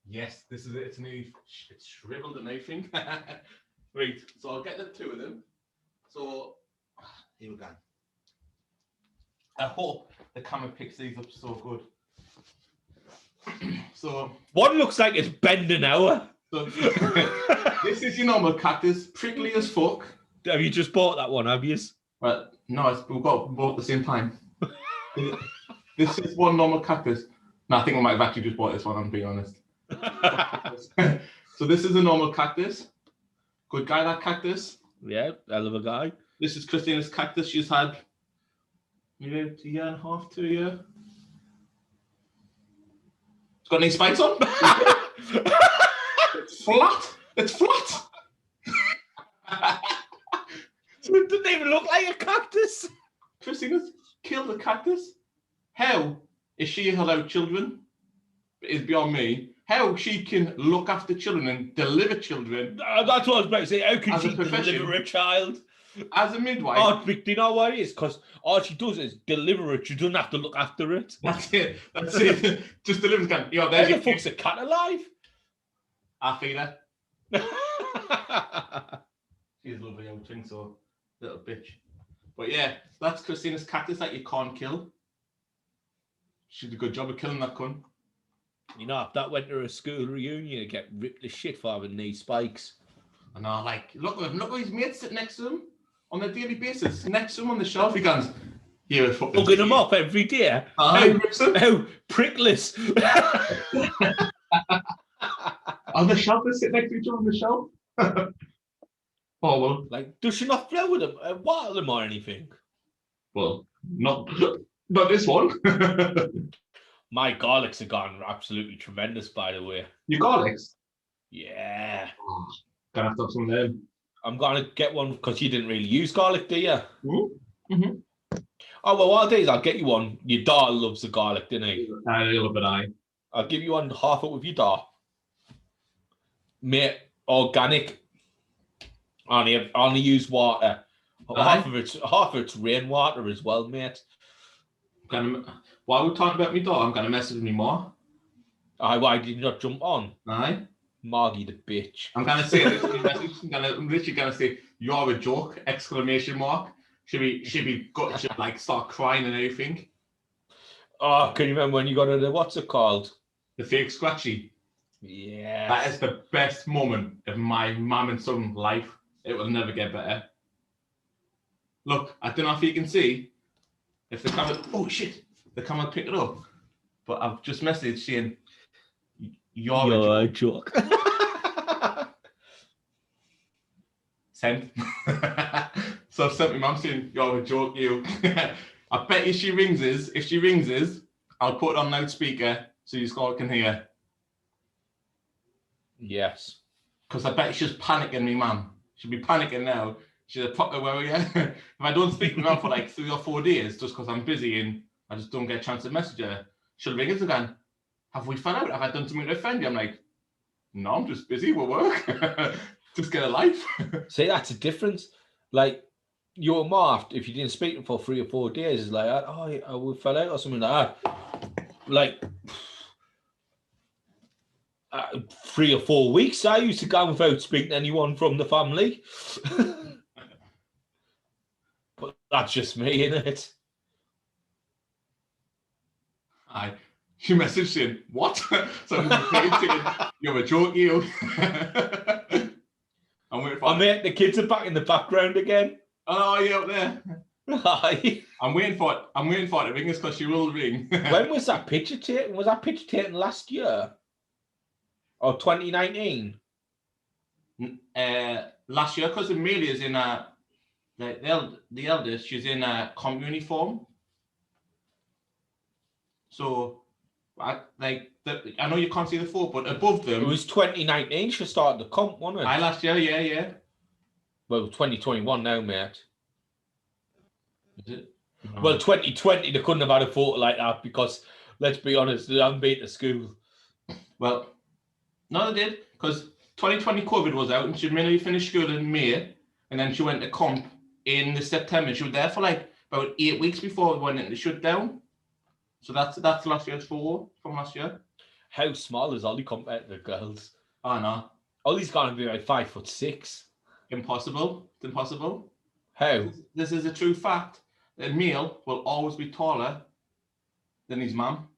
Yes, this is it. It's shriveled and everything. Wait, so I'll get the two of them. So here we go. I hope the camera picks these up so good. So one looks like it's bending over. So this is your normal cactus, prickly as fuck. Have you just bought that one? Have you? Well, no, we've got both at the same time. This is one normal cactus. No, I think we might have actually just bought this one. I'm being honest. So this is a normal cactus. Good guy, that cactus. Yeah, hell of a guy. This is Christina's cactus. She's had maybe a year and a half, 2 years. It's got any spikes on? It's flat. It's flat. It doesn't even look like a cactus. Christina's killed a cactus. How is she allowed children? Is beyond me. How she can look after children and deliver children. That's what I was about to say. How can As a she profession. deliver a child? As a midwife. Oh, do you know what it is? Because all she does is deliver it. She doesn't have to look after it. That's it. That's it. Just deliver the cat. Yo, How there's the your fuck's a cat alive? I feed her. She's a lovely old thing, so little bitch. But yeah, that's Christina's cactus that you can't kill. She did a good job of killing that cunt. You know, if that went to a school reunion, you'd get ripped to shit for having knee spikes. And I like, look at his mates sitting next to him on a daily basis. Next to him on the shelf, he goes, "You're fucking Bugging them up every day. How prickless." On the shelf, they sit next to each other on the shelf. Oh, well. Like, does she not flower them, water them or anything? Well, not this one. My garlics have gone absolutely tremendous, by the way. Your garlics? Yeah. Oh, gonna have to have some of them. I'm gonna get one because you didn't really use garlic, do you? Mm-hmm. Oh, well, what I'll do is I'll get you one. Your daughter loves the garlic, didn't he? A little bit, aye. I'll give you one, half it with your daughter. Mate, organic. Only use water. Half of it's rainwater as well, mate. While we're talking about me daughter, I'm gonna message me more. Aye, why did you not jump on? Aye. Margie the bitch. I'm gonna say this in the message. I'm literally gonna say, "You're a joke!" Exclamation mark. She'll be gut. She'll like start crying and everything. Oh, can you remember when you got the what's it called? The fake scratchy. Yeah. That is the best moment of my mum and son life. It will never get better. Look, I don't know if you can see. If the camera, oh shit, the camera picked it up. But I've just messaged saying, "You're a joke." Sent. So I've sent my mum saying, "You're a joke, you." I bet if she rings us, I'll put it on loudspeaker so you can hear. Yes. Because I bet she's panicking, me mum. She'll be panicking now. She's a proper worry. If I don't speak with her for like 3 or 4 days, just because I'm busy and I just don't get a chance to message her, she'll ring us again. Have we found out? Have I done something to offend you? I'm like, no, I'm just busy with work. Just get a life. See, that's a difference. Like, your mom, if you didn't speak to them for 3 or 4 days, is like, oh, we fell out or something like that. Like, 3 or 4 weeks, I used to go without speaking to anyone from the family. But that's just me, isn't it? Aye. She messaged saying, what? So you're a joke, you. I'm waiting for the kids are back in the background again. Oh, yeah, up there. Hi. I'm waiting for it to ring us because she will ring. When was that picture taken? Was that picture taken last year? Or 2019? Last year, because Amelia's in the eldest, she's in a comp uniform. So, I know you can't see the photo, but above them... It was 2019 she started the comp, wasn't it? Aye, last year, yeah. Well, 2021 now, mate. Is it? No. Well, 2020, they couldn't have had a photo like that because, let's be honest, they haven't been to school. Well, no, they did, because 2020 COVID was out and she mainly finished school in May, and then she went to comp in September. She was there for like about 8 weeks before we went into shutdown. So that's last year's photo from last year. How small is Ollie compared to the girls? I know. Ollie's gonna be like 5'6". Impossible. It's impossible. How? This is a true fact. A male will always be taller than his mum.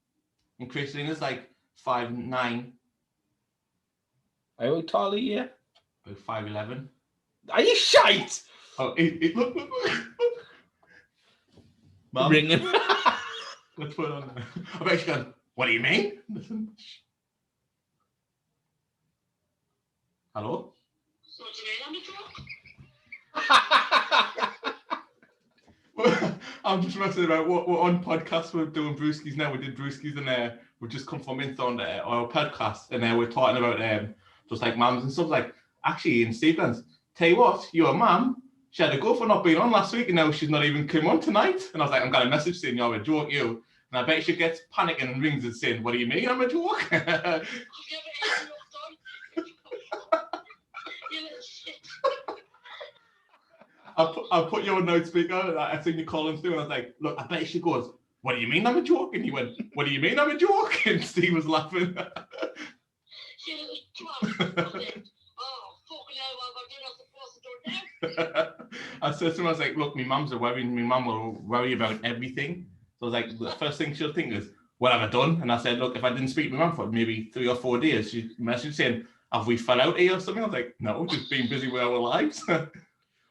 And Christina's like 5'9". How tall are you? About 5'11". Are you shite? Oh, look. Mum. Ringing. Let's put it on there. I bet she goes, what do you mean? Listen. Hello? So what do you mean on the talk? I'm just messing about. We're on podcast. We're doing Brewskis now. We did Brewskis and we've just come from Insta on our podcast, and we're talking about just like mums and stuff. Like, actually, in Stevens, tell you what, your mum, she had to go for not being on last week, and now she's not even come on tonight. And I was like, I'm gonna message saying you're a joke, you. And I bet she gets panicking and rings and saying, what do you mean I'm a joke? Have you ever eaten your dog? You little shit. I put you on loudspeaker. I think you're calling through, and I was like, look, I bet she goes, what do you mean I'm a joke? And he went, what do you mean I'm a joke? And Steve was laughing. You little twat. Oh, fucking hell, what am I doing? I'm supposed to do now. I said to him, I was like, look, my mum's a worry. My mum will worry about everything. So I was like, the first thing she'll think is, what have I done? And I said, look, if I didn't speak to my mum for maybe 3 or 4 days, she messaged saying, have we fell out here or something? I was like, no, just being busy with our lives.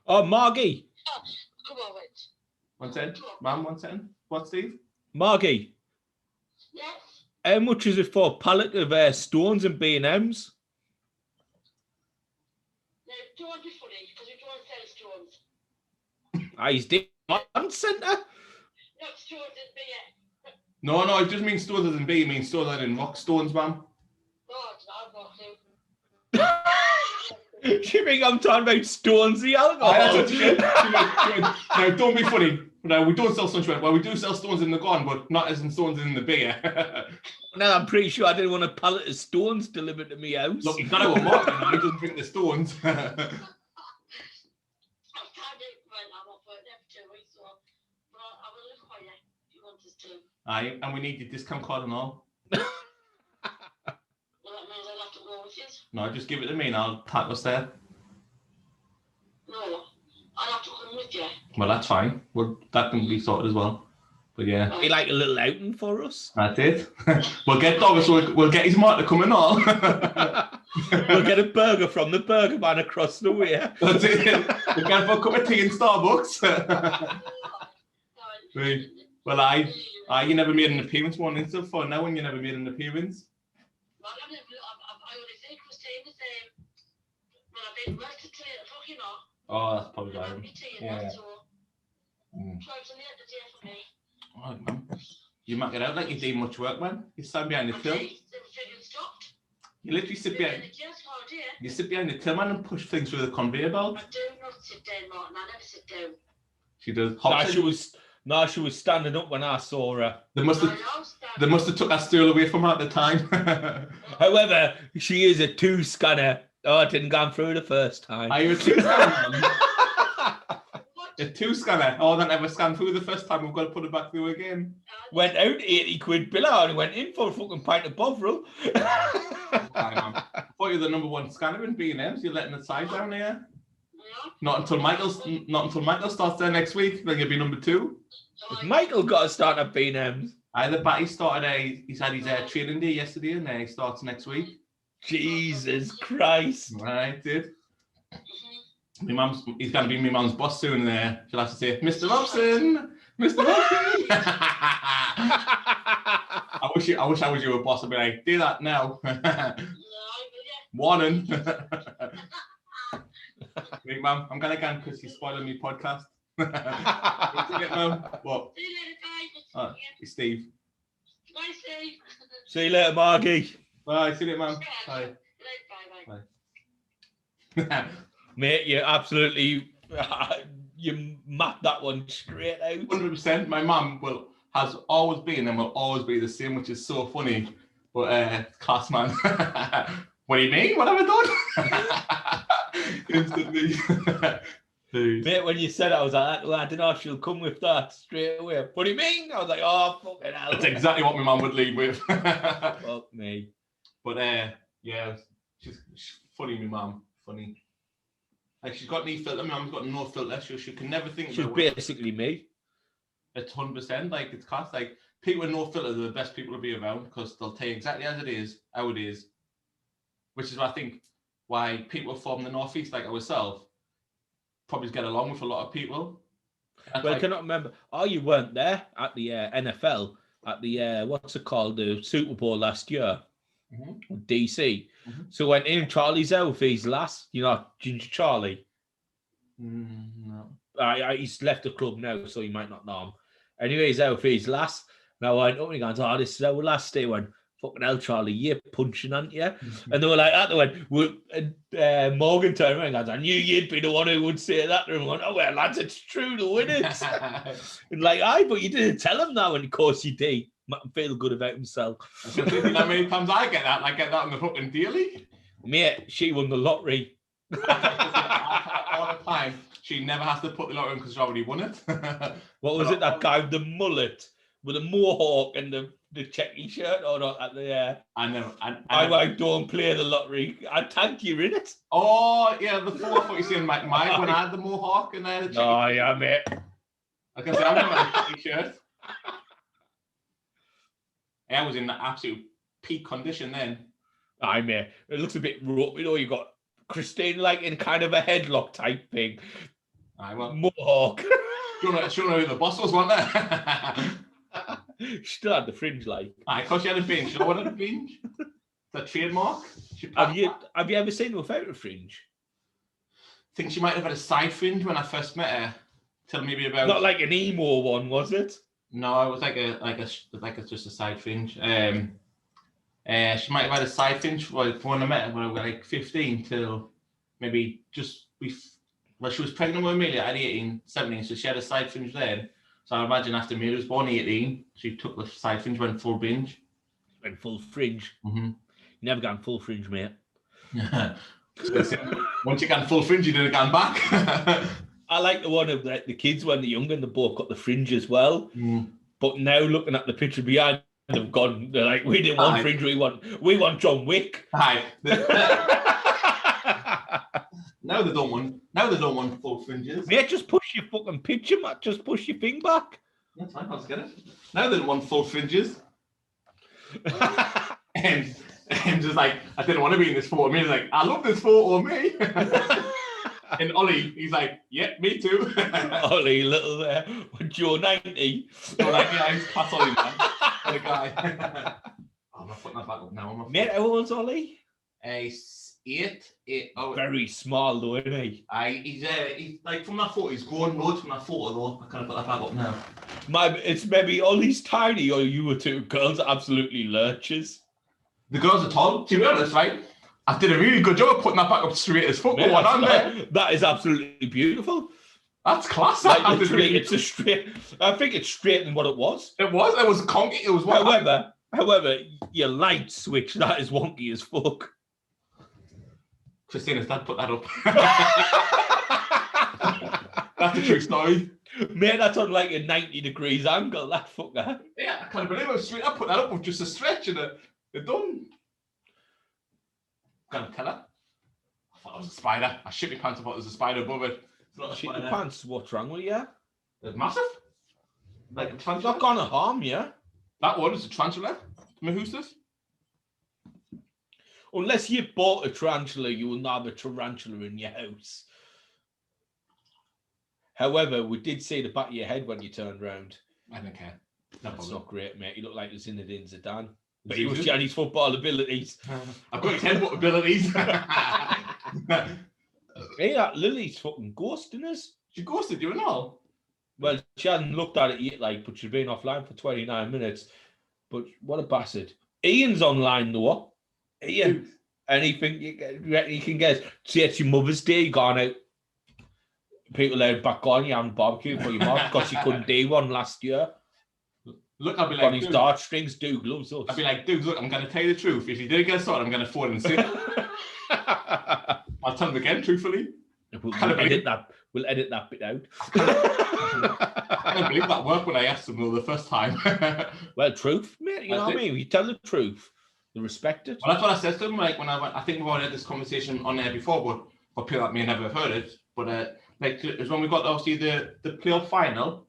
Oh, Margie. Oh, come on, wait. 1 second. Mum, 1 second. What, Steve? Margie. Yes? How much is it for a pallet of stones and B&M's? No, don't be funny, because we don't sell stones. He's Diamond Centre. Not stones in beer. No, it just means stones as in B. It means stones as in rock stones, ma'am. Oh, I've got to. You think I'm talking about stones, the alcohol? Now, don't be funny. No, we don't sell stones. Well, we do sell stones in the garden, but not as in stones in the beer. No, I'm pretty sure I didn't want a pallet of stones delivered to me house. Look, he's got our market now. He doesn't drink the stones. I can't eat when I'm off work every 2 weeks, so I will look for you if you want us to. Aye, and we need your discount card and all. Well, that means I'll have to go with you. No, just give it to me and I'll tap us there. No, I'll have to come with you. Well, that's fine. Well, that can be sorted as well. But yeah. Be like a little outing for us. That's it. We'll get Douglas, we'll get his mate to come and all. We'll get a burger from the burger man across the way. That's it. We'll get for a cup of tea in Starbucks. Right. Well, you never made an appearance one and stuff for now when you never made an appearance. Well, I only think Christine was well, I've been working today at o'clock, you know. Oh, that's probably right. Yeah. So, 12 to 8 the day for me. All right, man. You mark it out like you do much work, man. You stand behind the till. The figure stopped. You literally sit behind. It's just hard here. You sit behind the tillman and push things through the conveyor belt. I do not sit down, Martin. I never sit down. She does. She was standing up when I saw her. They must have took that stool away from her at the time. However, she is a 2 scanner. Oh, it didn't go through the first time. Are you a 2 scanner? A 2 scanner. Oh, that never scanned through the first time. We've got to put it back through again. Went out 80 quid bill out and went in for a fucking pint of Bovril. I thought you were the number 1 scanner in B&M's. You're letting it side down here. Not until Michael starts there next week. Then you'll be number 2. Michael got to start at B&M's. Either Batty started he's had his training day yesterday and he starts next week. Jesus Christ. Right, dude. He's going to be my mum's boss soon there. She'll have to say, Mr. Robson! Mr. Robson! I wish I was your boss. I'd be like, do that now. Warning. Wait, Mum, I'm going to go because you're spoiling me podcast. What? See you later, guys. It's Steve. Bye, Steve. See you later, Margie. Bye, see you later, Mum. Bye. Bye. Mate, you absolutely you mapped that one straight out. 100%. My mum has always been and will always be the same, which is so funny. But class man. What do you mean? What have I done? Instantly. Mate, when you said it, I was like, well, I don't know if she'll come with that straight away. What do you mean? I was like, oh, fucking hell. That's exactly what my mum would leave with. Fuck me. But yeah, she's funny, my mum. Funny. Like, she's got no filter. My mum's got no filter. She can never think she's about basically me. It's 100%. Like, it's class. Like, people with no filter are the best people to be around because they'll tell you exactly as it is, how it is. Which is, I think, why people from the Northeast, like ourselves, probably get along with a lot of people. Well, I cannot remember. Oh, you weren't there at the NFL, at the, what's it called, the Super Bowl last year, DC. So went in Charlie's Elfie's last, Ginger Charlie. No. He's left the club now, so you might not know him. Anyways, Elfie's last. And I went up and he goes, oh, this is our last day. Went, fucking hell, Charlie, you're punching, aren't you? And they were like that. They went, Morgan turned around and goes, I knew you'd be the one who would say that to him. I went, oh, well, lads, it's true, the winners. And like, aye, but you didn't tell him that. And of course you did. Make him feel good about himself. You know how many times I get that? I get that on the fucking daily. Mate, she won the lottery. All the time. She never has to put the lottery in because she already won it. What was it? That guy with the mullet, with the mohawk and the checky shirt or not at the I know. I don't play the lottery. I thank you in it. Oh yeah, the 4 I thought you saying Mike when I had the mohawk and the checky. Oh yeah, mate. I can say I never had a checky shirt. I was in absolute peak condition then. Aye, mate. It looks a bit rough. You got Christine like in kind of a headlock type thing. Aye, well. Mohawk. She don't know who the boss was, wasn't there? She still had the fringe, like. Aye, because she had a binge. You know what had a binge? The trademark. Have you ever seen her without a fringe? I think she might have had a side fringe when I first met her. Till maybe about. Not like an emo one, was it? No, it was like just a side fringe. She might have had a side fringe when I met her when I was like 15 till maybe just well, she was pregnant with Amelia at 18, 17, so she had a side fringe then. So I imagine after Amelia was born 18, she took the side fringe, went full binge. Went full fringe. Mm-hmm. You never gone full fringe, mate. Once you got full fringe, you didn't go back. I like the one of the kids when they're younger and they both got the fringe as well. But now looking at the picture behind them, gone. They're like, we didn't want fringe. We want John Wick. Hi. Now they don't want full fringes. Mate, just push your fucking picture, Matt. Just push your thing back. That's fine. I'll just get it. Now they don't want full fringes. and just like, I didn't want to be in this photo. Me, like, I love this photo of me. And Ollie, he's like, yeah, me too. Ollie, little Joe 90. Joe 90, he's class Ollie, man. What a guy. I'm not putting that back up now. Mate, how old's Ollie? He's 8. Oh, very small though, isn't he? He's like from that photo, he's grown loads from that photo though. I can't put that back up now. It's maybe Ollie's tiny or you were two girls absolutely lurches. The girls are tall. To be honest, right? I did a really good job of putting that back up straight as fuck. Mate, One on there. that is absolutely beautiful. That's class. Like, I did literally, really it's a straight. I think it's straighter than what it was. It was conky. It was what. However, your light switch, that is wonky as fuck. Christina's dad put that up. That's a true story. Mate, that's on like a 90 degrees angle, that fucker. Yeah, I can't believe it was straight. I put that up with just a stretch and a done. Gonna tell her. I thought it was a spider. I shit my pants. I thought there was a spider above it. It's not a Shit spider. your pants, what's wrong with you? It's massive. Like a It's tarantula. not gonna harm you. That one is a tarantula. Mahusas. Unless you bought a tarantula, you will not have a tarantula in your house. However, we did see the back of your head when you turned round. I don't care. That's not great, mate. You look like Zinedine Zidane. But Is he he was good? Johnny's football abilities. I've got 10 what abilities. Hey, that Lily's fucking ghosting us. She ghosted you and all. Well, she hasn't looked at it yet, like, but she's been offline for 29 minutes. But what a bastard. Ian's online, though. Ian, anything you can guess. See, it's your Mother's Day, gone out. People are back on you having barbecue for your mum because she couldn't do one last year. Look, I'll be On like, his dart strings, Doug loves us. I'll be like, dude, look, I'm going to tell you the truth. If you didn't get started, I'm going to phone and say, I'll tell them again, truthfully. We'll edit that bit out. I can't believe that worked when I asked them the first time. Well, truth, mate. You know what I mean? You tell the truth, they respect it. Well, that's what I said to them. Like when I went, I think we've already had this conversation on there before, but for people that may never have heard it. But like it was when we got obviously the playoff final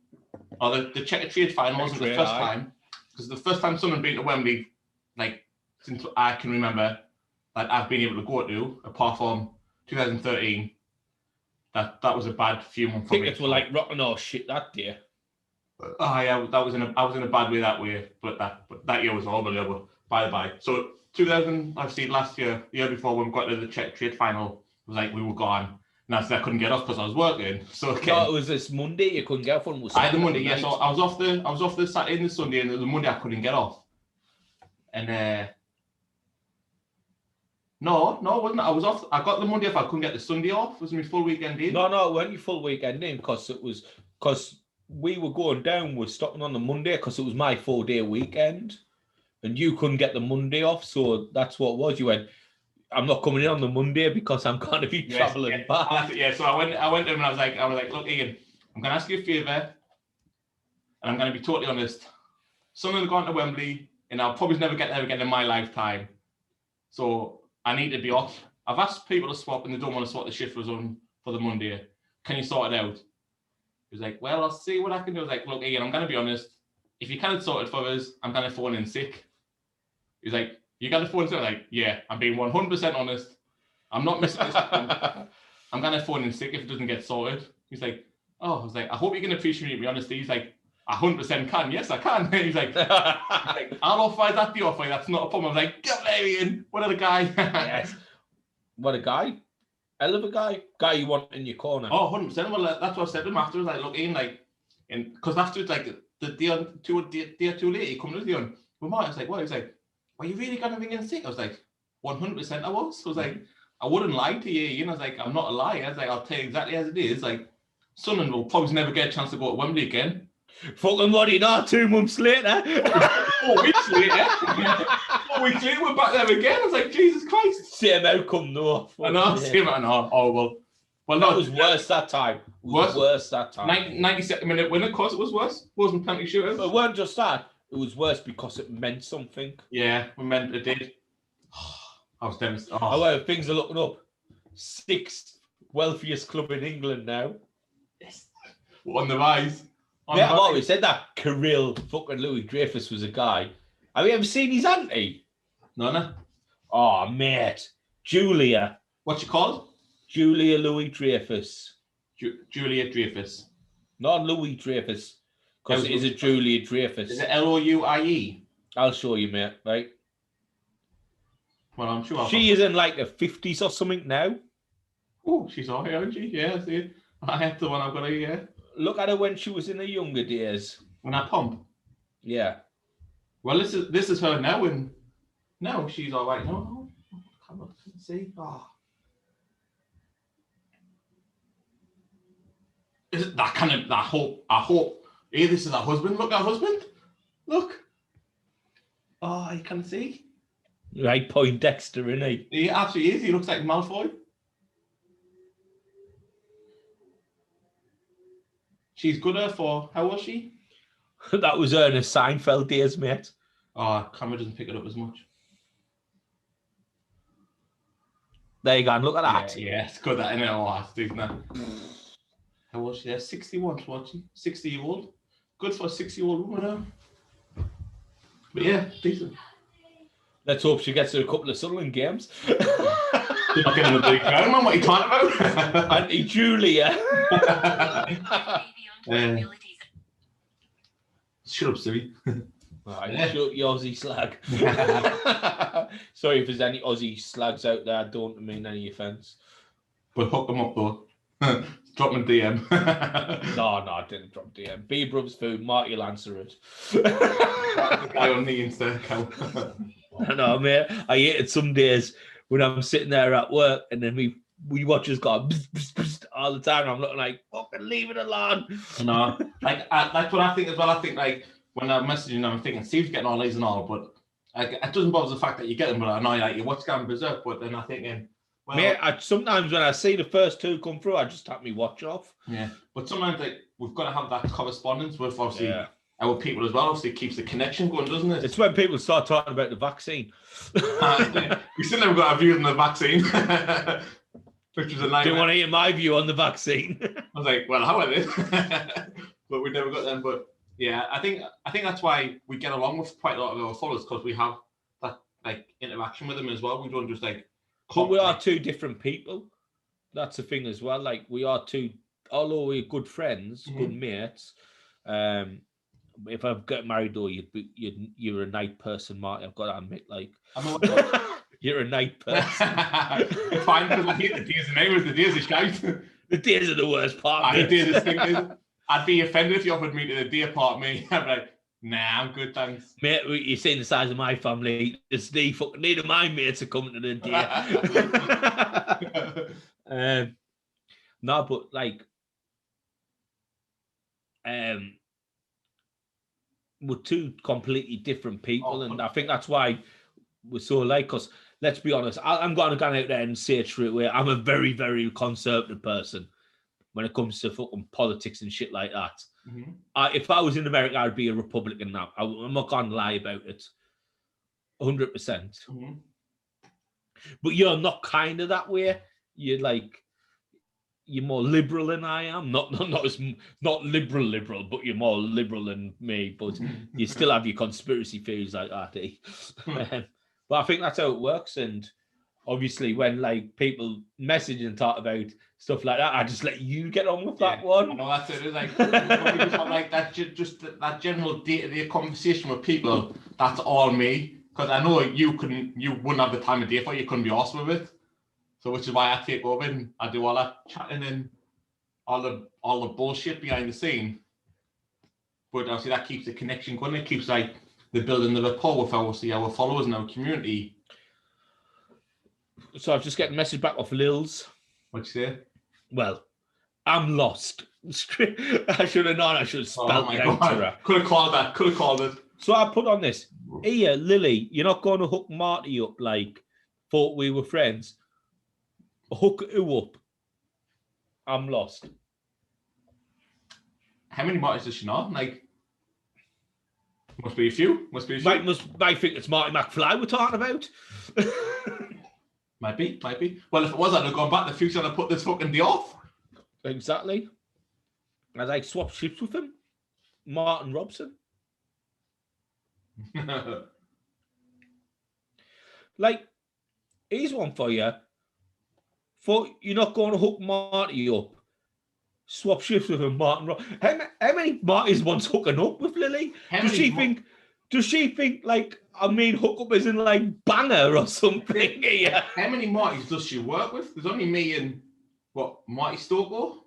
or the checker trade final wasn't the first time, because the first time someone been to Wembley, like since I can remember, that I've been able to go to, apart from 2013. That was a bad few months. Tickets were like rotten or shit that day. Oh yeah, I was in a bad way that way, but that year was horrible. By the by, so 2000, obviously last year, the year before, when we got to the Czech trade final, it was like we were gone, and I couldn't get off because I was working. So okay. No, it was this Monday you couldn't get off on. I had the Monday, yeah. So I was off the Saturday and the Sunday, and the Monday I couldn't get off. And no, it wasn't. I was off. I got the Monday off. I couldn't get the Sunday off. It was my full weekend in. No, it wasn't your full weekend in because we were going down. We're stopping on the Monday because it was my 4-day weekend, and you couldn't get the Monday off. So that's what it was. You went, I'm not coming in on the Monday because I'm going to be traveling back. So I went to him and I was like, look, Ian, I'm going to ask you a favour, and I'm going to be totally honest. Someone has gone to Wembley, and I'll probably never get there again in my lifetime. So I need to be off. I've asked people to swap, and they don't want to swap the shift was on for the Monday. Can you sort it out? He was like, well, I'll see what I can do. I was like, look, Ian, I'm going to be honest. If you can't sort it for us, I'm going to phone in sick. He's like, you got to phone in sick? I was like, yeah, I'm being 100% honest. I'm not missing this. I'm going to phone in sick if it doesn't get sorted. He's like, oh, I was like, I hope you can appreciate my honesty. He's like, 100% can. Yes, I can. He's like, I'll offer that the offer. That's not a problem. I was like, get there, Ian. What other guy? Yes. What a guy. Hell of a guy. Guy you want in your corner. Oh, 100%. Well, that's what I said to him afterwards. Like, look, Ian, like, because afterwards, like, the day or two later, he comes to the on. Well, Mark, I was like, what? He was like, are you really going to ring in sick? I was like, 100% I was. I was like, I wouldn't lie to you, Ian. I was like, I'm not a liar. I was like, I'll tell you exactly as it is. Like, Sunderland will probably never get a chance to go to Wembley again. Fucking what, 2 months later. 4 weeks later. 4 weeks later, we're back there again. I was like, Jesus Christ. Same outcome, though. I know, same outcome. Oh, well. Well, no, it was worse that time. Worse that time. 92nd minute winner, of course it was worse. Wasn't penalty shooters. But it weren't just that. It was worse because it meant something. Yeah, it did. I was devastated. Oh. However, things are looking up. 6th wealthiest club in England now. Yes. On the rise. Yeah, I've always said that Kirill fucking Louis Dreyfus was a guy. Have you ever seen his auntie? No. Oh, mate. Julia. What's she called? Julia Louis Dreyfus. Julia Dreyfus. Not Louis Dreyfus. Because it is a Julia Dreyfus. Is it Louie? I'll show you, mate. Right? Well, I'm sure. She is in like the 50s or something now. Oh, she's all here, isn't she? Yeah, I see. I have the one I've got here. Yeah. Look at her when she was in her younger days. When I pump. Yeah. Well, this is her now, and No, she's all right. No, come on, see. Oh. Is it that kind of? I hope. Hey, this is her husband. Look, her husband. Look. Oh, you can see. Right, Poindexter, isn't he? He absolutely is. He looks like Malfoy. She's good for, how was she? That was Ernest Seinfeld days, mate. Oh, camera doesn't pick it up as much. There you go, and look at that. Yeah, it's good that in it. Oh, isn't it? How was she? 61, was she? 60-year-old. Good for a 60-year-old woman, huh? But yeah, decent. Let's hope she gets to a couple of Sunderland games. You're not getting the big crowd, man. What are you talking about? Auntie Julia. Shut up, Siri. Right, shut up, you Aussie slag. Sorry if there's any Aussie slags out there. I don't mean any offence. But hook them up, though. Drop them a DM. No, I didn't drop DM. B Brubs food, Marty will answer it. The guy on the Insta account. I know, mate. I hate it some days when I'm sitting there at work and then we watch us go bzz, bzz, bzz, all the time. I'm looking like, fucking leave it alone. No, that's what I think as well. I think like when I'm messaging, I'm thinking Steve's getting all these and all, but like it doesn't bother the fact that you get them. But I know like you watch Gavin Berserk, but then I'm thinking, well, mate, sometimes when I see the first two come through, I just tap my watch off. Yeah, but sometimes like we've got to have that correspondence with obviously our people as well. Obviously, it keeps the connection going, doesn't it? It's when people start talking about the vaccine. We still never got a view on the vaccine. Which was a nightmare. Do you want to hear my view on the vaccine? I was like, well, how are they? But we never got them. But yeah, I think that's why we get along with quite a lot of our followers, because we have that like interaction with them as well. We don't just like. But we are two different people. That's the thing as well. Like we are two, although we're good friends, good mates. If I get married though, you're a night person, Marty. I've got to admit, like. You're a night person. It's fine, because I hate the days and hours. The days are shite. The days are the worst part. I'd be offended if you offered me to the day part, me. I'd be like, nah, I'm good, thanks. Mate, you're seeing the size of my family. It's the fucking need of my mates to come to the day. No, but like, we're two completely different people, and I think that's why we're so alike. Because let's be honest, I'm going to go out there and say it straight away. I'm a very, very conservative person when it comes to fucking politics and shit like that. Mm-hmm. If I was in America, I'd be a Republican now. I'm not going to lie about it. 100%. Mm-hmm. But you're not kind of that way. You're more liberal than I am. Not liberal, but you're more liberal than me. But you still have your conspiracy theories like that, eh? But I think that's how it works. And obviously, when like people message and talk about stuff like that, I just let you get on with that one. I know that's it. It's like when you just have like that, just that general day-to-day conversation with people. That's all me, because I know you wouldn't have the time of day for it. You couldn't be arsed with it. So which is why I take over and I do all that chatting and all the bullshit behind the scene. But obviously that keeps the connection going. It keeps like the building the rapport with our followers and our community. So I've just got a message back off Lils. What'd you say? Well, I'm lost. I should have known. I should have spelled it out to her. Could have called it. So I put on this. Here, Lily, you're not going to hook Marty up like thought we were friends. Hook who up? I'm lost. How many Martys does she know? Like, must be a few. Might think it's Marty McFly we're talking about. Might be. Well, if it was, I'd have gone back to the future and I'd put this fucking day off. Exactly. I'd like swap ships with him. Martin Robson. Like, here's one for you. For you're not going to hook Marty up. Swap shifts with him, Martin Robson. How many Martys wants hooking up with Lily? Does she think like, I mean, hook up as in like banger or something? Yeah. How many Martys does she work with? There's only me and Marty Stoko.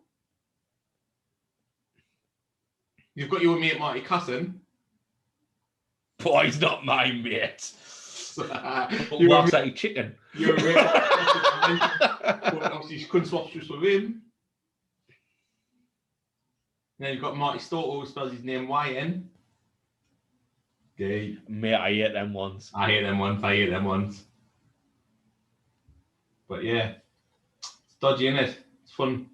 You've got you and me at Marty Casson. Boy, he's not my mate. You Walks were like a chicken. you were really but obviously you couldn't swap just with him. Then you've got Marty Stoto, who spells his name YN. Gay. Mate, I hate them ones. I hate them ones. But yeah, it's dodgy, innit? It's fun.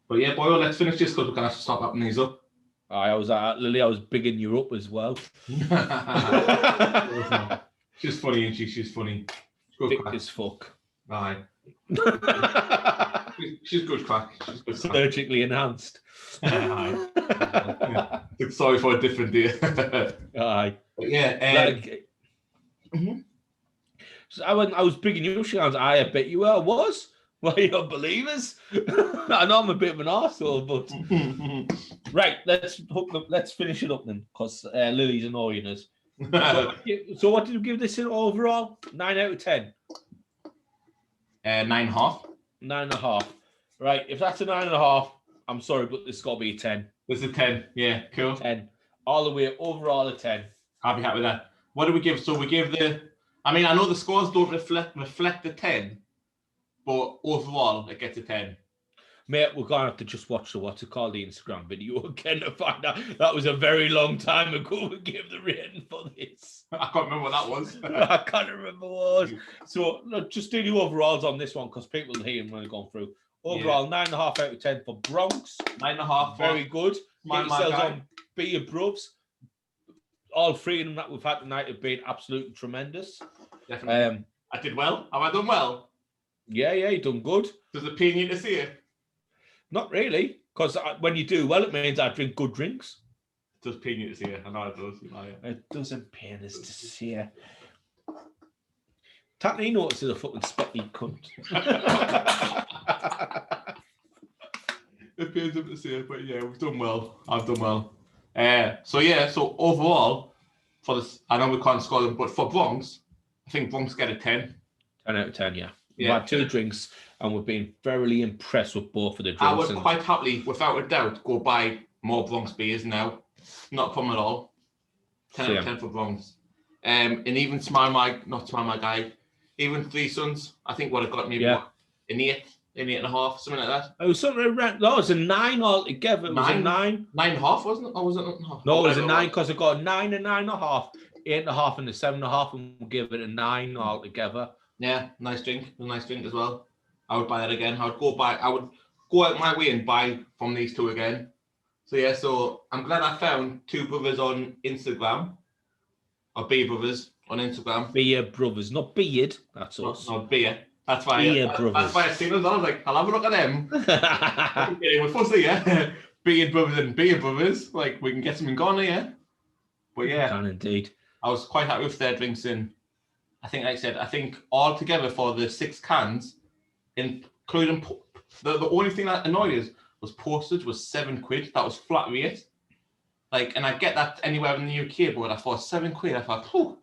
But yeah, boy, let's finish this because we're going to have to stop wrapping these up. I was Lily, I was bigging you up as well. She's funny, and she's funny. She's Thick good crack. as fuck. Aye. She's good crack. She's good crack. Surgically enhanced. Aye. Sorry for a different day. Aye. But yeah, So I was bigging you up, she goes, I bet you I was. Well, you're believers. I know I'm a bit of an arsehole, but right, let's finish it up then, because Lily's annoying us. So what did you give this in overall? 9 out of 10. 9.5. 9.5. Right, if that's a 9.5, I'm sorry, but this has got to be a 10. This is a 10. Yeah, cool. 10. All the way, overall a 10. I'll be happy with that. What do we give? So we give I know the scores don't reflect the 10, but overall it gets a 10. Mate, we're going to have to just watch the Instagram video again to find out. That was a very long time ago we gave the rating for this. I can't remember what that was. I can't remember what it was. So look, just do the overalls on this one because people hear them when they're going through. Overall, 9.5 out of 10 for Bronx. 9.5. Very good. My Get yourselves guy. on Be Your Bruvs. All three of them that we've had tonight have been absolutely tremendous. Definitely. I did well. Have I done well? Yeah, you done good. Does it pain you to see it? Not really, because when you do well, it means I drink good drinks. It does pain you to see it. I know it does. It doesn't pain us to see it. Tatney notices a fucking spotty cunt. It pains him to see it, but yeah, we've done well. I've done well. So overall, for this, I know we can't score them, but for Bronx, I think Bronx get a 10. 10 out of 10, yeah. We've Yeah. had 2 drinks and we've been thoroughly impressed with both of the drinks. I would quite happily, without a doubt, go buy more Bronx beers now. Not a problem at all. 10 out of 10 for Bronx. And even not Smile My Guy, even Three Sons, I think would have got maybe an 8 and a half, something like that. It was something around, no, it was a 9 altogether. It was a 9. 9.5, wasn't it? Or was it 9.5? No, it was a 9 because it got a 9 and 9.5, 8.5 and a 7.5, and we'll give it a 9 altogether. Yeah, nice drink. A nice drink as well. I would buy that again. I would go out my way and buy from these 2 again. So yeah, so I'm glad I found 2 brothers on Instagram. Or Beer Brothers on Instagram. Beer Brothers, not Beard, that's us. Not Beer. That's why Brothers. that's why I seen them. I was like, I'll have a look at them. We're supposed to, yeah. Beer Brothers and Beer Brothers. Like, we can get something going here. But yeah. Can indeed. I was quite happy with their drinks in. I think all together for the 6 cans, including the only thing that annoyed us was postage was £7. That was flat rate. Like, and I get that anywhere in the UK, but I thought £7. I thought, whew.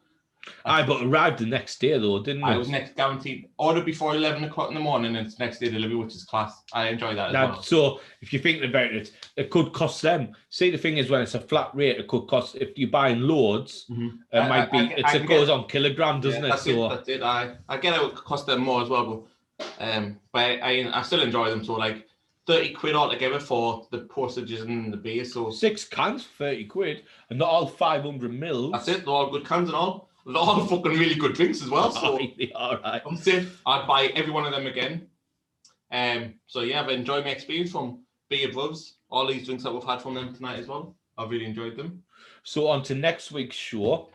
But arrived the next day though, didn't it? I was next guaranteed. Order before 11 o'clock in the morning, and it's next day delivery, which is class. I enjoy that as well. So if you're thinking about it, it could cost them. See, the thing is, when it's a flat rate, it could cost, if you're buying loads, it might be, it goes on kilogram, doesn't it? That's it. I get it would cost them more as well, but I still enjoy them. So like £30 altogether for the postages and the beer. So 6 cans, £30, and not all 500 mils. That's it. They're all good cans and all. They're all fucking really good drinks as well. So all right. I'm saying I'd buy every one of them again. So yeah, I've enjoyed my experience from Beer Brothers. All these drinks that we've had from them tonight as well. I've really enjoyed them. So on to next week's show.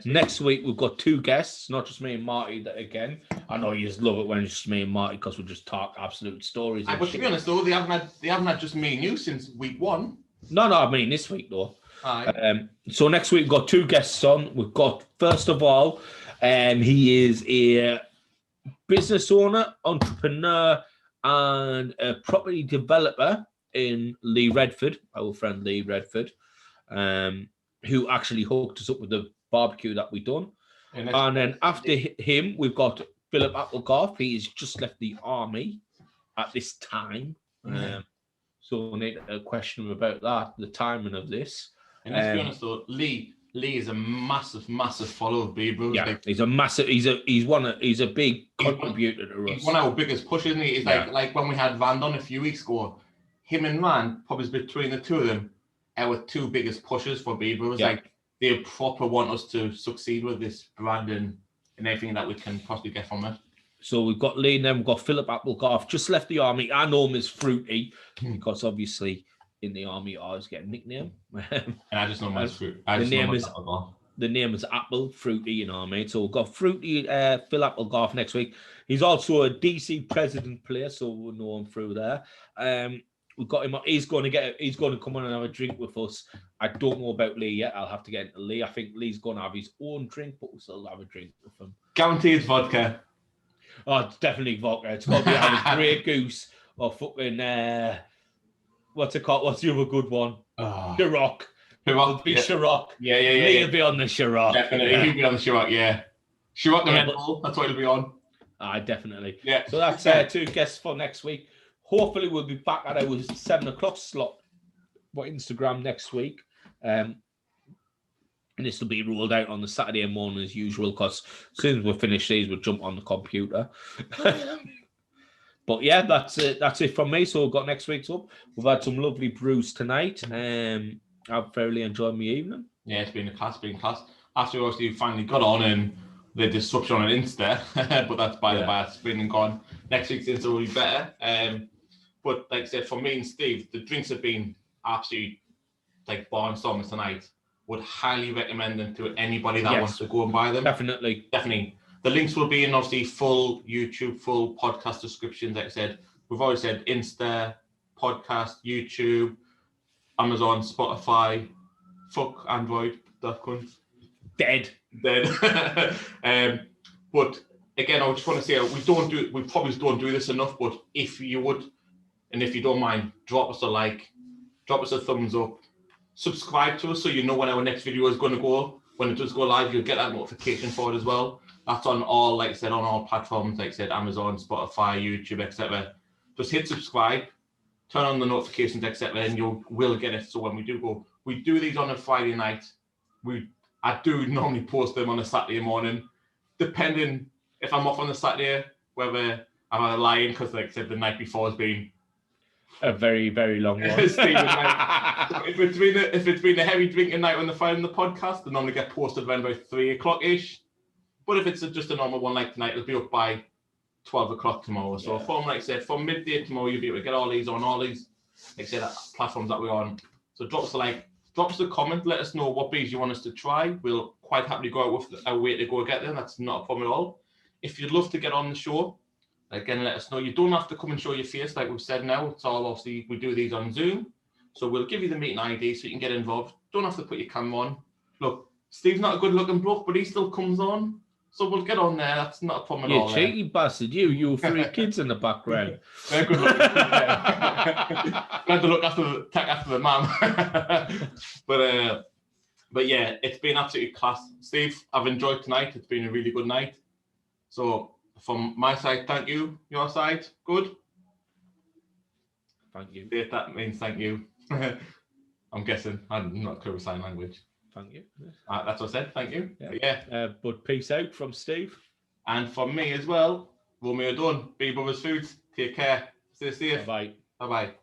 Next week we've got 2 guests, not just me and Marty again. I know you just love it when it's just me and Marty because we just talk absolute stories. But to be honest though, they haven't had just me and you since week 1. No, I mean this week though. So next week we've got 2 guests on. We've got, first of all, he is a business owner, entrepreneur, and a property developer in Lee Redford, our friend Lee Redford, who actually hooked us up with the barbecue that we done. And then after him, we've got Philip Applegarth. He's just left the army at this time. So we'll need a question about that, the timing of this. And let's be honest though, Lee, Lee is a massive follower of Beer Bros. Yeah, Like, he's a massive. He's a big contributor to us. he's one of our biggest pushers, isn't he? It's like when we had Van on a few weeks ago, him and Van, probably between the two of them, our two biggest pushers for Beer Bros. Yeah. Like they proper want us to succeed with this brand and everything that we can possibly get from it. So we've got Lee and then we've got Philip Applegarth, just left the army. I know him as Fruity because obviously in the army I was getting a nickname. And I just know him as Fruit. The name is Apple, Fruity in army. So we've got Fruity, Phil Applegarth next week. He's also a DC president player, so we'll know him through there. We've got him. He's going to come on and have a drink with us. I don't know about Lee yet. I'll have to get into Lee. I think Lee's going to have his own drink, but we'll still have a drink with him. Guaranteed vodka. Oh, it's definitely vodka. It's got to be either Grey Goose or fucking what's it called? What's the other good one? Ciroc. It'll be Ciroc. Yeah. Lee'll be on the Ciroc. Definitely, he'll be on the Ciroc. Yeah, Ciroc and Red Bull. That's what he'll be on. Definitely. Yeah. So that's 2 guests for next week. Hopefully, we'll be back at our 7 o'clock slot for Instagram next week. And this will be rolled out on the Saturday morning as usual, because as soon as we finish these, we'll jump on the computer. But yeah, that's it. That's it from me. So we've got next week's up. We've had some lovely brews tonight. I've thoroughly enjoyed my evening. Yeah, it's been a class. After obviously you finally got on and the disruption on Insta, but that's by the by, it's been and gone. Next week's Insta will be better. But like I said, for me and Steve, the drinks have been absolutely like barnstormers tonight. Would highly recommend them to anybody that wants to go and buy them. Definitely. The links will be in obviously full YouTube, full podcast descriptions. Like I said, we've always said Insta, podcast, YouTube, Amazon, Spotify, fuck Android, that cunt. Dead. But again, I just want to say we probably don't do this enough, but if you would, and if you don't mind, drop us a like, drop us a thumbs up, subscribe to us so you know when our next video is going to go. When it does go live, you'll get that notification for it as well. That's on all, like I said, on all platforms, like I said, Amazon, Spotify, YouTube, etc. Just hit subscribe, turn on the notifications, etc., and you will get it. So when we do these on a Friday night. I do normally post them on a Saturday morning, depending if I'm off on the Saturday, whether I'm lying, because like I said, the night before has been a very, very long one. If it's been a heavy drinking night when they're filing the podcast, they normally get posted around about 3 o'clock-ish. But if it's just a normal one like tonight, it'll be up by 12 o'clock tomorrow. So from, like I said, from midday tomorrow, you'll be able to get all these on all these, like I said, platforms that we're on. So drop us a like, drop us a comment, let us know what beers you want us to try. We'll quite happily go out with our way to go get them. That's not a problem at all. If you'd love to get on the show, again, let us know. You don't have to come and show your face, like we've said now. It's all obviously, we do these on Zoom. So we'll give you the meeting ID so you can get involved. Don't have to put your camera on. Look, Steve's not a good looking bloke, but he still comes on. So we'll get on there. That's not a problem at all. You cheeky bastard, you 3 kids in the background. They're good looking. Glad to look after the mum. But yeah, it's been absolutely class. Steve, I've enjoyed tonight. It's been a really good night. So from my side, thank you. Your side, good? Thank you. If that means thank you. I'm guessing. I'm not clear with sign language. Thank you. That's what I said. Thank you. But peace out from Steve. And from me as well. Romeo done. Be Brothers Foods. Take care. Stay safe. Bye-bye. Bye-bye.